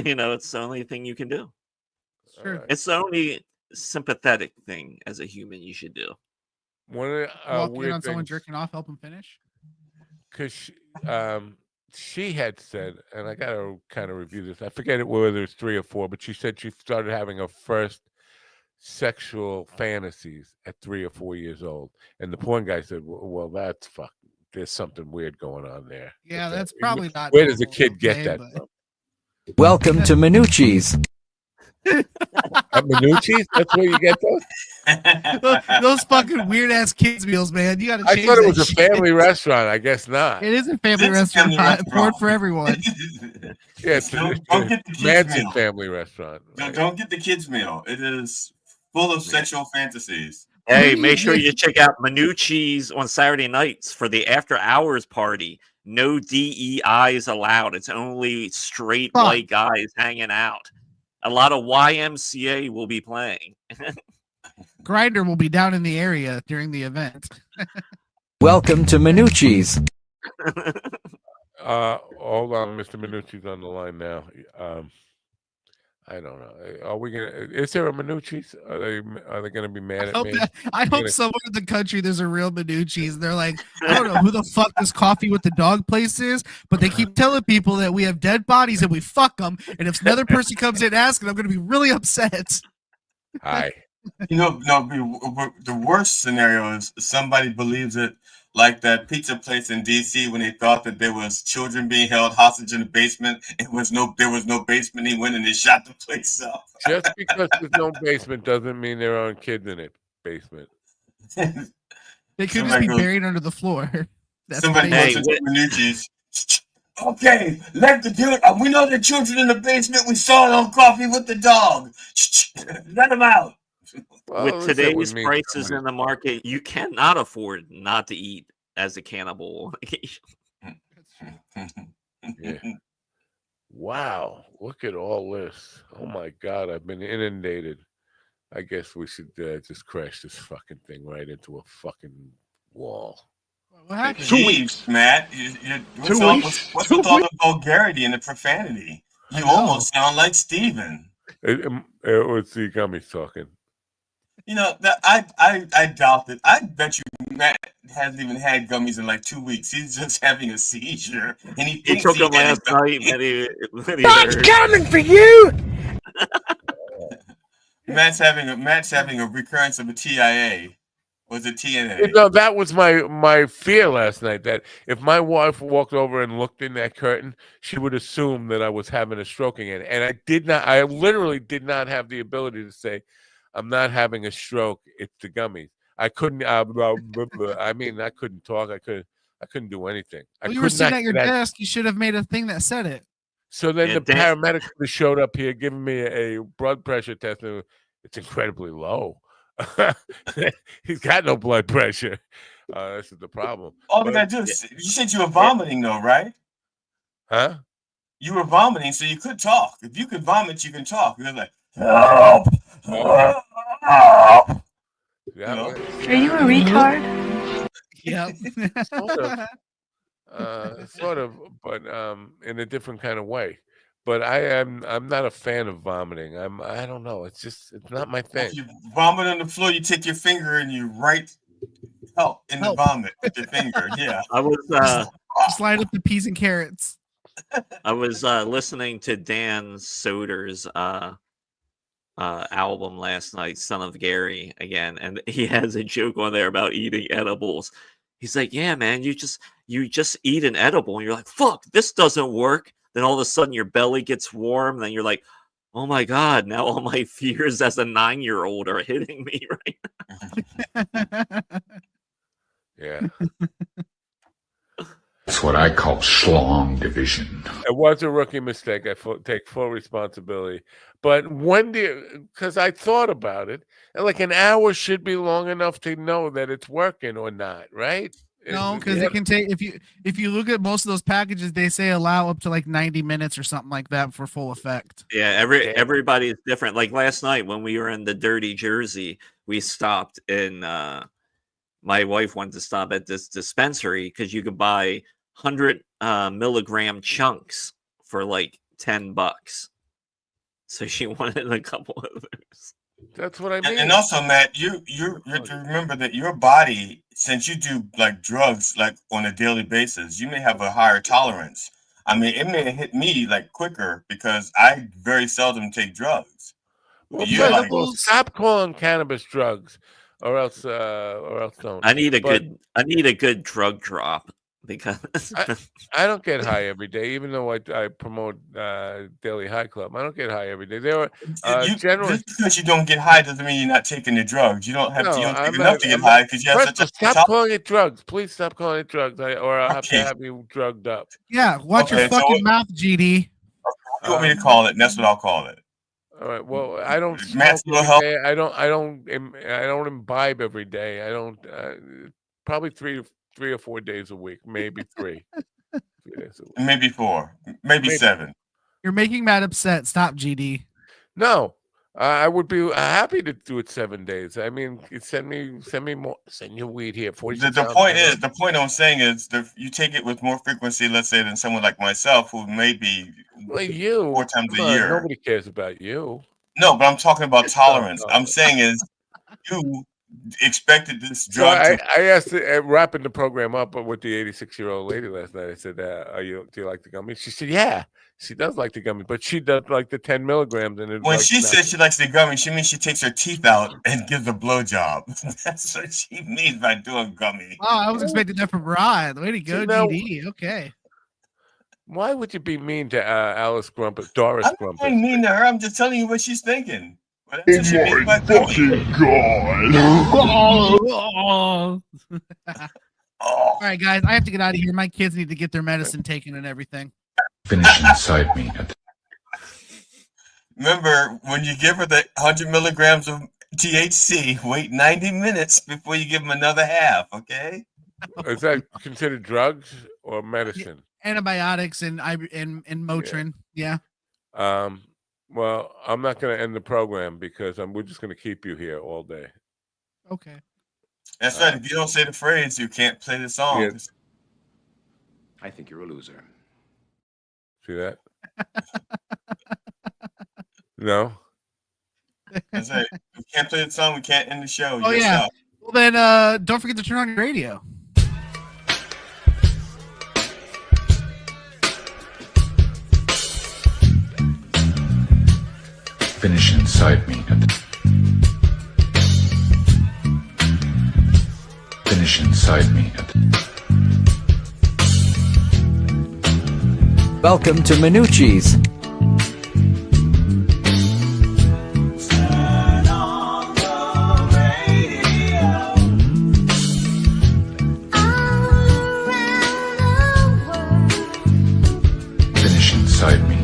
You know, it's the only thing you can do. Sure. It's the only sympathetic thing as a human you should do. One Walk weird in on someone things, jerking off, help them finish. because she had said, and I got to kind of review this. I forget whether it's 3 or 4, but she said she started having her first sexual fantasies at 3 or 4 years old, and the porn guy said, "Well, that's fuck. There's something weird going on there." Yeah, that's probably not. Where does a kid get that from? Welcome to Minucci's. At Minucci's? That's where you get those? Those fucking weird ass kids meals, man. You got to. I thought it was a family restaurant. I guess not. It is a family restaurant. Porn for everyone. Yeah, it's Don't get the kids Manson meal. family restaurant. Right? Don't get the kids meal. It is full of sexual fantasies. Hey, make sure you check out Minucci's on Saturday nights for the after hours party. No DEIs allowed. It's only straight white guys hanging out. A lot of YMCA will be playing. Grinder will be down in the area during the event. Welcome to Minucci's. Hold on, Mr. Minucci's on the line now. I don't know. Are we gonna? Is there a Minucci's? Are they gonna be mad at me? I hope somewhere in the country there's a real Minucci's. They're like, I don't know who the fuck this coffee with the dog place is, but they keep telling people that we have dead bodies and we fuck them. And if another person comes in asking, I'm going to be really upset. Hi. You know, no, the worst scenario is somebody believes it, like that pizza place in DC when they thought that there was children being held hostage in the basement. There was no basement. He went and they shot the place up. Just because there's no basement doesn't mean there aren't kids in it. Basement. They could just be buried under the floor. That's somebody goes to Minucci's. Okay, let the dude. We know the children in the basement. We saw it on Coffee with the Dog. Let them out. Well, with today's prices in the market, you cannot afford not to eat as a cannibal. Yeah. Wow, look at all this. Oh my God, I've been inundated. I guess we should just crash this fucking thing right into a fucking wall. What happened? 2 weeks, Matt. What's with all the vulgarity and the profanity? You almost sound like Steven. It was the gummies talking. You know, I doubt it. I bet you Matt hasn't even had gummies in like 2 weeks. He's just having a seizure, and he took them last night. That's coming for you. Matt's having a recurrence of a TIA. Was it TNA? You know, that was my fear last night, that if my wife walked over and looked in that curtain, she would assume that I was having a stroke again. And I literally did not have the ability to say, I'm not having a stroke, it's the gummies. I couldn't, I mean, I couldn't talk. I couldn't do anything. Well, you were sitting at your desk. You should have made a thing that said it. So then the paramedics showed up here giving me a blood pressure test. And it's incredibly low. He's got no blood pressure. This is the problem. All we gotta do is, you said you were vomiting though, right? Huh? You were vomiting, so you could talk. If you could vomit, you can talk. You're like, help! Help! Yeah, Are you a retard? Yep. Sort of, but in a different kind of way. But I'm not a fan of vomiting. I don't know. It's not my thing. If you vomit on the floor, you take your finger and you write help in the vomit with your finger. Yeah. I was slide up the peas and carrots. I was listening to Dan Soder's album last night, Son of Gary, again, and he has a joke on there about eating edibles. He's like, yeah, man, you just eat an edible, and you're like, fuck, this doesn't work. Then all of a sudden your belly gets warm, then you're like, oh my God, now all my fears as a 9-year-old are hitting me right now. Yeah. That's what I call schlong division. It was a rookie mistake. I take full responsibility. But when do you, because I thought about it, and like an hour should be long enough to know that it's working or not, right? No, because it can take, if you look at most of those packages, they say allow up to like 90 minutes or something like that for full effect. Yeah, everybody is different. Like last night when we were in the dirty Jersey, we stopped in my wife wanted to stop at this dispensary because you could buy 100 milligram chunks for like $10. So she wanted a couple of those. That's what I mean. And also, Matt, you have to remember that your body, since you do like drugs like on a daily basis, you may have a higher tolerance. I mean, it may hit me like quicker because I very seldom take drugs. Well, stop calling cannabis drugs, or else don't. I need a good drug drop because I don't get high every day, even though I promote Daily High Club. I don't get high every day. There are generally just because you don't get high doesn't mean you're not taking the drugs. You don't have to. You don't take enough to get high because you have such a stop calling it drugs. Please stop calling it drugs, or I'll have to have you drugged up. Yeah, watch your fucking mouth, GD. You want me to call it? And that's what I'll call it. All right. Well, I don't smoke every day. I don't imbibe every day. I don't. Probably 3 or 4 days a week, maybe 3. 3 days a week. Maybe 4, maybe 7. You're making Matt upset. Stop, GD. No, I would be happy to do it 7 days. I mean, send me more. Send your weed here. The point I'm saying is you take it with more frequency, let's say, than someone like myself who may be like you 4 times a year. Nobody cares about you. No, but I'm talking about tolerance. I'm saying is you expected this drug. So I asked, wrapping the program up with the 86-year-old lady last night. I said, do you like the gummies? She said, yeah, she does like the gummies, but she does like the 10 milligrams. And when she says she likes the gummies, she means she takes her teeth out and gives a blowjob. That's what she means by doing gummy. Oh, I was expecting that from Rod. Way to go, GD. Okay. Why would you be mean to Doris Grumpus? I'm not being mean to her. I'm just telling you what she's thinking. Oh my fucking God. All right, guys, I have to get out of here. My kids need to get their medicine taken and everything. Finish inside me. Remember, when you give her the 100 milligrams of THC, wait 90 minutes before you give them another half, okay? Is that considered drugs or medicine? Antibiotics and Motrin, yeah. Well, I'm not going to end the program because we're just going to keep you here all day. Okay. That's right. If you don't say the phrase, you can't play the song. Yeah. I think you're a loser. See that? No? That's right. We can't play the song. We can't end the show. Oh, yeah. Well, then don't forget to turn on your radio. Finish inside me. Finish inside me. Welcome to Minucci's. Finish inside me.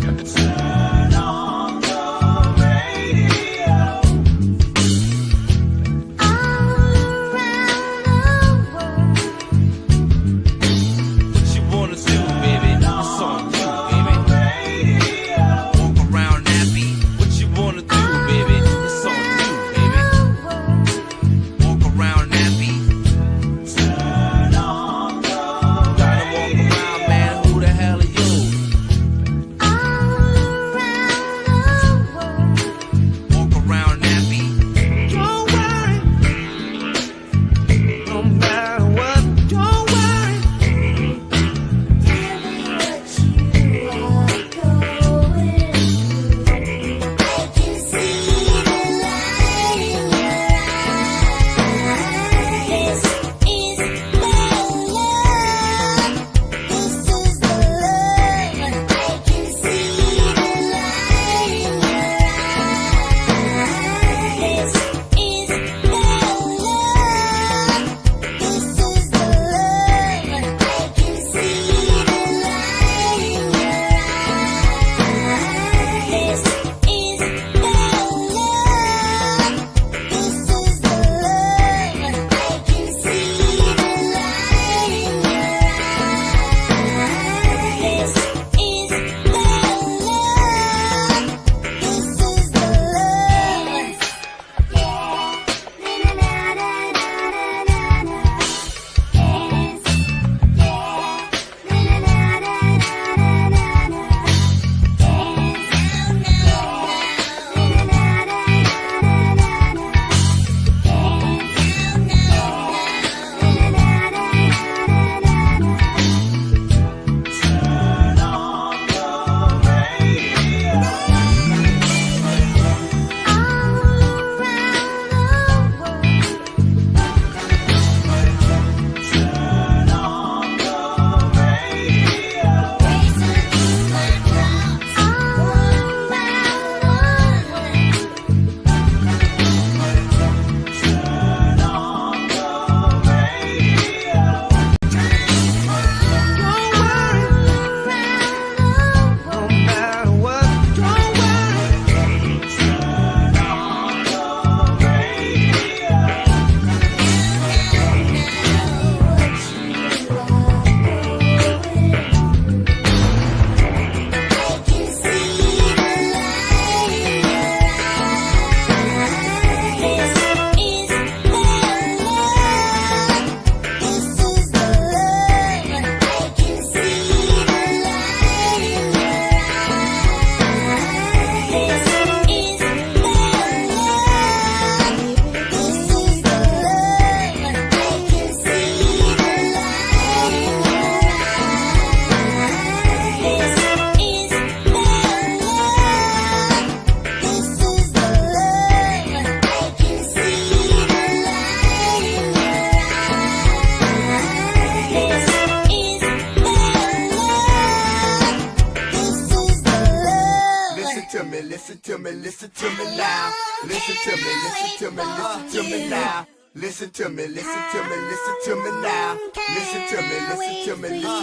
me, listen to me now. Listen to me, listen to me, listen to me now. Listen to me, listen to me, listen to me now. Listen to me, listen to me, listen